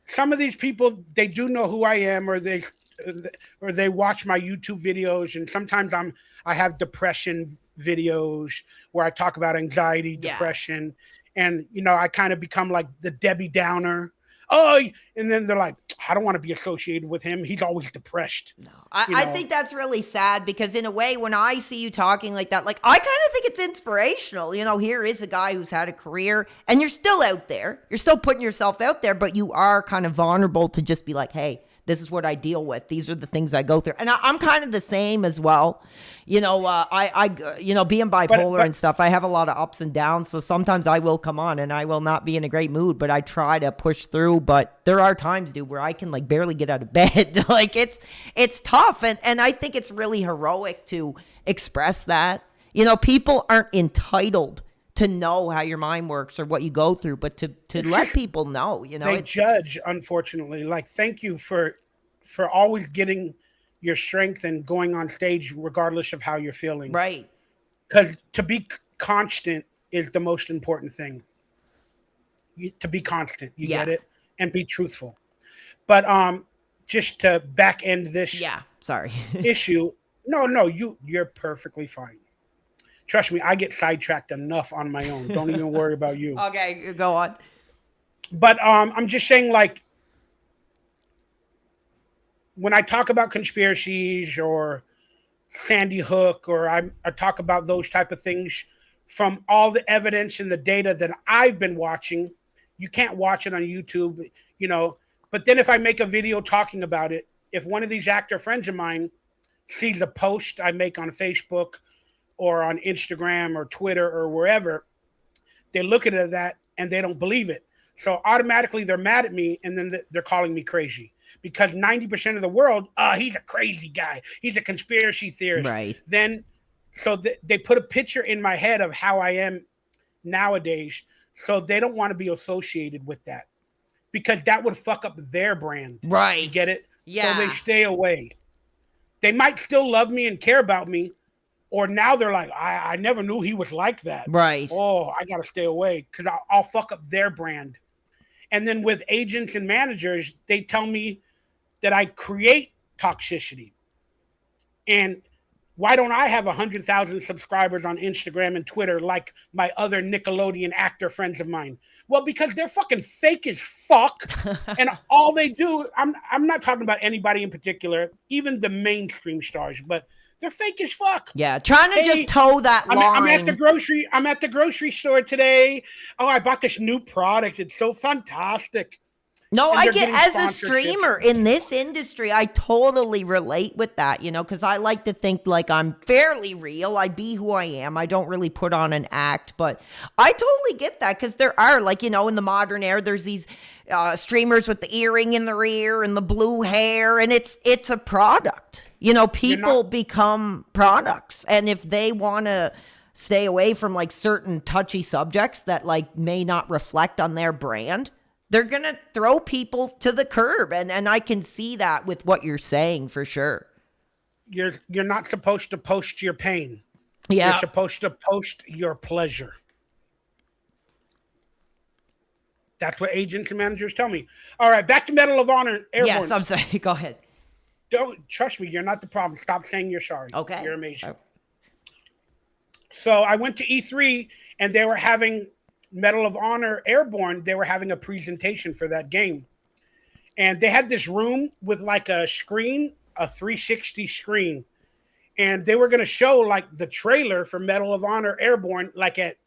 Speaker 2: some of these people, they do know who I am, or they watch my YouTube videos, and sometimes I have depression videos where I talk about anxiety, depression, and I kind of become like the Debbie Downer. Oh, and then they're like, I don't want to be associated with him. He's always depressed.
Speaker 1: No, I think that's really sad because in a way, when I see you talking like that, like I kind of think it's inspirational. Here is a guy who's had a career and you're still out there. You're still putting yourself out there, but you are kind of vulnerable to just be like, hey, this is what I deal with. These are the things I go through. And I'm kind of the same as well. Being bipolar and stuff, I have a lot of ups and downs. So sometimes I will come on and I will not be in a great mood, but I try to push through. But there are times, dude, where I can like barely get out of bed. Like it's tough. And I think it's really heroic to express that. People aren't entitled to know how your mind works or what you go through, but to let people know,
Speaker 2: they judge, unfortunately. Like, thank you for always getting your strength and going on stage regardless of how you're feeling.
Speaker 1: Right.
Speaker 2: Because to be constant is the most important thing. To be constant, you get it, and be truthful. But just to back end this issue, no, you're perfectly fine. Trust me, I get sidetracked enough on my own. Don't even worry about you.
Speaker 1: Okay, go on.
Speaker 2: But I'm just saying, like, when I talk about conspiracies or Sandy Hook, or I talk about those type of things, from all the evidence and the data that I've been watching, you can't watch it on YouTube, But then if I make a video talking about it, if one of these actor friends of mine sees a post I make on Facebook or on Instagram or Twitter or wherever, they look at that and they don't believe it. So automatically they're mad at me, and then they're calling me crazy because 90% of the world, he's a crazy guy. He's a conspiracy theorist.
Speaker 1: Right.
Speaker 2: Then, so they put a picture in my head of how I am nowadays. So they don't want to be associated with that because that would fuck up their brand.
Speaker 1: Right.
Speaker 2: You get it?
Speaker 1: Yeah.
Speaker 2: So they stay away. They might still love me and care about me, or now they're like, I never knew he was like that.
Speaker 1: Right.
Speaker 2: Oh, I got to stay away because I'll fuck up their brand. And then with agents and managers, they tell me that I create toxicity. And why don't I have 100,000 subscribers on Instagram and Twitter like my other Nickelodeon actor friends of mine? Well, because they're fucking fake as fuck. And all they do, I'm not talking about anybody in particular, even the mainstream stars, but they're fake as fuck.
Speaker 1: Yeah, trying to just toe that line.
Speaker 2: I'm at the grocery store today. Oh, I bought this new product. It's so fantastic.
Speaker 1: No, I get, as a streamer in this industry, I totally relate with that, because I like to think like I'm fairly real. I be who I am. I don't really put on an act, but I totally get that because there are, like, in the modern era, there's these streamers with the earring in their ear and the blue hair, and it's a product. People become products, and if they want to stay away from like certain touchy subjects that like may not reflect on their brand, they're going to throw people to the curb. And I can see that with what you're saying for sure.
Speaker 2: You're not supposed to post your pain.
Speaker 1: Yeah.
Speaker 2: You're supposed to post your pleasure. That's what agents and managers tell me. All right, back to Medal of Honor Airborne.
Speaker 1: Yes, I'm sorry. Go ahead.
Speaker 2: Don't trust me. You're not the problem. Stop saying you're sorry.
Speaker 1: Okay.
Speaker 2: You're amazing. Okay. So I went to E3 and they were having Medal of Honor Airborne. They were having a presentation for that game. And they had this room with like a screen, a 360 screen. And they were going to show like the trailer for Medal of Honor Airborne, like at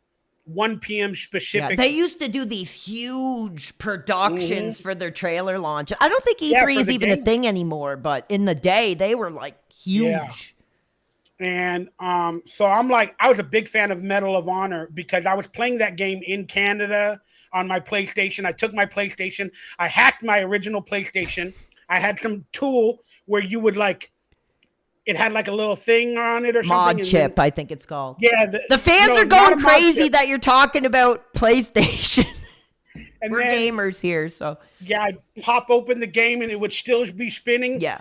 Speaker 2: 1 p.m. Specific.
Speaker 1: Yeah, they used to do these huge productions for their trailer launch. I don't think E3 is even a thing anymore, but in the day they were like huge. Yeah.
Speaker 2: And so I'm like, I was a big fan of Medal of Honor because I was playing that game in Canada on my PlayStation. I took my PlayStation. I hacked my original PlayStation. I had some tool where you would like, it had like a little thing on it or something.
Speaker 1: Mod chip, I think it's called.
Speaker 2: Yeah.
Speaker 1: The fans are going crazy that you're talking about PlayStation. And we're gamers here, so.
Speaker 2: Yeah, I'd pop open the game and it would still be spinning.
Speaker 1: Yeah.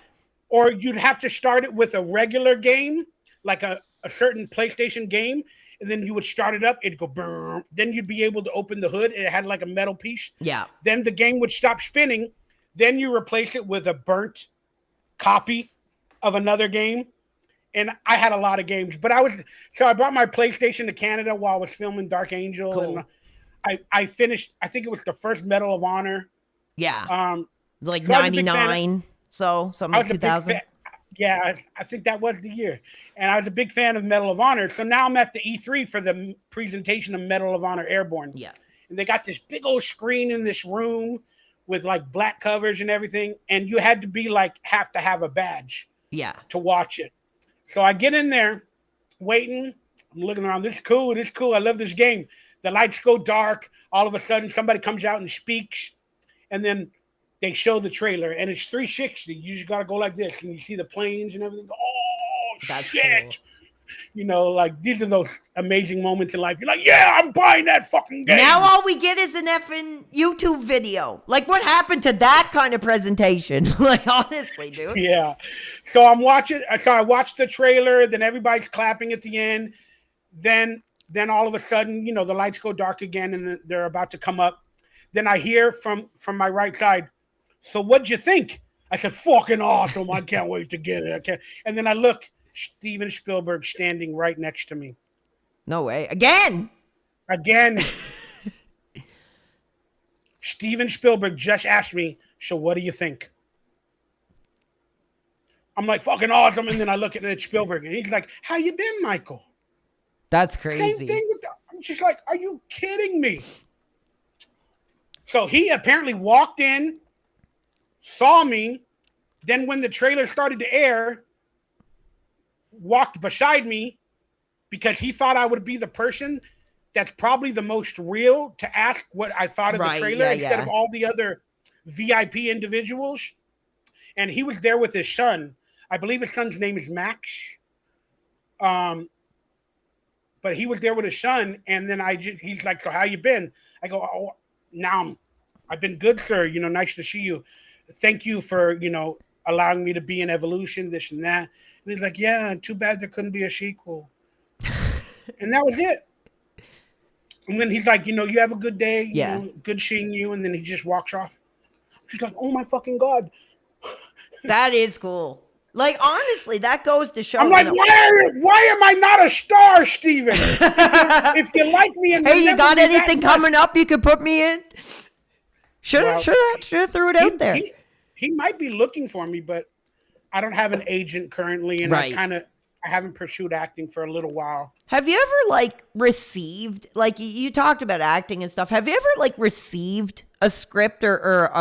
Speaker 2: Or you'd have to start it with a regular game, like a certain PlayStation game, and then you would start it up, it'd go brrr. Then you'd be able to open the hood, and it had like a metal piece.
Speaker 1: Yeah.
Speaker 2: Then the game would stop spinning. Then you replace it with a burnt copy of another game, and I had a lot of games. But I brought my PlayStation to Canada while I was filming Dark Angel,
Speaker 1: Cool.
Speaker 2: and I finished. I think it was the first Medal of Honor.
Speaker 1: Yeah. Like
Speaker 2: So I was a big fan
Speaker 1: 99. So something
Speaker 2: I
Speaker 1: like
Speaker 2: was a big
Speaker 1: 2000.
Speaker 2: fan. Yeah, I think that was the year. And I was a big fan of Medal of Honor. So now I'm at the E3 for the presentation of Medal of Honor Airborne.
Speaker 1: Yeah.
Speaker 2: And they got this big old screen in this room with like black covers and everything. And you had to be like, have to have a badge
Speaker 1: Yeah.
Speaker 2: to watch it. So I get in there waiting. I'm looking around. This is cool. This is cool. I love this game. The lights go dark. All of a sudden, somebody comes out and speaks. And then they show the trailer, and it's 360. You just got to go like this, and you see the planes and everything. Oh, that's shit. Cool. You know, like, these are those amazing moments in life. You're like, yeah, I'm buying that fucking game.
Speaker 1: Now all we get is an effing YouTube video. Like, what happened to that kind of presentation? Like, honestly, dude.
Speaker 2: Yeah. So I watched the trailer, then everybody's clapping at the end. Then all of a sudden, you know, the lights go dark again, and they're about to come up. Then I hear from my right side, so what'd you think? I said, fucking awesome. I can't wait to get it. And then I look, Steven Spielberg standing right next to me.
Speaker 1: No way. Again.
Speaker 2: Steven Spielberg just asked me, so what do you think? I'm like, fucking awesome. And then I look at Spielberg, and he's like, how you been, Michael?
Speaker 1: That's crazy.
Speaker 2: Same thing with I'm just like, are you kidding me? So he apparently walked in, saw me, then when the trailer started to air, walked beside me because he thought I would be the person that's probably the most real to ask what I thought of the trailer instead of all the other VIP individuals. And he was there with his son. I believe his son's name is Max. But he was there with his son, and then he's like, so how you been? I go, oh, now I've been good, sir. You know, nice to see you. Thank you for, you know, allowing me to be in Evolution, this and that. And he's like, yeah, too bad there couldn't be a sequel. And that was it. And then he's like, you know, you have a good day. You know, good seeing you. And then he just walks off. She's like, oh my fucking God.
Speaker 1: That is cool. Like, honestly, that goes to show.
Speaker 2: I'm like, why am I not a star, Steven? If you like me, and
Speaker 1: hey, you got anything coming up you could put me in? Should have threw it out there.
Speaker 2: He might be looking for me, but I don't have an agent currently, and I haven't pursued acting for a little while.
Speaker 1: Have you ever like received, like you talked about acting and stuff, have you ever like received a script or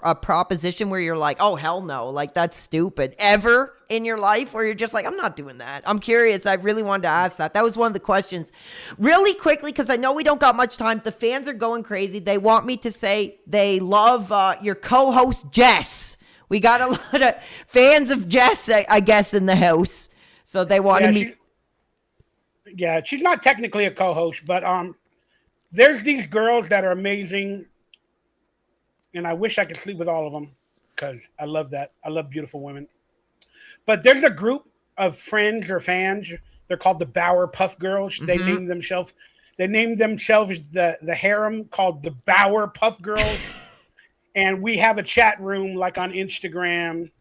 Speaker 1: a proposition where you're like, oh, hell no, like that's stupid, ever in your life, where you're just like, I'm not doing that? I'm curious. I really wanted to ask that. That was one of the questions. Really quickly, because I know we don't got much time. The fans are going crazy. They want me to say they love your co-host, Jess. We got a lot of fans of Jess, I guess, in the house. So they wanted me.
Speaker 2: Yeah, she's not technically a co-host, but there's these girls that are amazing, and I wish I could sleep with all of them because I love that. I love beautiful women. But there's a group of friends or fans. They're called the Bauer Puff Girls. Mm-hmm. They named themselves the harem called the Bauer Puff Girls. And we have a chat room like on Instagram,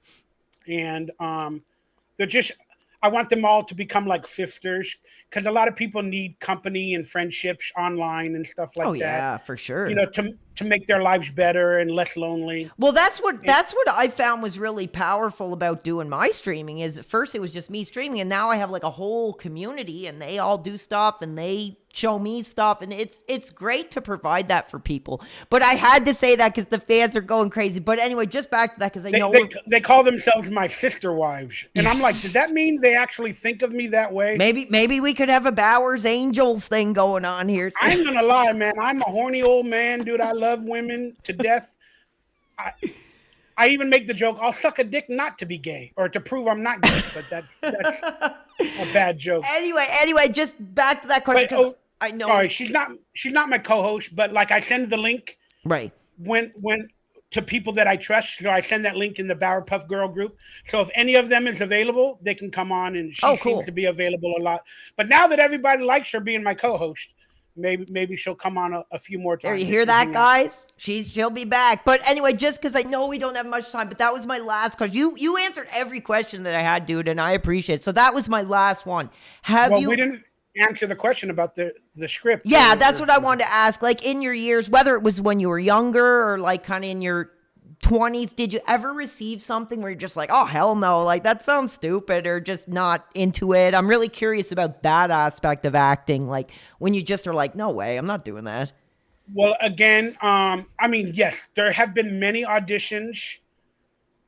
Speaker 2: and they're just. I want them all to become like sisters, because a lot of people need company and friendships online and stuff like that. Oh
Speaker 1: yeah, for sure.
Speaker 2: You know, to make their lives better and less lonely.
Speaker 1: Well, that's what I found was really powerful about doing my streaming. Is at first it was just me streaming, and now I have like a whole community, and they all do stuff, and they show me stuff, and it's great to provide that for people. But I had to say that because the fans are going crazy. But anyway, just back to that, because I know
Speaker 2: they call themselves my sister wives, and I'm like, does that mean they actually think of me that way?
Speaker 1: Maybe we could have a Bowers Angels thing going on here.
Speaker 2: I ain't gonna lie, man. I'm a horny old man, dude. I love women to death. I even make the joke, I'll suck a dick not to be gay or to prove I'm not gay, but that's a bad joke.
Speaker 1: Anyway, just back to that question. I know.
Speaker 2: Sorry, she's not my co-host, but like I send the link when to people that I trust. So I send that link in the Bauer Puff Girl group. So if any of them is available, they can come on, and she seems to be available a lot. But now that everybody likes her being my co-host, maybe she'll come on a few more times.
Speaker 1: There, you hear that, guys? She'll be back. But anyway, just because I know we don't have much time, but that was my last question. You answered every question that I had, dude, and I appreciate it. So that was my last one.
Speaker 2: We didn't answer the question about the script.
Speaker 1: Yeah, that's what I wanted to ask. Like, in your years, whether it was when you were younger or like kind of in your 20s, did you ever receive something where you're just like, oh, hell no, like that sounds stupid, or just not into it? I'm really curious about that aspect of acting, like when you just are like, no way, I'm not doing that.
Speaker 2: Well, again, I mean, yes, there have been many auditions.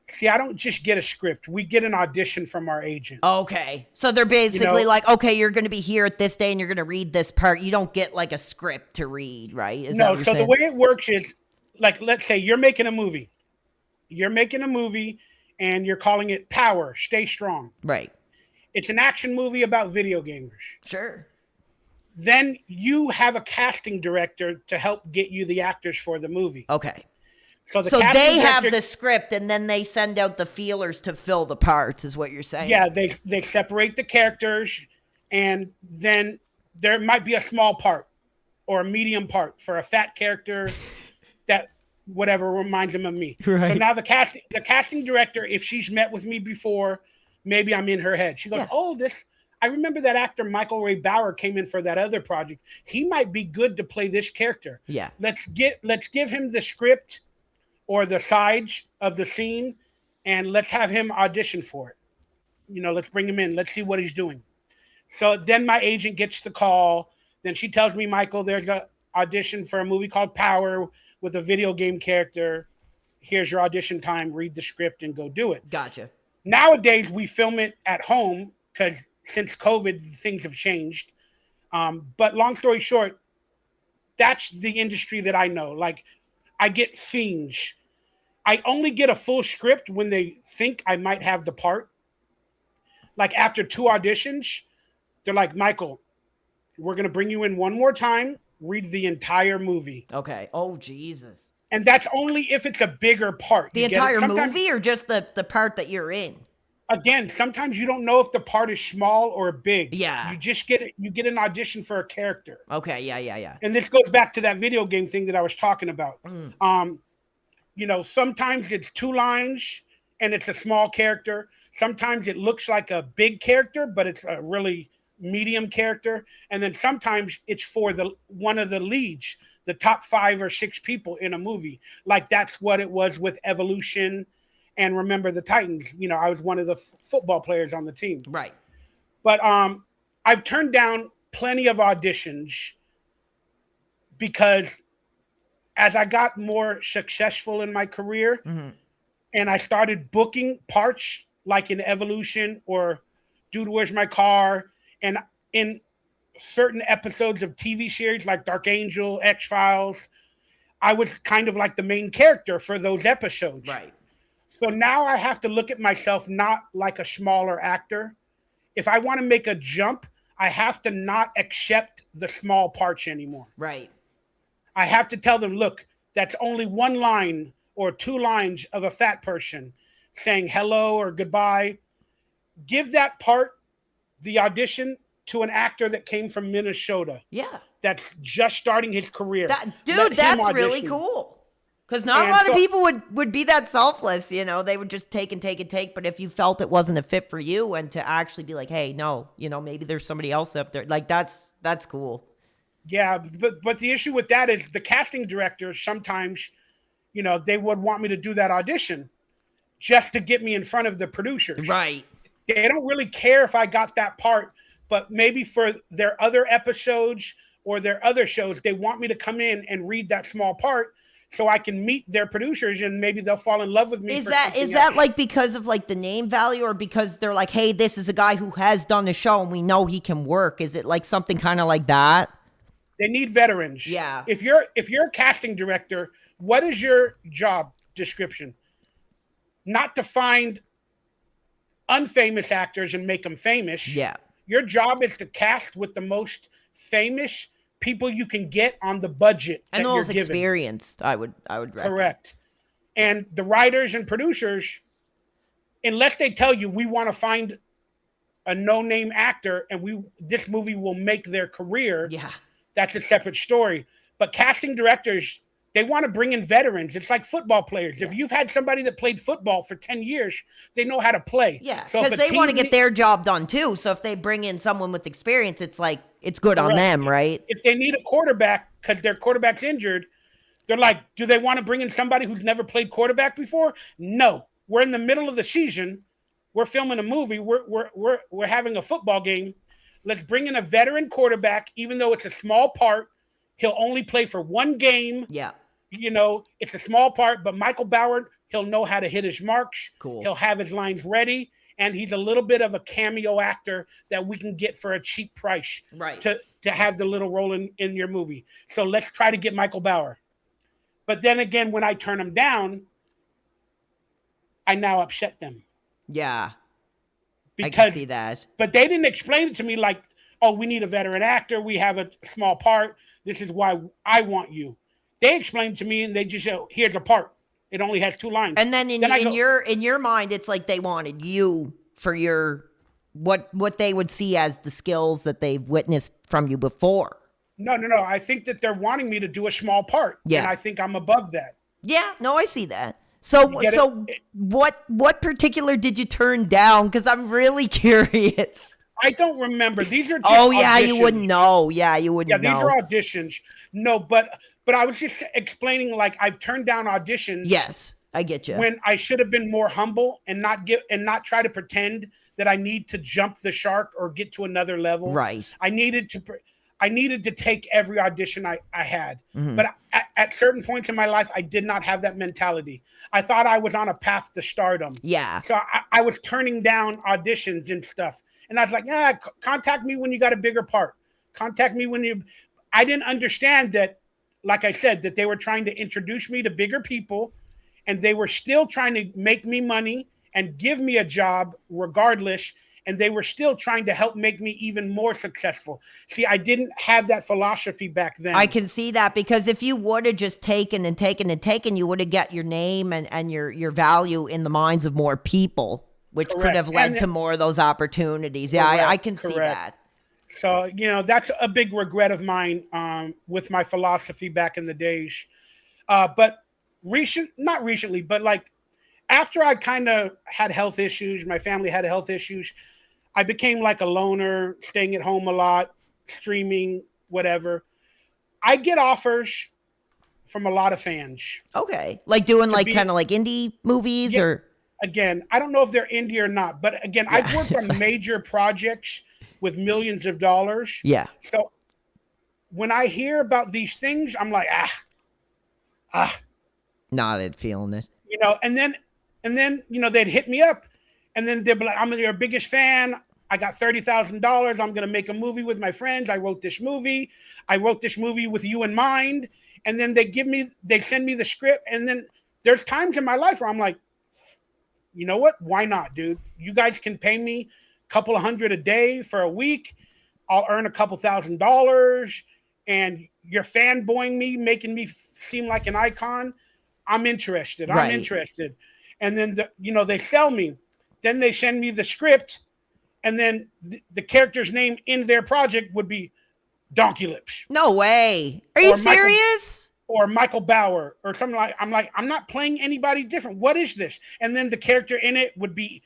Speaker 2: See, I don't just get a script. We get an audition from our agent.
Speaker 1: Okay. So they're basically like, okay, you're going to be here at this day and you're going to read this part. You don't get like a script to read, right?
Speaker 2: No, so the way it works is, like, let's say you're making a movie. You're making a movie and you're calling it Power, Stay Strong.
Speaker 1: Right.
Speaker 2: It's an action movie about video gamers.
Speaker 1: Sure.
Speaker 2: Then you have a casting director to help get you the actors for the movie.
Speaker 1: Okay.
Speaker 2: So
Speaker 1: they have the script and then they send out the feelers to fill the parts, is what you're saying.
Speaker 2: Yeah, they separate the characters, and then there might be a small part or a medium part for a fat character that whatever reminds them of me.
Speaker 1: Right.
Speaker 2: So now the casting director, if she's met with me before, maybe I'm in her head. She goes, oh, I remember that actor Michael Ray Bauer came in for that other project. He might be good to play this character.
Speaker 1: Yeah.
Speaker 2: Let's give him the script or the sides of the scene, and let's have him audition for it. Let's bring him in. Let's see what he's doing. So then my agent gets the call. Then she tells me, Michael, there's an audition for a movie called Power with a video game character. Here's your audition time. Read the script and go do it.
Speaker 1: Gotcha.
Speaker 2: Nowadays, we film it at home because since COVID, things have changed. But long story short, that's the industry that I know. Like, I get scenes. I only get a full script when they think I might have the part. Like, after 2 auditions, they're like, Michael, we're going to bring you in one more time. Read the entire movie.
Speaker 1: Okay. Oh, Jesus.
Speaker 2: And that's only if it's a bigger part.
Speaker 1: The entire movie or just the part that you're in?
Speaker 2: Again, sometimes you don't know if the part is small or big.
Speaker 1: Yeah.
Speaker 2: You just get it. You get an audition for a character.
Speaker 1: Okay. Yeah.
Speaker 2: And this goes back to that video game thing that I was talking about. Sometimes it's 2 lines and it's a small character. Sometimes it looks like a big character, but it's a really medium character. And then sometimes it's for one of the leads, the top 5 or 6 people in a movie. Like, that's what it was with Evolution and Remember the Titans. I was one of the football players on the team.
Speaker 1: Right.
Speaker 2: But I've turned down plenty of auditions because as I got more successful in my career, and I started booking parts like in Evolution or Dude, Where's My Car? And in certain episodes of TV series like Dark Angel, X-Files, I was kind of like the main character for those episodes.
Speaker 1: Right.
Speaker 2: So now I have to look at myself not like a smaller actor. If I want to make a jump, I have to not accept the small parts anymore.
Speaker 1: Right.
Speaker 2: I have to tell them, look, that's only 1 line or 2 lines of a fat person saying hello or goodbye. Give that part, the audition, to an actor that came from Minnesota.
Speaker 1: Yeah.
Speaker 2: That's just starting his career.
Speaker 1: That's really cool. Because not a lot of people would be that selfless, they would just take and take and take. But if you felt it wasn't a fit for you, and to actually be like, hey, no, maybe there's somebody else up there. Like, that's cool.
Speaker 2: Yeah, but the issue with that is the casting directors sometimes, they would want me to do that audition just to get me in front of the producers.
Speaker 1: Right.
Speaker 2: They don't really care if I got that part, but maybe for their other episodes or their other shows, they want me to come in and read that small part so I can meet their producers and maybe they'll fall in love with me. Is
Speaker 1: that like because of like the name value, or because they're like, hey, this is a guy who has done the show and we know he can work? Is it like something kind of like that?
Speaker 2: They need veterans.
Speaker 1: Yeah.
Speaker 2: If you're a casting director, what is your job description? Not to find unfamous actors and make them famous.
Speaker 1: Yeah.
Speaker 2: Your job is to cast with the most famous people you can get on the budget
Speaker 1: and those experienced. I would recommend.
Speaker 2: Correct. And the writers and producers, unless they tell you we want to find a no-name actor and this movie will make their career.
Speaker 1: Yeah.
Speaker 2: that's a separate story. But casting directors, they want to bring in veterans. It's like football players. Yeah. If you've had somebody that played football for 10 years, they know how to play.
Speaker 1: Yeah, so because they want to get their job done too. So if they bring in someone with experience, it's like, it's good on them, right?
Speaker 2: If they need a quarterback because their quarterback's injured, they're like, do they want to bring in somebody who's never played quarterback before? No. We're in the middle of the season. We're filming a movie. We're having a football game. Let's bring in a veteran quarterback, even though it's a small part. He'll only play for one game.
Speaker 1: Yeah.
Speaker 2: It's a small part, but Michael Bauer, he'll know how to hit his marks.
Speaker 1: Cool.
Speaker 2: He'll have his lines ready, and he's a little bit of a cameo actor that we can get for a cheap price,
Speaker 1: right?
Speaker 2: To have the little role in your movie. So let's try to get Michael Bauer. But then again, when I turn him down, I now upset them.
Speaker 1: Yeah. Because, I can see that.
Speaker 2: But they didn't explain it to me like, oh, we need a veteran actor. We have a small part. This is why I want you. They explained to me, and they just said, here's a part. It only has 2 lines.
Speaker 1: And then in your mind, it's like they wanted you for your what they would see as the skills that they've witnessed from you before.
Speaker 2: No. I think that they're wanting me to do a small part.
Speaker 1: Yeah.
Speaker 2: And I think I'm above that.
Speaker 1: Yeah, no, I see that. So what particular did you turn down? Because I'm really curious.
Speaker 2: I don't remember. These are just
Speaker 1: auditions. You wouldn't know. Yeah, you wouldn't know.
Speaker 2: Yeah, these are auditions. No, but I was just explaining, like, I've turned down auditions.
Speaker 1: Yes, I get you.
Speaker 2: When I should have been more humble and not try to pretend that I need to jump the shark or get to another level.
Speaker 1: Right.
Speaker 2: I needed to take every audition I had. Mm-hmm. But at certain points in my life, I did not have that mentality. I thought I was on a path to stardom.
Speaker 1: Yeah.
Speaker 2: So I was turning down auditions and stuff. And I was like, contact me when you got a bigger part. Contact me when you... I didn't understand that, like I said, that they were trying to introduce me to bigger people, and they were still trying to make me money and give me a job regardless, and they were still trying to help make me even more successful. See, I didn't have that philosophy back then.
Speaker 1: I can see that, because if you would have just taken, you would have got your name and your value in the minds of more people, which could have led to more of those opportunities. Yeah, I can see that.
Speaker 2: So, that's a big regret of mine with my philosophy back in the days. But not recently, but like after I kind of had health issues, my family had health issues, I became like a loner, staying at home a lot, streaming, whatever. I get offers from a lot of fans.
Speaker 1: Okay. Like doing kind of like indie movies or...
Speaker 2: Again, I don't know if they're indie or not, but again, I've worked on major projects with millions of dollars.
Speaker 1: Yeah.
Speaker 2: So when I hear about these things, I'm like,
Speaker 1: Not feeling it.
Speaker 2: And then, they'd hit me up, and then they'd be like, I'm your biggest fan. I got $30,000. I'm going to make a movie with my friends. I wrote this movie with you in mind. And then they send me the script. And then there's times in my life where I'm like, you know what? Why not, dude? You guys can pay me a couple of $100 a day for a week. I'll earn a couple $1,000s, and you're fanboying me, making me seem like an icon. I'm interested.
Speaker 1: Right.
Speaker 2: I'm interested. And then, they sell me. Then they send me the script, and then the character's name in their project would be Donkey Lips.
Speaker 1: No way. Are you serious?
Speaker 2: Or Michael Bauer or something like. I'm not playing anybody different. What is this? And then the character in it would be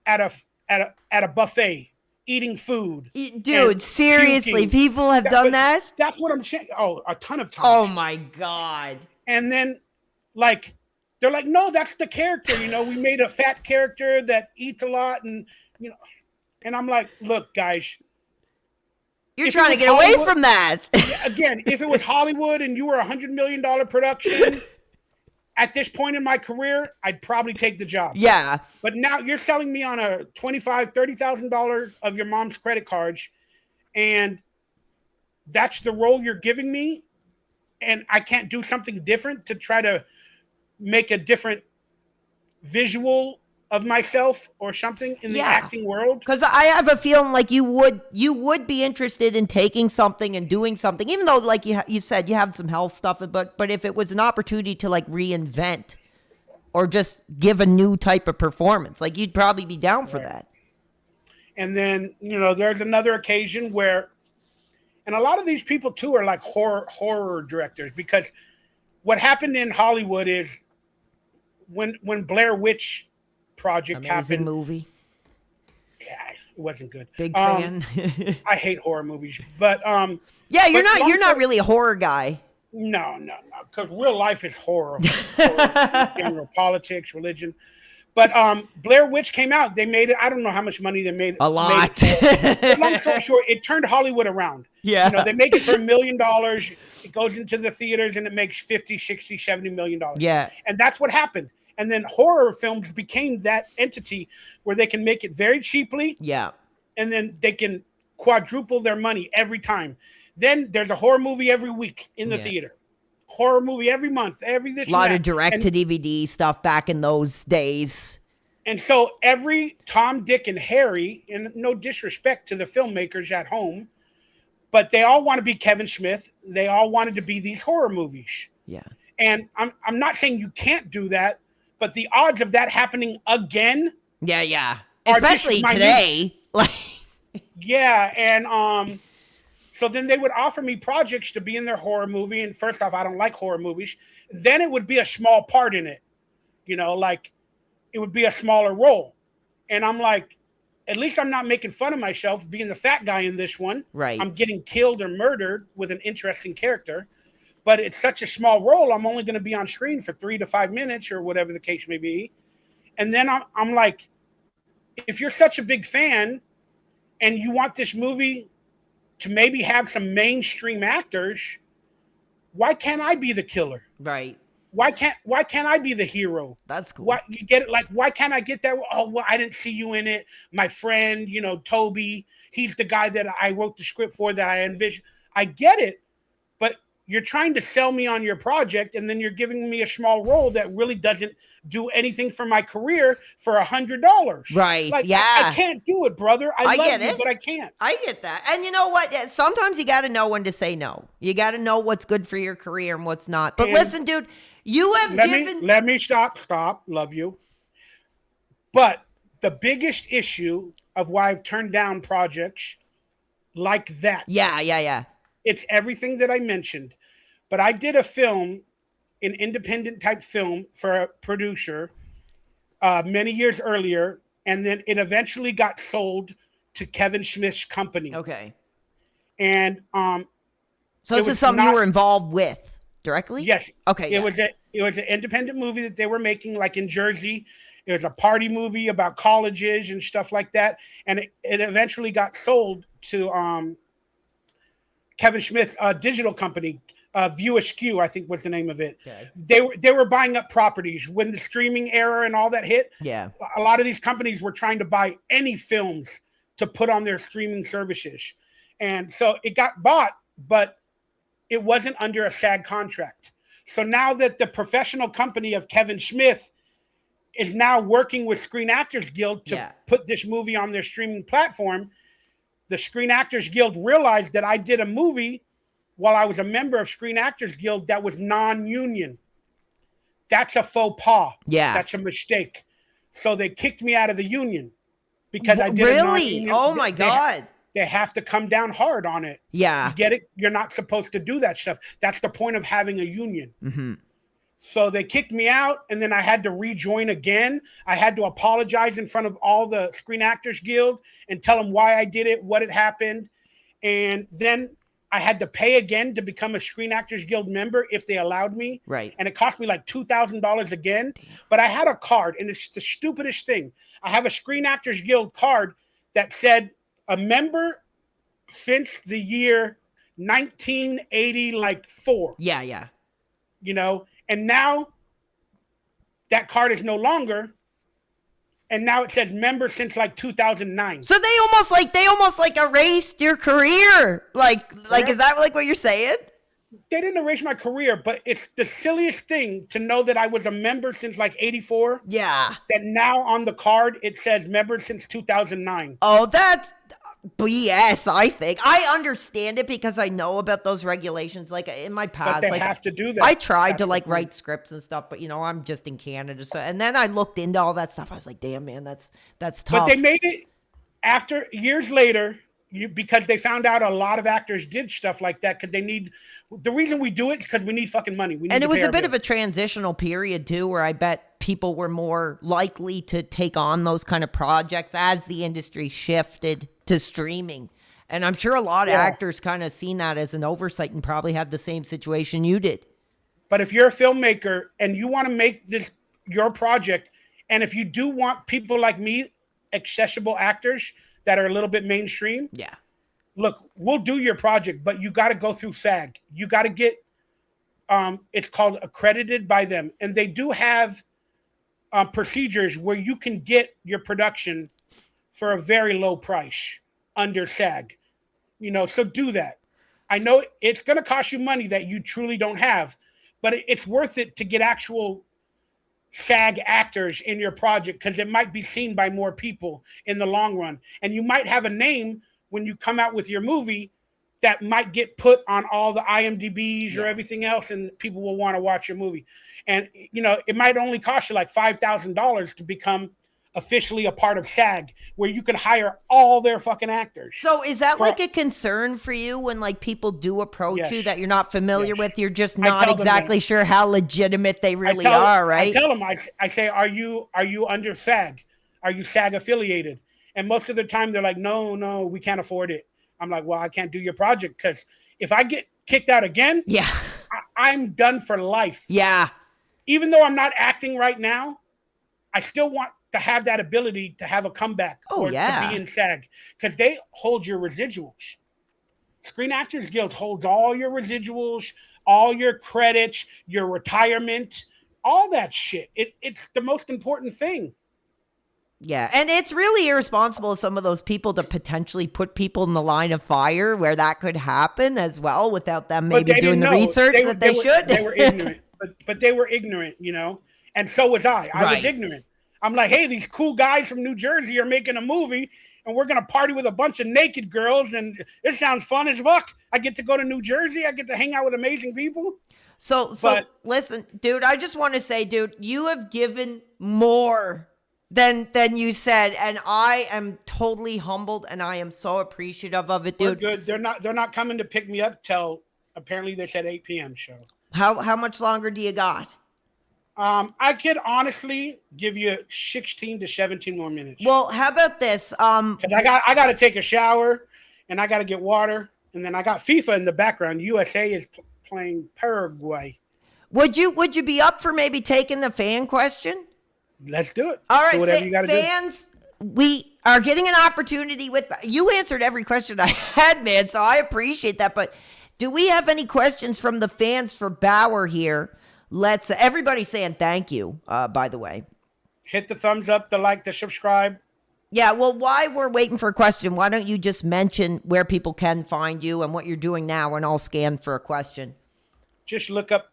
Speaker 2: at a buffet eating food.
Speaker 1: Dude, seriously, people have done that?
Speaker 2: That's what I'm saying. Oh, a ton of times.
Speaker 1: Oh my God.
Speaker 2: And then they're like, no, that's the character. We made a fat character that eats a lot, and and I'm like, look, guys.
Speaker 1: You're trying to get away from that.
Speaker 2: Again, if it was Hollywood and you were $100 million production, at this point in my career, I'd probably take the job.
Speaker 1: Yeah.
Speaker 2: But now you're selling me on a $25,000, $30,000 of your mom's credit cards, and that's the role you're giving me, and I can't do something different to try to make a different visual of myself or something in the acting world.
Speaker 1: Because I have a feeling like you would be interested in taking something and doing something, even though like you said you have some health stuff, but if it was an opportunity to like reinvent or just give a new type of performance, like you'd probably be down for that.
Speaker 2: And then there's another occasion where And a lot of these people too are like horror directors, because what happened in Hollywood is when Blair Witch Project
Speaker 1: Amazing
Speaker 2: happened.
Speaker 1: Movie.
Speaker 2: Yeah, it wasn't good.
Speaker 1: Big fan.
Speaker 2: I hate horror movies, but
Speaker 1: yeah, you're not really a horror guy.
Speaker 2: No, because real life is horror. General politics, religion. But Blair Witch came out. They made it. I don't know how much money they made.
Speaker 1: A lot.
Speaker 2: Long story short, it turned Hollywood around.
Speaker 1: Yeah.
Speaker 2: You know, they make it for $1 million. It goes into the theaters and it makes 50, 60, 70 million dollars.
Speaker 1: Yeah.
Speaker 2: And that's what happened. And then horror films became that entity where they can make it very cheaply.
Speaker 1: Yeah.
Speaker 2: And then they can quadruple their money every time. Then there's a horror movie every week in the theater. Horror movie every month, every this.
Speaker 1: A lot of direct-to-DVD stuff back in those days.
Speaker 2: And so every Tom, Dick, and Harry, and no disrespect to the filmmakers at home, but they all want to be Kevin Smith. They all wanted to be these horror movies.
Speaker 1: Yeah.
Speaker 2: And I'm not saying you can't do that, but the odds of that happening again.
Speaker 1: Yeah. Especially today. Like.
Speaker 2: Yeah, and so then they would offer me projects to be in their horror movie. And first off, I don't like horror movies. Then it would be a small part in it. You know, like it would be a smaller role. And I'm like, at least I'm not making fun of myself being the fat guy in this one.
Speaker 1: Right.
Speaker 2: I'm getting killed or murdered with an interesting character. But it's such a small role. I'm only going to be on screen for 3 to 5 minutes or whatever the case may be. And then I'm like, if you're such a big fan and you want this movie to maybe have some mainstream actors, why can't I be the killer?
Speaker 1: Right.
Speaker 2: Why can't I be the hero?
Speaker 1: That's cool.
Speaker 2: Why you get it? Like, why can't I get that? Oh, well, I didn't see you in it. My friend, Toby, he's the guy that I wrote the script for, that I envisioned. I get it, but you're trying to sell me on your project, and then you're giving me a small role that really doesn't do anything for my career for $100.
Speaker 1: Right.
Speaker 2: Like,
Speaker 1: yeah.
Speaker 2: I can't do it, brother. I love
Speaker 1: get
Speaker 2: you,
Speaker 1: it,
Speaker 2: but I can't.
Speaker 1: I get that. And you know what? Sometimes you got to know when to say no. You got to know what's good for your career and what's not. But listen, dude, you have
Speaker 2: Let me stop. Love you. But the biggest issue of why I've turned down projects like that.
Speaker 1: Yeah.
Speaker 2: It's everything that I mentioned. But I did a film, an independent type film for a producer many years earlier. And then it eventually got sold to Kevin Smith's company.
Speaker 1: Okay.
Speaker 2: And
Speaker 1: so this is something you were involved with directly?
Speaker 2: Yes.
Speaker 1: Okay.
Speaker 2: It was an independent movie that they were making, like in Jersey. It was a party movie about colleges and stuff like that. And it eventually got sold to Kevin Smith's digital company, View Askew, I think was the name of it.
Speaker 1: Okay.
Speaker 2: They were buying up properties when the streaming era and all that hit.
Speaker 1: Yeah.
Speaker 2: A lot of these companies were trying to buy any films to put on their streaming services. And so it got bought, but it wasn't under a SAG contract. So now that the professional company of Kevin Smith is now working with Screen Actors Guild to put this movie on their streaming platform, the Screen Actors Guild realized that I did a movie while I was a member of Screen Actors Guild that was non-union. That's a faux pas.
Speaker 1: Yeah.
Speaker 2: That's a mistake. So they kicked me out of the union because I did
Speaker 1: really?
Speaker 2: a non-union.
Speaker 1: Oh my God.
Speaker 2: They have to come down hard on it.
Speaker 1: Yeah.
Speaker 2: You get it? You're not supposed to do that stuff. That's the point of having a union.
Speaker 1: Mm-hmm.
Speaker 2: So they kicked me out, and then I had to rejoin again. I had to apologize in front of all the Screen Actors Guild and tell them why I did it, what had happened. And then I had to pay again to become a Screen Actors Guild member if they allowed me.
Speaker 1: Right.
Speaker 2: And it cost me like $2,000 again. Damn. But I had a card, and it's the stupidest thing. I have a Screen Actors Guild card that said a member since the year 1984.
Speaker 1: Yeah.
Speaker 2: And now that card is no longer. And now it says member since like 2009.
Speaker 1: So they almost erased your career. Like is that like what you're saying?
Speaker 2: They didn't erase my career, but it's the silliest thing to know that I was a member since like 84.
Speaker 1: Yeah.
Speaker 2: That now on the card it says member since 2009.
Speaker 1: Oh, that's BS, I think. I understand it because I know about those regulations. Like in my past,
Speaker 2: but they have to do that.
Speaker 1: I tried to write scripts and stuff, but I'm just in Canada. So, and then I looked into all that stuff. I was like, damn, man, that's tough.
Speaker 2: But they made it after years later. because they found out a lot of actors did stuff like that because the reason we do it is because we need fucking money.
Speaker 1: And it was a bit of a transitional period too, where I bet people were more likely to take on those kind of projects as the industry shifted to streaming. And I'm sure a lot of actors kind of seen that as an oversight and probably had the same situation you did.
Speaker 2: But if you're a filmmaker and you want to make this your project, and if you do want people like me, accessible actors that are a little bit mainstream, look, we'll do your project, but you got to go through SAG. You got to get, it's called accredited by them. And they do have procedures where you can get your production for a very low price under SAG. So do that. I know it's going to cost you money that you truly don't have, but it's worth it to get actual SAG actors in your project because it might be seen by more people in the long run. And you might have a name when you come out with your movie that might get put on all the IMDb's or everything else, and people will want to watch your movie. And, it might only cost you like $5,000 to become officially a part of SAG, where you can hire all their fucking actors.
Speaker 1: So is that like a concern for you when like people do approach you that you're not familiar with? You're just not exactly sure how legitimate they really are, right?
Speaker 2: I tell them, I say, are you under SAG? Are you SAG affiliated? And most of the time they're like, no, we can't afford it. I'm like, well, I can't do your project because if I get kicked out again, I'm done for life.
Speaker 1: Yeah.
Speaker 2: Even though I'm not acting right now, I still want to have that ability to have a comeback to be in SAG because they hold your residuals. Screen Actors Guild holds all your residuals, all your credits, your retirement, all that shit. It's the most important thing.
Speaker 1: Yeah, and it's really irresponsible of some of those people to potentially put people in the line of fire where that could happen as well without them maybe doing the research that they should.
Speaker 2: They were ignorant, but they were ignorant, and so was I. I was ignorant. I'm like, hey, these cool guys from New Jersey are making a movie and we're going to party with a bunch of naked girls and it sounds fun as fuck. I get to go to New Jersey. I get to hang out with amazing people.
Speaker 1: So listen, dude, I just want to say, dude, you have given more than you said. And I am totally humbled and I am so appreciative of it, dude.
Speaker 2: We're good. They're not coming to pick me up till apparently they said 8 p.m. show.
Speaker 1: How much longer do you got?
Speaker 2: I could honestly give you 16 to 17 more minutes.
Speaker 1: Well, how about this?
Speaker 2: 'Cause I got to take a shower and I got to get water. And then I got FIFA in the background. USA is playing Paraguay.
Speaker 1: Would you be up for maybe taking the fan question?
Speaker 2: Let's do it.
Speaker 1: All right,
Speaker 2: so whatever you got to do.
Speaker 1: Fans, we are getting an opportunity with you. Answered every question I had, man. So I appreciate that. But do we have any questions from the fans for Bauer here? Everybody saying thank you, by the way.
Speaker 2: Hit the thumbs up, the like, the subscribe.
Speaker 1: Yeah, well, while we're waiting for a question, why don't you just mention where people can find you and what you're doing now, and I'll scan for a question.
Speaker 2: Just look up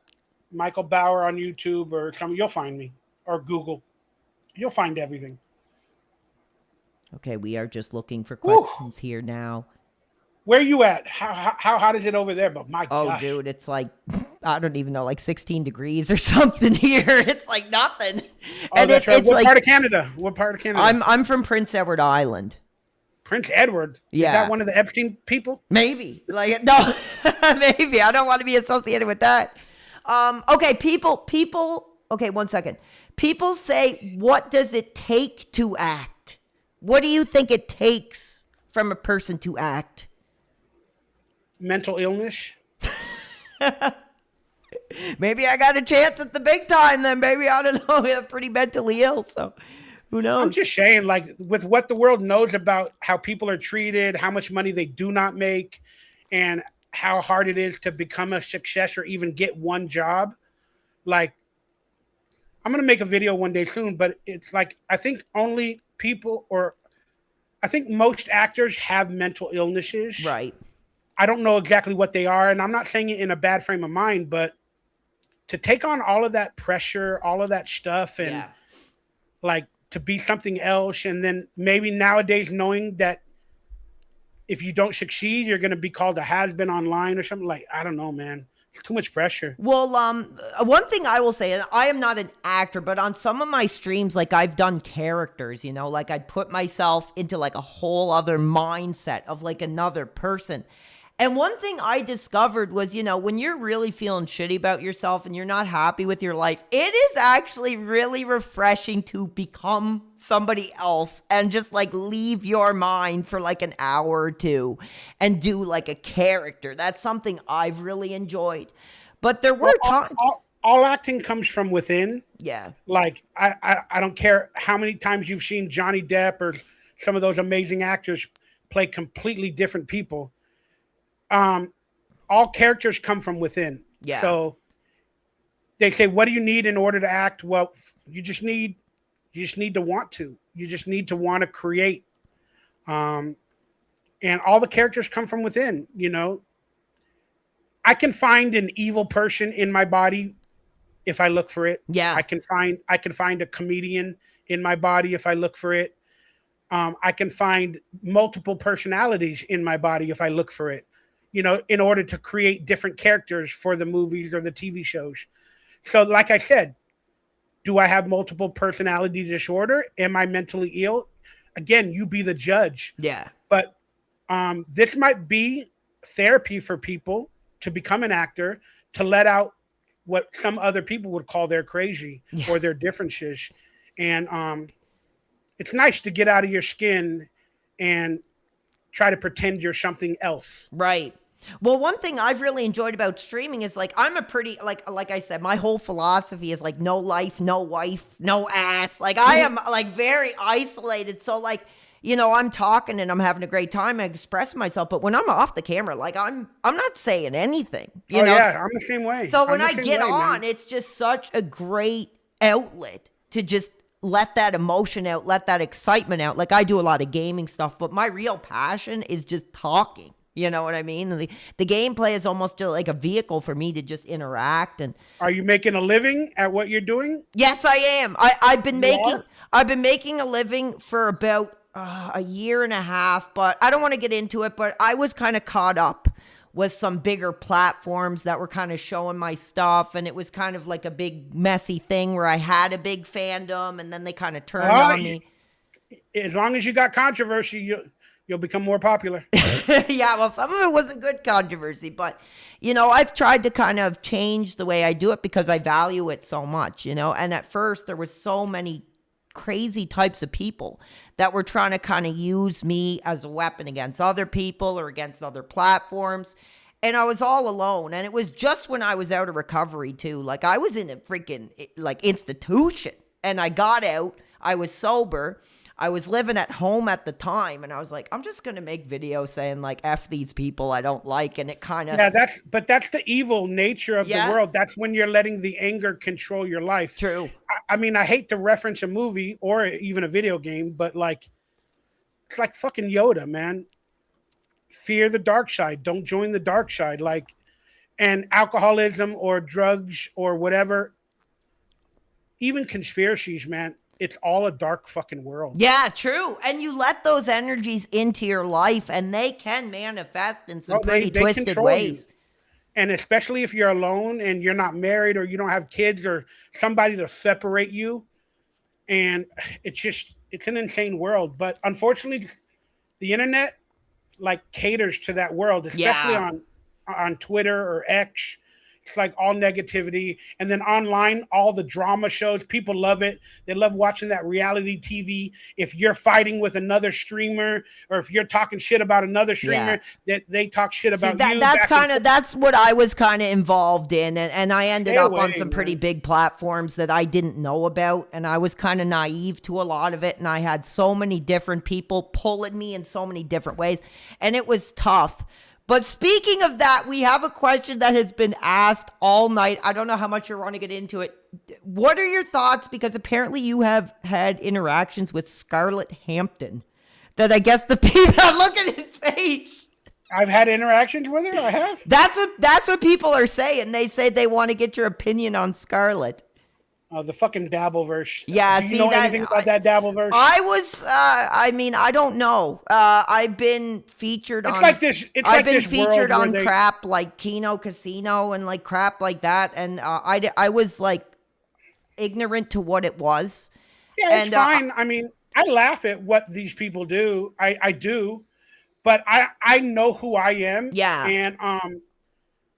Speaker 2: Michael Bauer on YouTube or something. You'll find me. Or Google. You'll find everything.
Speaker 1: Okay, we are just looking for questions here now.
Speaker 2: Where are you at? How hot is it over there? But my gosh.
Speaker 1: Dude, it's like, I don't even know, like 16 degrees or something here. It's like nothing.
Speaker 2: Oh, and that's right. What part of Canada? What part of Canada?
Speaker 1: I'm from Prince Edward Island.
Speaker 2: Prince Edward?
Speaker 1: Yeah.
Speaker 2: Is that one of the Epstein people?
Speaker 1: Maybe. Like, no, maybe. I don't want to be associated with that. Okay, people. Okay, 1 second. People say, what does it take to act? What do you think it takes from a person to act?
Speaker 2: Mental illness.
Speaker 1: Maybe I got a chance at the big time then. Maybe, I don't know. I'm pretty mentally ill, so who knows?
Speaker 2: I'm just saying, like, with what the world knows about how people are treated, how much money they do not make, and how hard it is to become a success or even get one job. Like, I'm going to make a video one day soon, but it's like, I think most actors have mental illnesses.
Speaker 1: Right.
Speaker 2: I don't know exactly what they are, and I'm not saying it in a bad frame of mind, but to take on all of that pressure, all of that stuff, and like to be something else, and then maybe nowadays knowing that if you don't succeed, you're going to be called a has-been online or something, like, I don't know, man. It's too much pressure.
Speaker 1: Well, one thing I will say, and I am not an actor, but on some of my streams, like I've done characters, you know, like I'd put myself into like a whole other mindset of like another person. And one thing I discovered was, you know, when you're really feeling shitty about yourself and you're not happy with your life, it is actually really refreshing to become somebody else and just like leave your mind for like an hour or two and do like a character. That's something I've really enjoyed. But there were times.
Speaker 2: All acting comes from within.
Speaker 1: Yeah.
Speaker 2: Like, I don't care how many times you've seen Johnny Depp or some of those amazing actors play completely different people. All characters come from within.
Speaker 1: Yeah.
Speaker 2: So they say, what do you need in order to act? Well, you just need to want to. You just need to want to create. And all the characters come from within, you know. I can find an evil person in my body if I look for it.
Speaker 1: Yeah.
Speaker 2: I can find a comedian in my body if I look for it. I can find multiple personalities in my body if I look for it, you know, in order to create different characters for the movies or the TV shows. So like I said, do I have multiple personality disorder? Am I mentally ill? Again, you be the judge.
Speaker 1: Yeah.
Speaker 2: But this might be therapy for people to become an actor, to let out what some other people would call their crazy or their differences. And it's nice to get out of your skin and try to pretend you're something else.
Speaker 1: Right. Well, one thing I've really enjoyed about streaming is like I'm a pretty like I said, my whole philosophy is like no life, no wife, no ass. Like I am like very isolated. So like, you know, I'm talking and I'm having a great time. I express myself, but when I'm off the camera, like I'm not saying anything. You know?
Speaker 2: Yeah, I'm the same way.
Speaker 1: So when I get on, it's just such a great outlet to just let that emotion out, let that excitement out. Like I do a lot of gaming stuff, but my real passion is just talking. You know what I mean? And the gameplay is almost like a vehicle for me to just interact. And
Speaker 2: are you making a living at what you're doing?
Speaker 1: Yes, I am. I've been making a living for about a year and a half, but I don't want to get into it. But I was kind of caught up with some bigger platforms that were kind of showing my stuff, and it was kind of like a big messy thing where I had a big fandom, and then they kind of turned on me.
Speaker 2: As long as you got controversy, you'll become more popular.
Speaker 1: Yeah, well, some of it wasn't good controversy, but, you know, I've tried to kind of change the way I do it because I value it so much, you know, and at first there was so many crazy types of people that were trying to kind of use me as a weapon against other people or against other platforms. And I was all alone. And it was just when I was out of recovery too. Like I was in a freaking like institution and I got out, I was sober. I was living at home at the time, and I was like, I'm just going to make videos saying, like, F these people I don't like, and it kind of...
Speaker 2: Yeah, that's the evil nature of the world. That's when you're letting the anger control your life.
Speaker 1: True.
Speaker 2: I mean, I hate to reference a movie or even a video game, but, like, it's like fucking Yoda, man. Fear the dark side. Don't join the dark side. Like, and alcoholism or drugs or whatever, even conspiracies, man. It's all a dark fucking world.
Speaker 1: Yeah, true. And you let those energies into your life and they can manifest in some pretty twisted ways.
Speaker 2: You. And especially if you're alone and you're not married or you don't have kids or somebody to separate you. And it's an insane world. But unfortunately, the internet like caters to that world, especially on Twitter or X. It's like all negativity. And then online, all the drama shows, people love it. They love watching that reality TV. If you're fighting with another streamer or if you're talking shit about another streamer, they talk shit about you.
Speaker 1: That's what I was kind of involved in. And I ended up on some pretty big platforms that I didn't know about. And I was kind of naive to a lot of it. And I had so many different people pulling me in so many different ways. And it was tough. But speaking of that, we have a question that has been asked all night. I don't know how much you want to get into it. What are your thoughts? Because apparently you have had interactions with Scarlett Hampton. That I guess the people look at his face.
Speaker 2: I've had interactions with her. I have.
Speaker 1: That's what people are saying. They say they want to get your opinion on Scarlett.
Speaker 2: The fucking Dabbleverse.
Speaker 1: Yeah,
Speaker 2: Do you
Speaker 1: see
Speaker 2: know
Speaker 1: that
Speaker 2: anything about that Dabbleverse?
Speaker 1: I mean, I don't know. I've been featured
Speaker 2: It's
Speaker 1: on
Speaker 2: like this. It's
Speaker 1: I've
Speaker 2: like
Speaker 1: been
Speaker 2: this world
Speaker 1: featured
Speaker 2: where
Speaker 1: on
Speaker 2: they.
Speaker 1: crap like Kino Casino and like crap like that, and I was like ignorant to what it was.
Speaker 2: Yeah, it's
Speaker 1: And
Speaker 2: fine. I mean, I laugh at what these people do. I do, but I know who I am.
Speaker 1: yeah.
Speaker 2: And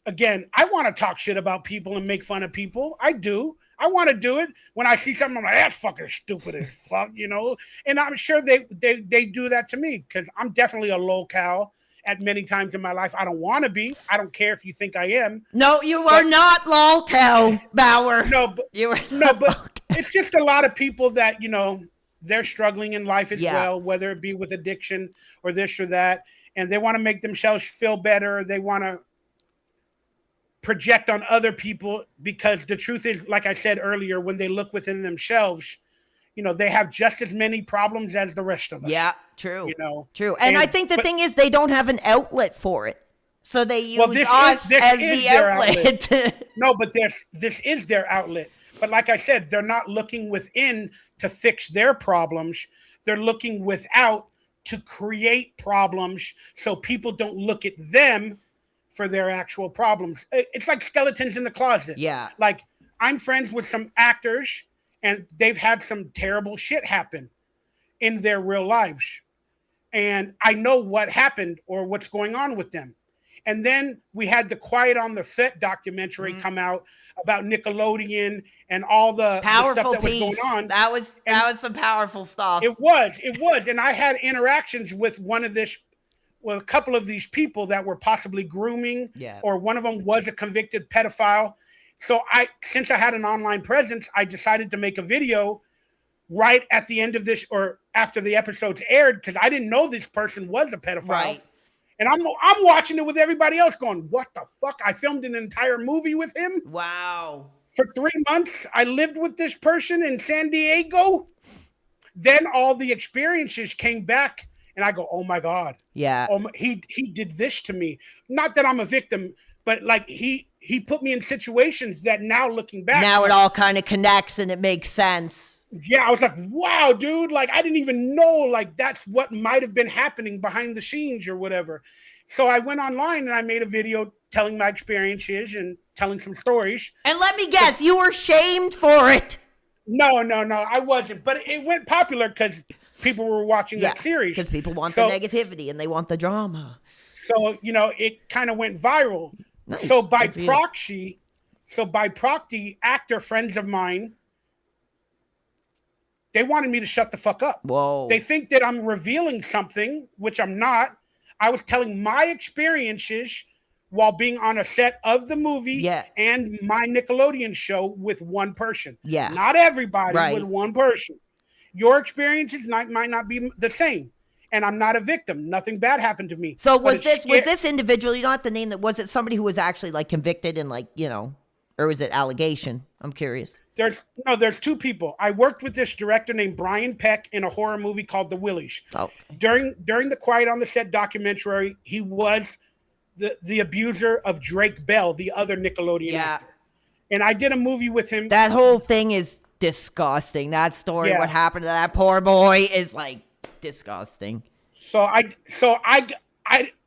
Speaker 2: again, I want to talk shit about people and make fun of people. I do. I want to do it. When I see something, I'm like, that's fucking stupid as fuck, you know? And I'm sure they do that to me because I'm definitely a locale at many times in my life. I don't want to be. I don't care if you think I am.
Speaker 1: No, you are not lol cow, Bauer.
Speaker 2: No, but,
Speaker 1: You are
Speaker 2: no, but it's just a lot of people that, you know, they're struggling in life as
Speaker 1: Yeah.
Speaker 2: well, whether it be with addiction or this or that. And they want to make themselves feel better. They want to project on other people because the truth is, like I said earlier, when they look within themselves, you know, they have just as many problems as the rest of us.
Speaker 1: Yeah, true.
Speaker 2: You know,
Speaker 1: true. And I think the thing is they don't have an outlet for it. So they use us as the outlet.
Speaker 2: No, but this is their outlet. But like I said, they're not looking within to fix their problems. They're looking without to create problems so people don't look at them for their actual problems. It's like skeletons in the closet.
Speaker 1: Yeah.
Speaker 2: Like I'm friends with some actors and they've had some terrible shit happen in their real lives. And I know what happened or what's going on with them. And then we had the Quiet on the Set documentary come out about Nickelodeon and all the
Speaker 1: powerful
Speaker 2: stuff that was going on.
Speaker 1: That was some powerful stuff.
Speaker 2: It was. And I had interactions with a couple of these people that were possibly grooming, or one of them was a convicted pedophile. So since I had an online presence, I decided to make a video right at the end of this or after the episodes aired because I didn't know this person was a pedophile.
Speaker 1: Right.
Speaker 2: And I'm watching it with everybody else going, what the fuck? I filmed an entire movie with him?
Speaker 1: Wow.
Speaker 2: For 3 months, I lived with this person in San Diego. Then all the experiences came back and I go, oh my God.
Speaker 1: Yeah.
Speaker 2: He did this to me. Not that I'm a victim, but like he put me in situations that now looking back.
Speaker 1: Now it all kind of connects and it makes sense.
Speaker 2: Yeah, I was like, wow, dude. Like, I didn't even know, like, that's what might have been happening behind the scenes or whatever. So I went online and I made a video telling my experiences and telling some stories.
Speaker 1: And let me guess, you were shamed for it.
Speaker 2: No, I wasn't. But it went popular because people were watching that series.
Speaker 1: Because people want the negativity and they want the drama.
Speaker 2: So, you know, it kind of went viral.
Speaker 1: Nice.
Speaker 2: So by proxy, actor friends of mine, they wanted me to shut the fuck up.
Speaker 1: Whoa.
Speaker 2: They think that I'm revealing something, which I'm not. I was telling my experiences while being on a set of the movie and my Nickelodeon show with one person.
Speaker 1: Yeah.
Speaker 2: Not everybody, with one person. Your experiences might not be the same. And I'm not a victim. Nothing bad happened to me.
Speaker 1: So was this individual, you don't have to name that, was it somebody who was actually like convicted and like, you know, or was it allegation? I'm curious.
Speaker 2: There's two people. I worked with this director named Brian Peck in a horror movie called The Willies.
Speaker 1: Oh.
Speaker 2: During the Quiet on the Set documentary, he was the abuser of Drake Bell, the other Nickelodeon actor. And I did a movie with him.
Speaker 1: That whole thing is disgusting. That story, what happened to that poor boy is like disgusting.
Speaker 2: So I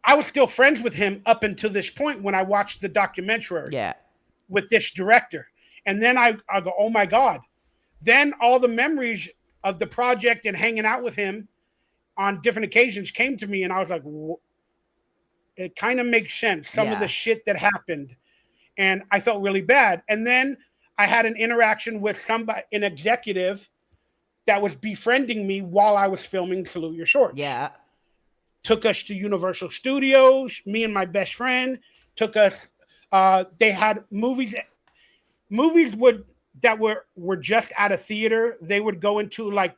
Speaker 2: was still friends with him up until this point when I watched the documentary.
Speaker 1: Yeah.
Speaker 2: With this director. And then I go, oh my God. Then all the memories of the project and hanging out with him on different occasions came to me. And I was like, it kind of makes sense. Some of the shit that happened. And I felt really bad. And then I had an interaction with an executive that was befriending me while I was filming Salute Your Shorts.
Speaker 1: Yeah.
Speaker 2: Took us to Universal Studios. Me and my best friend took us. They had movies that were just out of theater. They would go into like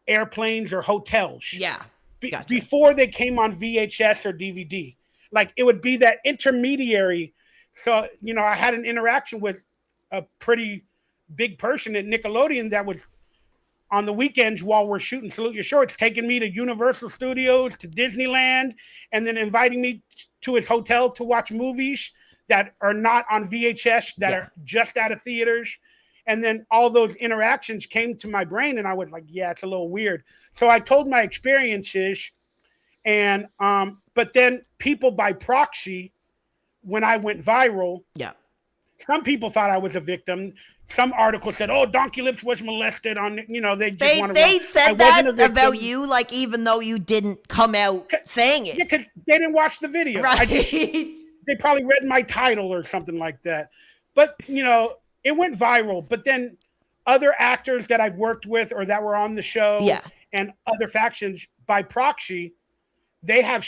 Speaker 2: airplanes or hotels.
Speaker 1: Yeah. Gotcha.
Speaker 2: Before they came on VHS or DVD. Like it would be that intermediary. So, you know, I had an interaction with a pretty big person at Nickelodeon that was on the weekends while we're shooting Salute Your Shorts, taking me to Universal Studios, to Disneyland, and then inviting me to his hotel to watch movies that are not on VHS, that are just out of theaters. And then all those interactions came to my brain, and I was like, yeah, it's a little weird. So I told my experiences, and but then people by proxy, when I went viral,
Speaker 1: Yeah.
Speaker 2: some people thought I was a victim. Some articles said, "Oh, Donkey Lips was molested." On, you know, they just want to.
Speaker 1: They said that about you, like, even though you didn't come out saying it.
Speaker 2: Yeah, because they didn't watch the video.
Speaker 1: Right.
Speaker 2: They probably read my title or something like that. But, you know, it went viral. But then other actors that I've worked with or that were on the show,
Speaker 1: Yeah,
Speaker 2: and other factions by proxy, they have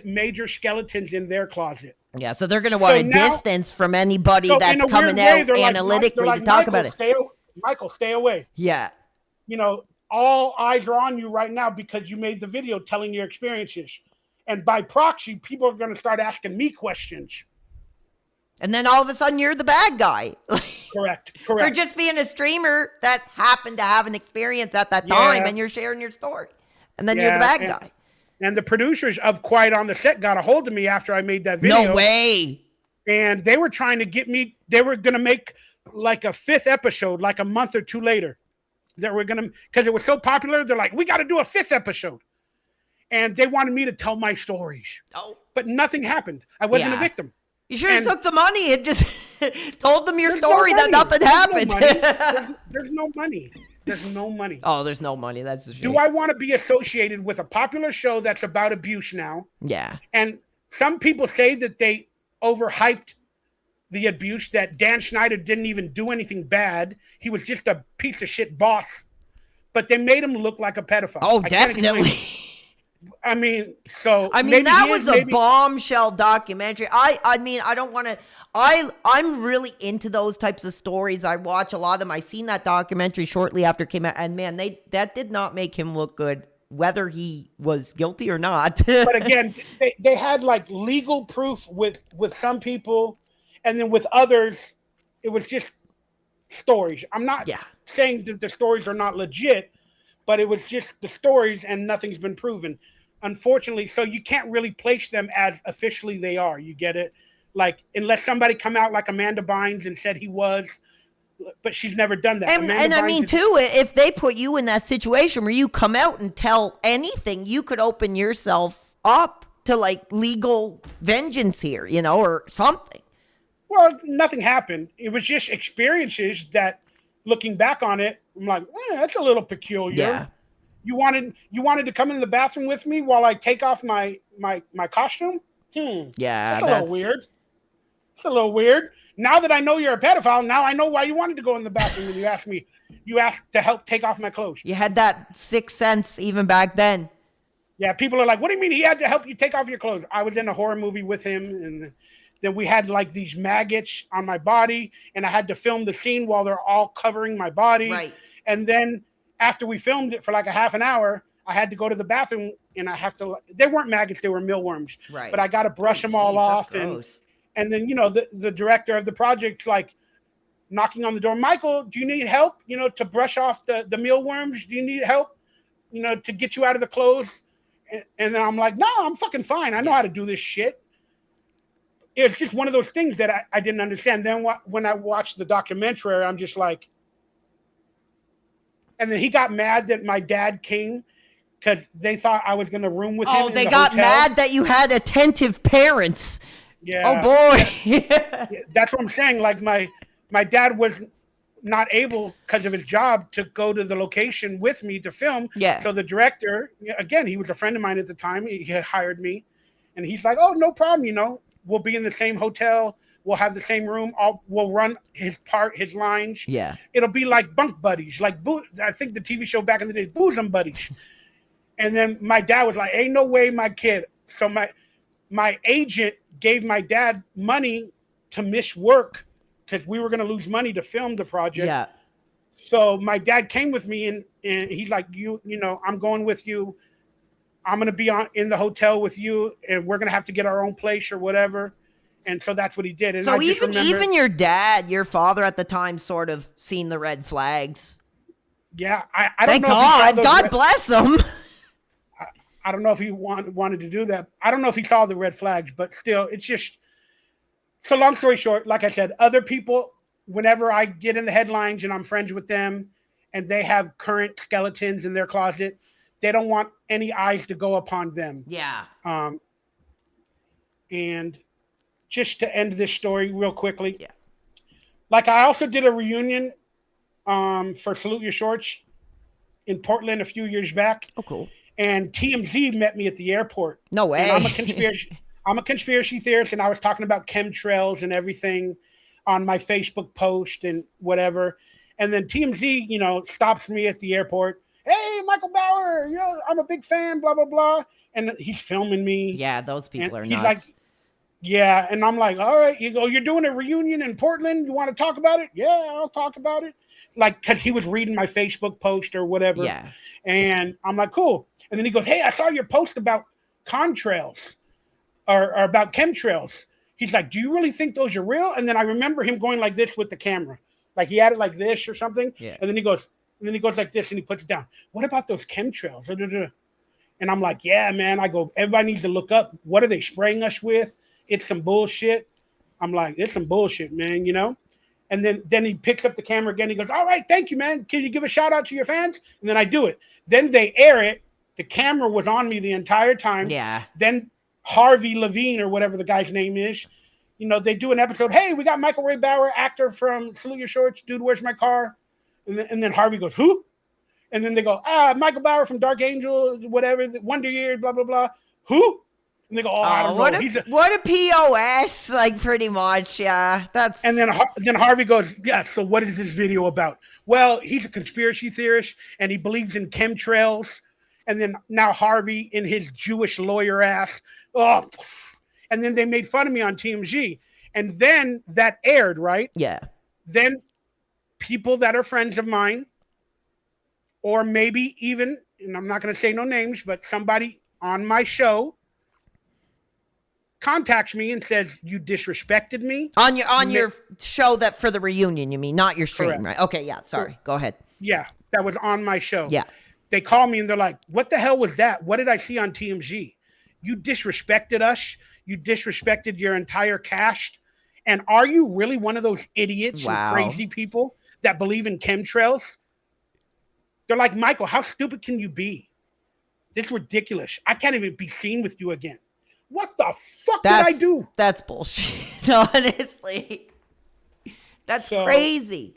Speaker 2: major skeletons in their closet.
Speaker 1: yeah. So they're going to want a distance from anybody that's coming out analytically to talk about it.
Speaker 2: Michael, stay away.
Speaker 1: Yeah.
Speaker 2: You know, all eyes are on you right now because you made the video telling your experiences. And by proxy, people are going to start asking me questions.
Speaker 1: And then all of a sudden, you're the bad guy.
Speaker 2: Correct.
Speaker 1: For just being a streamer that happened to have an experience at that time, and you're sharing your story. And then you're the bad guy.
Speaker 2: And the producers of Quiet on the Set got a hold of me after I made that video.
Speaker 1: No way.
Speaker 2: And they were trying to get me, they were going to make like a 5th episode, like a month or 2 later. That we're going to, because it was so popular, they're like, we got to do a 5th episode. And they wanted me to tell my stories.
Speaker 1: Oh.
Speaker 2: But nothing happened. I wasn't a victim.
Speaker 1: You should have took the money and just told them your story that nothing happened.
Speaker 2: There's no money. There's no money.
Speaker 1: Oh, there's no money. That's the shame.
Speaker 2: Do I want to be associated with a popular show that's about abuse now?
Speaker 1: Yeah.
Speaker 2: And some people say that they overhyped the abuse, that Dan Schneider didn't even do anything bad. He was just a piece of shit boss. But they made him look like a pedophile.
Speaker 1: Oh, definitely.
Speaker 2: I mean,
Speaker 1: that was a bombshell documentary. I mean, I don't want to. I'm really into those types of stories. I watch a lot of them. I seen that documentary shortly after it came out, and man, that did not make him look good, whether he was guilty or not.
Speaker 2: But again, they had like legal proof with some people, and then with others, it was just stories. I'm not saying that the stories are not legit, but it was just the stories, and nothing's been proven, unfortunately. So you can't really place them as officially they are. You get it? Like, unless somebody come out like Amanda Bynes and said he was, but she's never done that.
Speaker 1: And I mean, too, if they put you in that situation where you come out and tell anything, you could open yourself up to like legal vengeance here, you know, or something.
Speaker 2: Well, nothing happened. It was just experiences that, looking back on it, I'm like, that's a little peculiar.
Speaker 1: Yeah.
Speaker 2: You wanted to come in the bathroom with me while I take off my costume?
Speaker 1: Yeah.
Speaker 2: That's a little weird. It's a little weird. Now that I know you're a pedophile, now I know why you wanted to go in the bathroom and you asked to help take off my clothes.
Speaker 1: You had that sixth sense even back then.
Speaker 2: Yeah, people are like, what do you mean he had to help you take off your clothes? I was in a horror movie with him, and then we had like these maggots on my body, and I had to film the scene while they're all covering my body.
Speaker 1: Right.
Speaker 2: And then after we filmed it for like a half an hour, I had to go to the bathroom, and they weren't maggots, they were mealworms.
Speaker 1: Right.
Speaker 2: But I got to brush them all off. And then, you know, the director of the project's like knocking on the door. Michael, do you need help, you know, to brush off the mealworms? Do you need help, you know, to get you out of the clothes? And then I'm like, no, I'm fucking fine. I know how to do this shit. It's just one of those things that I didn't understand. Then when I watched the documentary, I'm just like, and then he got mad that my dad came because they thought I was going to room with him.
Speaker 1: Oh, they got mad that you had attentive parents.
Speaker 2: Yeah.
Speaker 1: Oh boy.
Speaker 2: Yeah, that's what I'm saying. Like my dad was not able because of his job to go to the location with me to film.
Speaker 1: Yeah.
Speaker 2: So the director, again, he was a friend of mine at the time. He had hired me, and he's like, "Oh, no problem. You know, we'll be in the same hotel. We'll have the same room. We'll run his lines.
Speaker 1: Yeah.
Speaker 2: It'll be like bunk buddies. Like I think the TV show back in the day, Bosom Buddies." And then my dad was like, "Ain't no way, my kid." So my agent gave my dad money to miss work because we were going to lose money to film the project.
Speaker 1: Yeah.
Speaker 2: So my dad came with me, and he's like, you know, I'm going with you. I'm going to be in the hotel with you, and we're going to have to get our own place or whatever. And so that's what he did. And
Speaker 1: so even your dad, your father at the time, sort of seen the red flags.
Speaker 2: Yeah. I don't
Speaker 1: Thank
Speaker 2: know.
Speaker 1: God. God bless him.
Speaker 2: I don't know if he wanted to do that. I don't know if he saw the red flags, but still, it's just, so long story short, like I said, other people whenever I get in the headlines and I'm friends with them and they have current skeletons in their closet, they don't want any eyes to go upon them.
Speaker 1: Yeah.
Speaker 2: And just to end this story real quickly.
Speaker 1: Yeah.
Speaker 2: Like I also did a reunion for Salute Your Shorts in Portland a few years back.
Speaker 1: Oh, cool.
Speaker 2: And TMZ met me at the airport.
Speaker 1: No way.
Speaker 2: And I'm a conspiracy theorist, and I was talking about chemtrails and everything on my Facebook post and whatever. And then TMZ, you know, stops me at the airport. Hey, Michael Bauer, you know, I'm a big fan, blah, blah, blah. And he's filming me.
Speaker 1: Yeah, those people are
Speaker 2: he's
Speaker 1: nuts.
Speaker 2: like, yeah. And I'm like, all right, you go, you're doing a reunion in Portland. You want to talk about it? Yeah, I'll talk about it. Like, because he was reading my Facebook post or whatever.
Speaker 1: Yeah.
Speaker 2: And I'm like, cool. And then he goes, hey, I saw your post about contrails or about chemtrails. He's like, do you really think those are real? And then I remember him going like this with the camera. Like he had it like this or something.
Speaker 1: Yeah.
Speaker 2: And then he goes like this and he puts it down. What about those chemtrails? And I'm like, yeah, man. I go, everybody needs to look up. What are they spraying us with? It's some bullshit. I'm like, it's some bullshit, man, you know? And then he picks up the camera again. He goes, all right, thank you, man. Can you give a shout out to your fans? And then I do it. Then they air it. The camera was on me the entire time.
Speaker 1: Yeah.
Speaker 2: Then Harvey Levine or whatever the guy's name is, you know, they do an episode. Hey, we got Michael Ray Bauer, actor from Salute Your Shorts. Dude, where's my car? And then Harvey goes, who? And then they go, Michael Bauer from Dark Angel, whatever, Wonder Years, blah, blah, blah. Who? And they go, I don't know.
Speaker 1: What a POS, like pretty much, yeah. That's.
Speaker 2: And then Harvey goes, yeah, so what is this video about? Well, he's a conspiracy theorist and he believes in chemtrails. And then now Harvey in his Jewish lawyer ass, and then they made fun of me on TMZ. And then that aired, right?
Speaker 1: Yeah.
Speaker 2: Then people that are friends of mine, or maybe even, and I'm not going to say no names, but somebody on my show contacts me and says, you disrespected me.
Speaker 1: On your show that for the reunion, you mean, not your stream,
Speaker 2: correct.
Speaker 1: Right? Okay, yeah, sorry. Go ahead.
Speaker 2: Yeah, that was on my show.
Speaker 1: Yeah.
Speaker 2: They call me and they're like, what the hell was that? What did I see on TMZ? You disrespected us. You disrespected your entire cast. And are you really one of those idiots and crazy people that believe in chemtrails? They're like, Michael, how stupid can you be? This is ridiculous. I can't even be seen with you again. What the fuck did I do?
Speaker 1: That's bullshit. Honestly. That's crazy.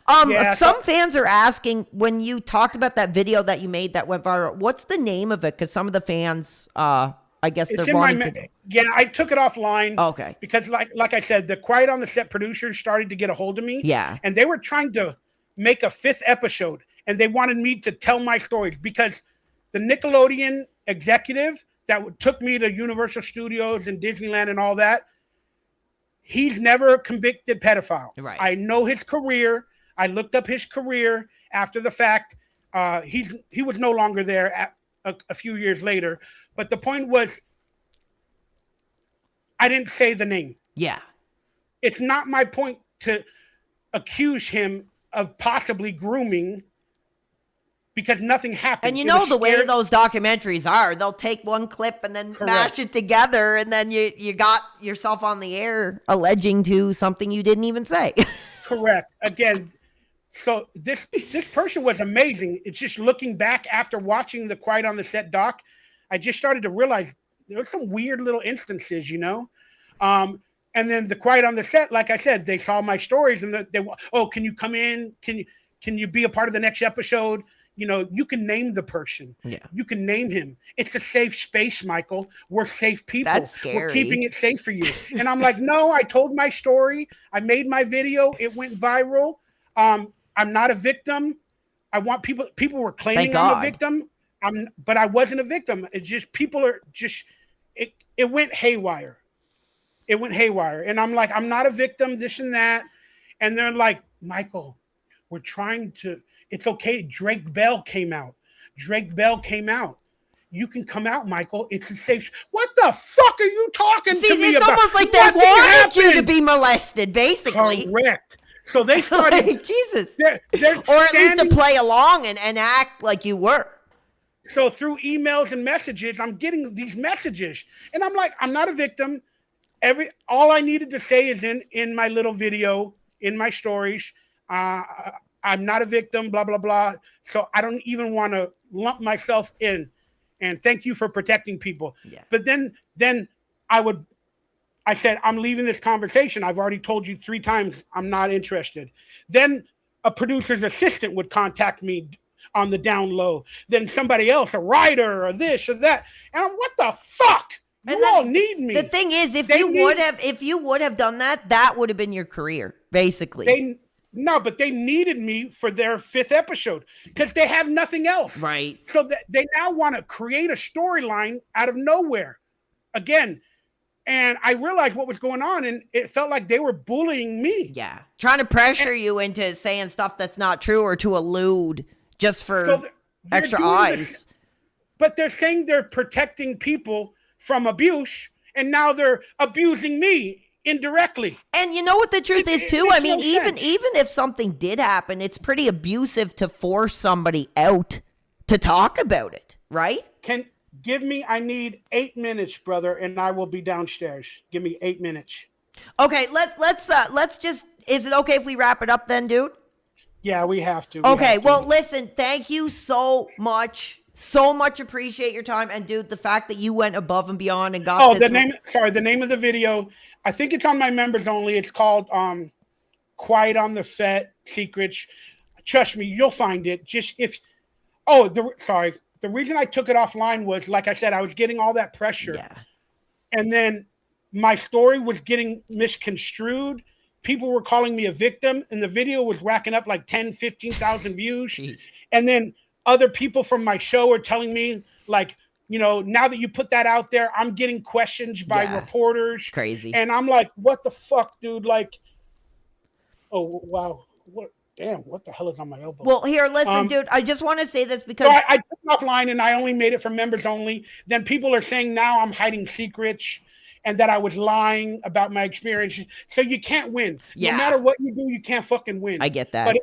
Speaker 1: Some fans are asking, when you talked about that video that you made that went viral, what's the name of it? Because some of the fans, I guess they're wanting to.
Speaker 2: Yeah, I took it offline.
Speaker 1: Okay.
Speaker 2: Because like I said, the Quiet on the Set producers started to get a hold of me.
Speaker 1: Yeah.
Speaker 2: And they were trying to make a 5th episode. And they wanted me to tell my stories. Because the Nickelodeon executive that took me to Universal Studios and Disneyland and all that, he's never a convicted pedophile.
Speaker 1: Right.
Speaker 2: I know his career. I looked up his career after the fact. He was no longer there a few years later. But the point was, I didn't say the name.
Speaker 1: Yeah. It's
Speaker 2: not my point to accuse him of possibly grooming because nothing happened.
Speaker 1: And you know the way those documentaries are. They'll take one clip and then mash it together, and then you got yourself on the air alleging to something you didn't even say.
Speaker 2: Correct. Again, so this person was amazing. It's just looking back after watching the Quiet on the Set doc, I just started to realize there were some weird little instances, you know? And then the Quiet on the Set, like I said, they saw my stories and they can you come in? Can you be a part of the next episode? You know, you can name the person.
Speaker 1: Yeah.
Speaker 2: You can name him. It's a safe space, Michael. We're safe people.
Speaker 1: That's scary.
Speaker 2: We're keeping it safe for you. And I'm like, no, I told my story. I made my video. It went viral. I'm not a victim. I want people were claiming I'm a victim. But I wasn't a victim. It's just people are just it went haywire. It went haywire. And I'm like, I'm not a victim, this and that. And they're like, Michael, we're trying to. It's okay. Drake Bell came out. You can come out, Michael. It's a safe. What the fuck are you talking to me about?
Speaker 1: It's almost like they wanted you to be molested, basically.
Speaker 2: Correct. So they started.
Speaker 1: Like, Jesus.
Speaker 2: They're
Speaker 1: or at least to play along and act like you were.
Speaker 2: So through emails and messages, I'm getting these messages. And I'm like, I'm not a victim. All I needed to say is in my little video in my stories. I'm not a victim, blah, blah, blah. So I don't even want to lump myself in. And thank you for protecting people.
Speaker 1: Yeah.
Speaker 2: But then I said, I'm leaving this conversation. I've already told you 3 times I'm not interested. Then a producer's assistant would contact me on the down low. Then somebody else, a writer or this or that. And I'm, what the fuck? You all need me.
Speaker 1: The thing is, if you would have done that, that would have been your career, basically.
Speaker 2: But they needed me for their 5th episode because they have nothing else.
Speaker 1: Right.
Speaker 2: So they now want to create a storyline out of nowhere. Again, and I realized what was going on, and it felt like they were bullying me.
Speaker 1: Yeah. Trying to pressure you into saying stuff that's not true or to allude just for extra eyes.
Speaker 2: But they're saying they're protecting people from abuse, and now they're abusing me indirectly.
Speaker 1: And you know what the truth is too? I mean, even if something did happen, it's pretty abusive to force somebody out to talk about it, right?
Speaker 2: I need 8 minutes, brother, and I will be downstairs. Give me 8 minutes.
Speaker 1: Okay, let's just, is it okay if we wrap it up then, dude?
Speaker 2: Yeah, we have to.
Speaker 1: Well, listen, thank you so much. So much appreciate your time. And dude, the fact that you went above and beyond and got
Speaker 2: the name of the video, I think it's on my members only. It's called Quiet on the Set Secrets. Trust me, you'll find it. The reason I took it offline was, like I said, I was getting all that pressure.
Speaker 1: Yeah.
Speaker 2: And then my story was getting misconstrued. People were calling me a victim, and the video was racking up like 10, 15,000 views.
Speaker 1: Jeez.
Speaker 2: And then other people from my show are telling me, like, you know, now that you put that out there, I'm getting questions by reporters.
Speaker 1: Crazy.
Speaker 2: And I'm like, what the fuck, dude? Like, oh, wow. What the hell is on my elbow?
Speaker 1: Well, here, listen, dude, I just want to say this because
Speaker 2: I took it offline and I only made it for members only. Then people are saying now I'm hiding secrets and that I was lying about my experiences. So you can't win.
Speaker 1: Yeah.
Speaker 2: No matter what you do, you can't fucking win.
Speaker 1: I get that.
Speaker 2: But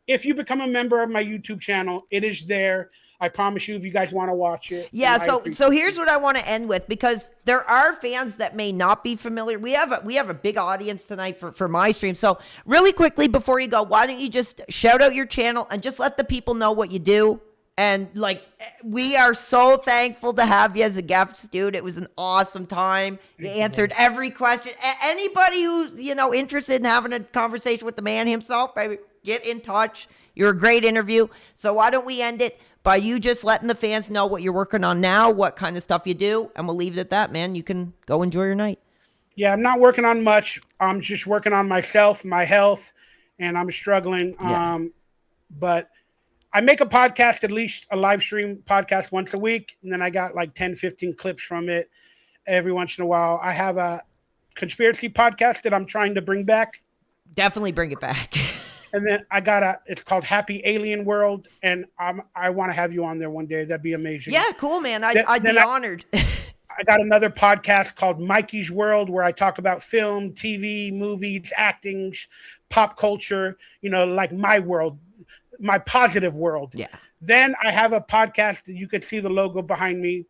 Speaker 2: if you become a member of my YouTube channel, it is there. I promise you, if you guys want to watch it.
Speaker 1: Yeah, so here's what I want to end with, because there are fans that may not be familiar. We have a big audience tonight for my stream. So really quickly before you go, why don't you just shout out your channel and just let the people know what you do? And like, we are so thankful to have you as a guest, dude. It was an awesome time. You answered every question. Anybody who's, interested in having a conversation with the man himself, baby, get in touch. You're a great interview. So why don't we end it by you just letting the fans know what you're working on now, what kind of stuff you do, and we'll leave it at that, man. You can go enjoy your night.
Speaker 2: Yeah, I'm not working on much. I'm just working on myself, my health, and I'm struggling.
Speaker 1: Yeah.
Speaker 2: But I make a podcast, at least a live stream podcast once a week, and then I got like 10, 15 clips from it every once in a while. I have a conspiracy podcast that I'm trying to bring back.
Speaker 1: Definitely bring it back.
Speaker 2: And then it's called Happy Alien World, and I want to have you on there one day. That'd be amazing.
Speaker 1: Yeah, cool, man. I'd be honored.
Speaker 2: I got another podcast called Mikey's World, where I talk about film, TV, movies, actings, pop culture, like my world, my positive world.
Speaker 1: Yeah.
Speaker 2: Then I have a podcast that you could see the logo behind me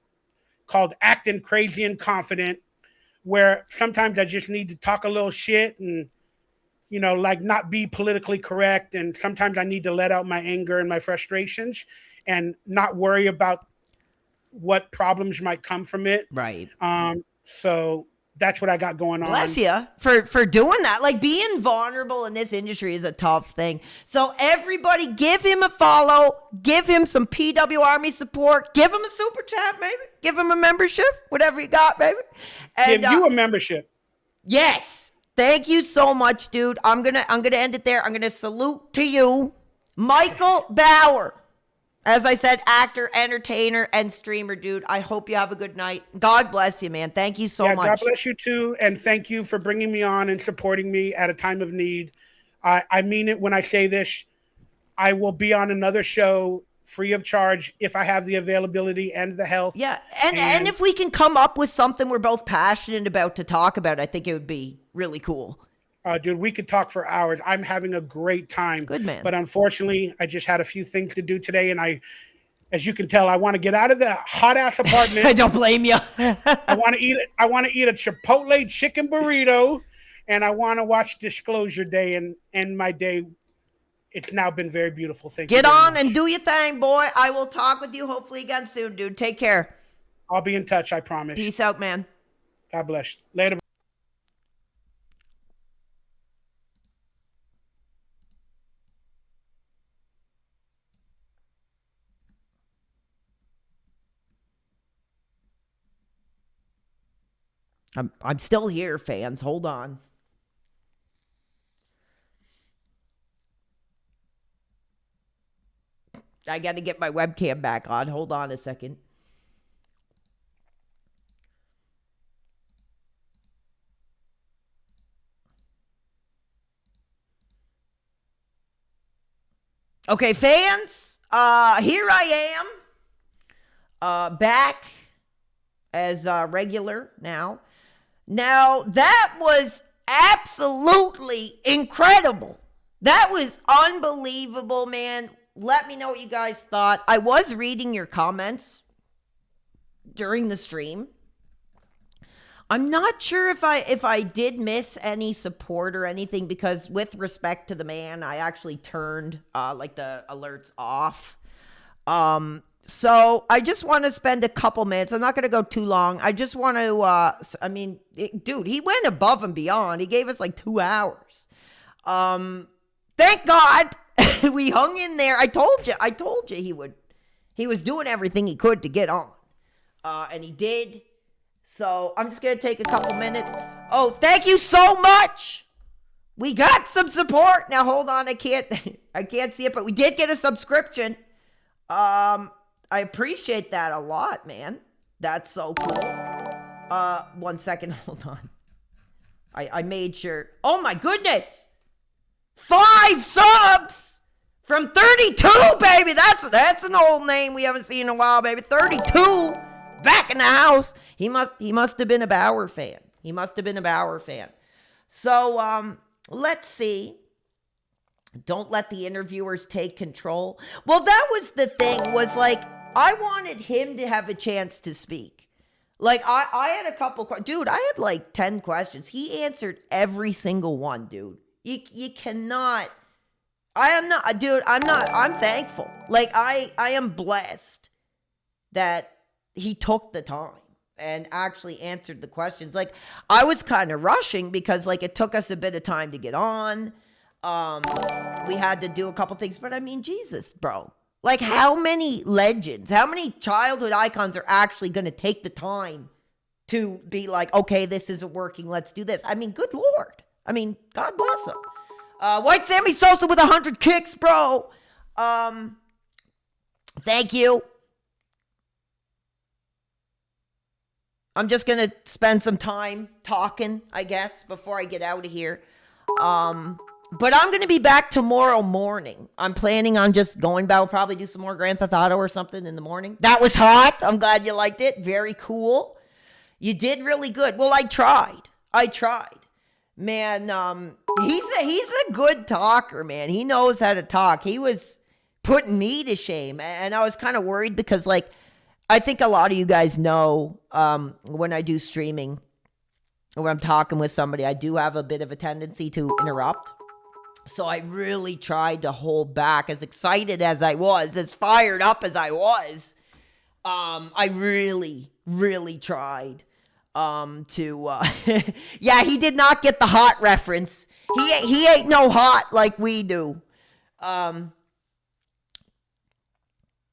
Speaker 2: called Acting Crazy and Confident, where sometimes I just need to talk a little shit and like not be politically correct. And sometimes I need to let out my anger and my frustrations and not worry about what problems might come from it.
Speaker 1: Right.
Speaker 2: So that's what I got going on.
Speaker 1: Bless you for doing that. Like, being vulnerable in this industry is a tough thing. So everybody give him a follow, give him some PW Army support, give him a super chat, maybe, give him a membership, whatever you got, baby. And
Speaker 2: give you a membership.
Speaker 1: Yes. Thank you so much, dude. I'm gonna end it there. I'm gonna salute to you, Michael Bauer. As I said, actor, entertainer, and streamer, dude. I hope you have a good night. God bless you, man. Thank you so much.
Speaker 2: God bless you too, and thank you for bringing me on and supporting me at a time of need. I mean it when I say this. I will be on another show free of charge if I have the availability and the health.
Speaker 1: Yeah, and if we can come up with something we're both passionate about to talk about, I think it would be really cool.
Speaker 2: Dude, we could talk for hours. I'm having a great time.
Speaker 1: Good, man.
Speaker 2: But unfortunately, I just had a few things to do today, and as you can tell, I want to get out of the hot ass apartment.
Speaker 1: I don't blame you.
Speaker 2: I want to eat a Chipotle chicken burrito, and I want to watch Disclosure Day and end my day. It's now been very beautiful. Thank you.
Speaker 1: Get on and do your thing, boy. I will talk with you hopefully again soon, dude. Take care.
Speaker 2: I'll be in touch, I promise.
Speaker 1: Peace out, man.
Speaker 2: God bless. Later.
Speaker 1: I'm still here, fans. Hold on. I got to get my webcam back on. Hold on a second. Okay, fans, here I am, back as regular now. Now, that was absolutely incredible. That was unbelievable, man. Let me know what you guys thought. I was reading your comments during the stream. I'm not sure if I did miss any support or anything, because with respect to the man, I actually turned like the alerts off. So I just want to spend a couple minutes. I'm not going to go too long. I just want to, dude, he went above and beyond. He gave us like 2 hours. Thank God we hung in there. I told you he was doing everything he could to get on. And he did. So I'm just going to take a couple minutes. Oh, thank you so much. We got some support. Now, hold on. I can't see it, but we did get a subscription. I appreciate that a lot, man. That's so cool. 1 second. Hold on. I made sure. Oh, my goodness. 5 subs from 32, baby. That's an old name we haven't seen in a while, baby. 32. Back in the house. He must have been a Bauer fan. So, let's see. Don't let the interviewers take control. Well, that was the thing, was like, I wanted him to have a chance to speak. Like, I had a couple, dude, I had like 10 questions. He answered every single one, dude. You cannot, I'm thankful. Like, I am blessed that he took the time and actually answered the questions. Like, I was kind of rushing because, like, it took us a bit of time to get on. We had to do a couple things, but I mean, Jesus, bro. Like, how many legends, how many childhood icons are actually going to take the time to be like, okay, this isn't working, let's do this? I mean, good Lord. I mean, God bless him. White Sammy Sosa with 100 kicks, bro. Thank you. I'm just going to spend some time talking, I guess, before I get out of here. But I'm going to be back tomorrow morning. I'm planning on just going back. We'll probably do some more Grand Theft Auto or something in the morning. That was hot. I'm glad you liked it. Very cool. You did really good. Well, I tried. Man, he's a good talker, man. He knows how to talk. He was putting me to shame. And I was kind of worried because, like, I think a lot of you guys know when I do streaming, when I'm talking with somebody, I do have a bit of a tendency to interrupt. So I really tried to hold back. As excited as I was, as fired up as I was, I really, really tried to... yeah, he did not get the hot reference. He ain't no hot like we do.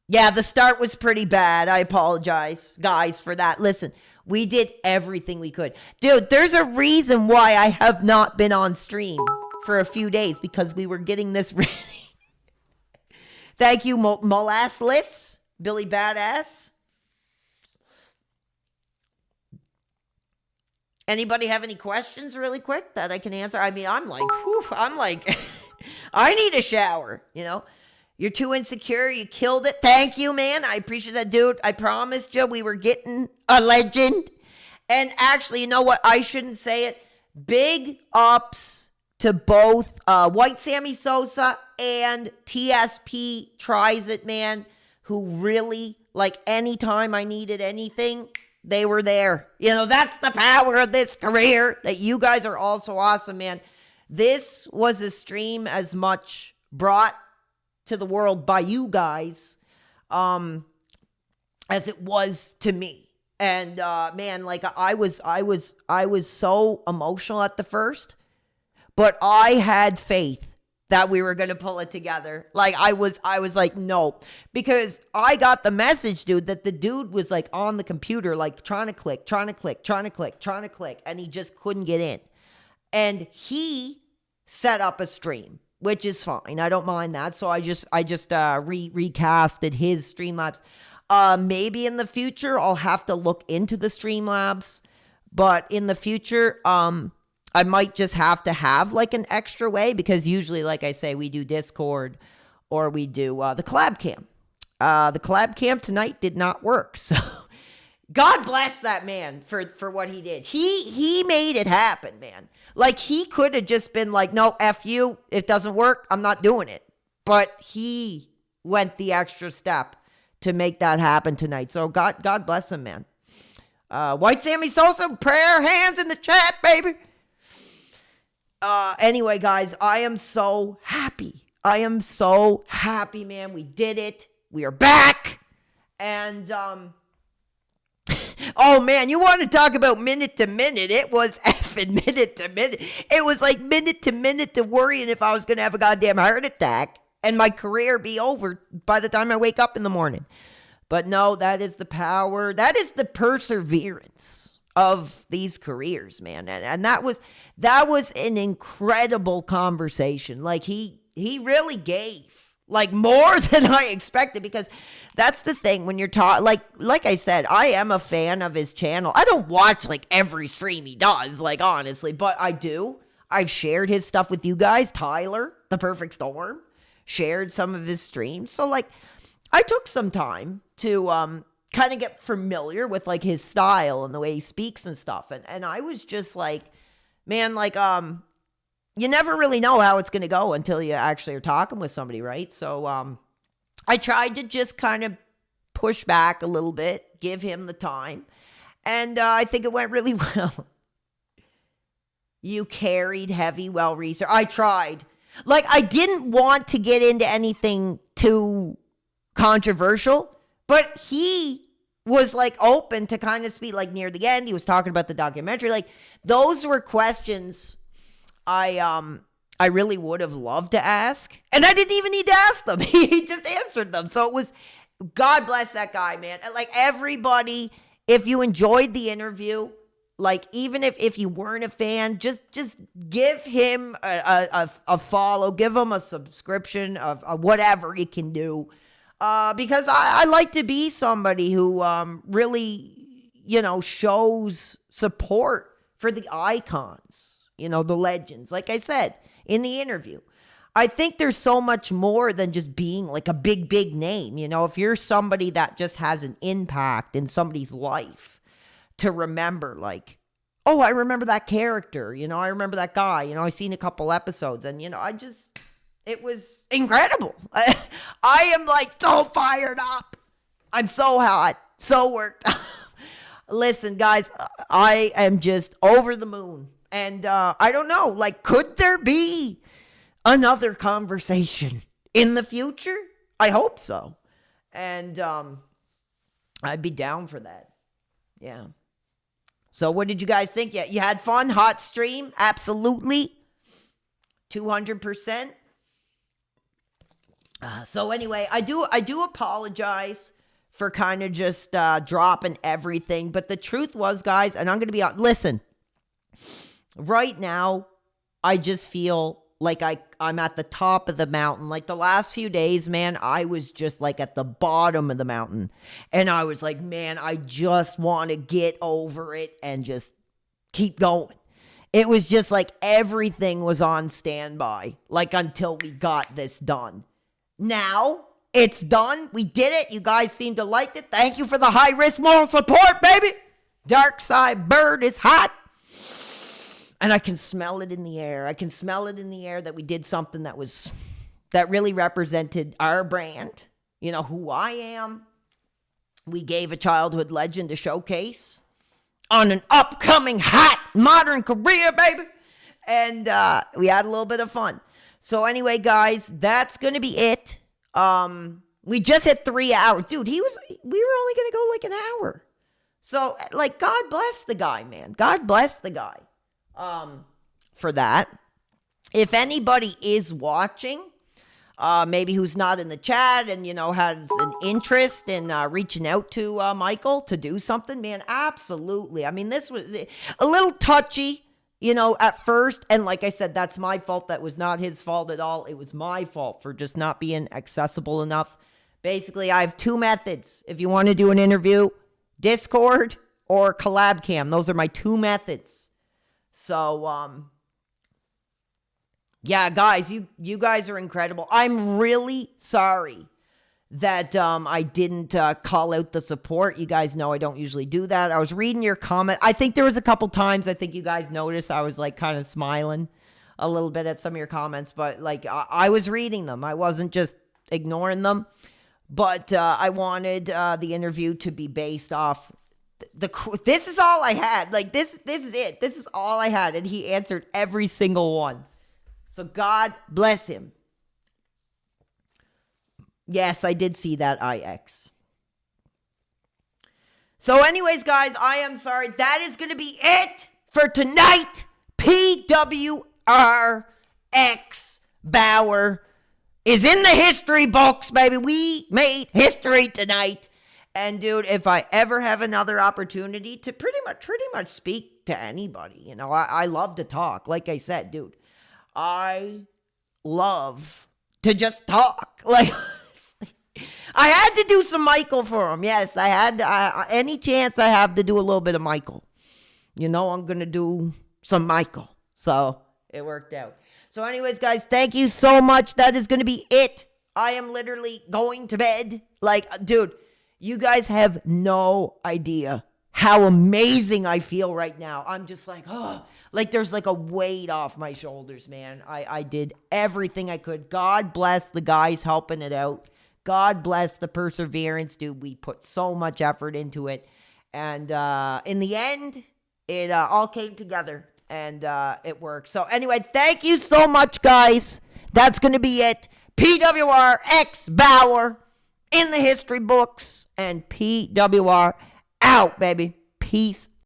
Speaker 1: Yeah, the start was pretty bad. I apologize, guys, for that. Listen, we did everything we could. Dude, there's a reason why I have not been on stream for a few days, because we were getting this ready. Thank you, Molassless, Billy Badass. Anybody have any questions really quick that I can answer? I mean, I'm like, I need a shower, you know? You're too insecure. You killed it. Thank you, man. I appreciate that, dude. I promised you we were getting a legend. And actually, you know what? I shouldn't say it. Big ups to both White Sammy Sosa and TSP Tries It, man, who really, like, anytime I needed anything, They were there. You know, that's the power of this career, that you guys are all so awesome, man. This was a stream as much brought to the world by you guys as it was to me. And man, like I was so emotional at the first, but I had faith that we were going to pull it together. Like I was like, no, because I got the message, dude, that the dude was like on the computer, like trying to click, and he just couldn't get in. And he set up a stream, which is fine. I don't mind that. So I just recasted his Streamlabs. Maybe in the future I'll have to look into the Streamlabs, but in the future, I might just have to have like an extra way, because usually, like I say, we do Discord or we do the collab cam. The collab cam tonight did not work. So God bless that man for what he did. He made it happen, man. Like he could have just been like, no, F you. It doesn't work. I'm not doing it. But he went the extra step to make that happen tonight. So God bless him, man. White Sammy Sosa, prayer hands in the chat, baby. Anyway, guys, I am so happy. I am so happy, man. We did it. We are back. And, oh, man, you want to talk about minute to minute. It was effing minute to minute. It was like minute to worrying if I was going to have a goddamn heart attack and my career be over by the time I wake up in the morning. But no, that is the power. That is the perseverance of these careers, man. And that was an incredible conversation. Like he really gave like more than I expected, because that's the thing when you're like I said, I am a fan of his channel. I don't watch like every stream he does, like honestly, but I do. I've shared his stuff with you guys. Tyler, The Perfect Storm, shared some of his streams. So like I took some time to kind of get familiar with like his style and the way he speaks and stuff. And I was just like, man, like, you never really know how it's going to go until you actually are talking with somebody, right? So, I tried to just kind of push back a little bit, give him the time. And, I think it went really well. You carried heavy, well-researched. I tried. Like, I didn't want to get into anything too controversial, but he was like open to kind of speak. Like near the end, he was talking about the documentary. Like those were questions I really would have loved to ask, and I didn't even need to ask them. He just answered them. So it was, God bless that guy, man. Like everybody, if you enjoyed the interview, like even if you weren't a fan, just give him a follow, give him a subscription of whatever he can do. Because I like to be somebody who really, you know, shows support for the icons, you know, the legends. Like I said in the interview, I think there's so much more than just being like a big name. You know, if you're somebody that just has an impact in somebody's life, to remember like, oh, I remember that character, you know, I remember that guy, you know, I've seen a couple episodes, and, you know, it was incredible. I am like so fired up. I'm so hot, so worked up. Listen, guys, I am just over the moon. And I don't know, like, could there be another conversation in the future? I hope so. And I'd be down for that. Yeah. So what did you guys think? Yeah, you had fun? Hot stream? Absolutely. 200%. So anyway, I do apologize for kind of just dropping everything. But the truth was, guys, and I'm going to be honest, listen, right now, I just feel like I'm at the top of the mountain. Like the last few days, man, I was just like at the bottom of the mountain. And I was like, man, I just want to get over it and just keep going. It was just like everything was on standby, like until we got this done. Now it's done. We did it. You guys seem to like it. Thank you for the high risk moral support, baby. Dark Side Bird is hot. And I can smell it in the air. I can smell it in the air that we did something that really represented our brand, you know, who I am. we gave a childhood legend a showcase on an upcoming hot modern career, baby. And we had a little bit of fun. So anyway, guys, that's going to be it. We just hit 3 hours. Dude, we were only going to go like an hour. So, like, God bless the guy, man. God bless the guy for that. If anybody is watching, maybe who's not in the chat and, has an interest in reaching out to Michael to do something, man, absolutely. I mean, this was a little touchy, at first. And like I said, that's my fault. That was not his fault at all. It was my fault for just not being accessible enough. Basically, I have 2 methods. If you want to do an interview, Discord or CollabCam. Those are my 2 methods. So, yeah, guys, you guys are incredible. I'm really sorry that I didn't call out the support. You guys know I don't usually do that. I was reading your comment. I think there was a couple times I think you guys noticed I was like kind of smiling a little bit at some of your comments, but like I was reading them. I wasn't just ignoring them. But I wanted the interview to be based off this is all I had. Like this is it. This is all I had, and he answered every single one. So God bless him. Yes, I did see that IX. So anyways, guys, I am sorry. That is going to be it for tonight. PWRX Bauer is in the history books, baby. We made history tonight. And dude, if I ever have another opportunity to pretty much speak to anybody, I love to talk. Like I said, dude, I love to just talk. Like, I had to do some Michael for him. Yes, I had to, any chance I have to do a little bit of Michael. I'm going to do some Michael. So it worked out. So anyways, guys, thank you so much. That is going to be it. I am literally going to bed. Like, dude, you guys have no idea how amazing I feel right now. I'm just like, oh, like there's like a weight off my shoulders, man. I did everything I could. God bless the guys helping it out. God bless the perseverance, dude. We put so much effort into it. And in the end, it all came together. And it worked. So anyway, thank you so much, guys. That's going to be it. PWRX Bauer in the history books. And PWR out, baby. Peace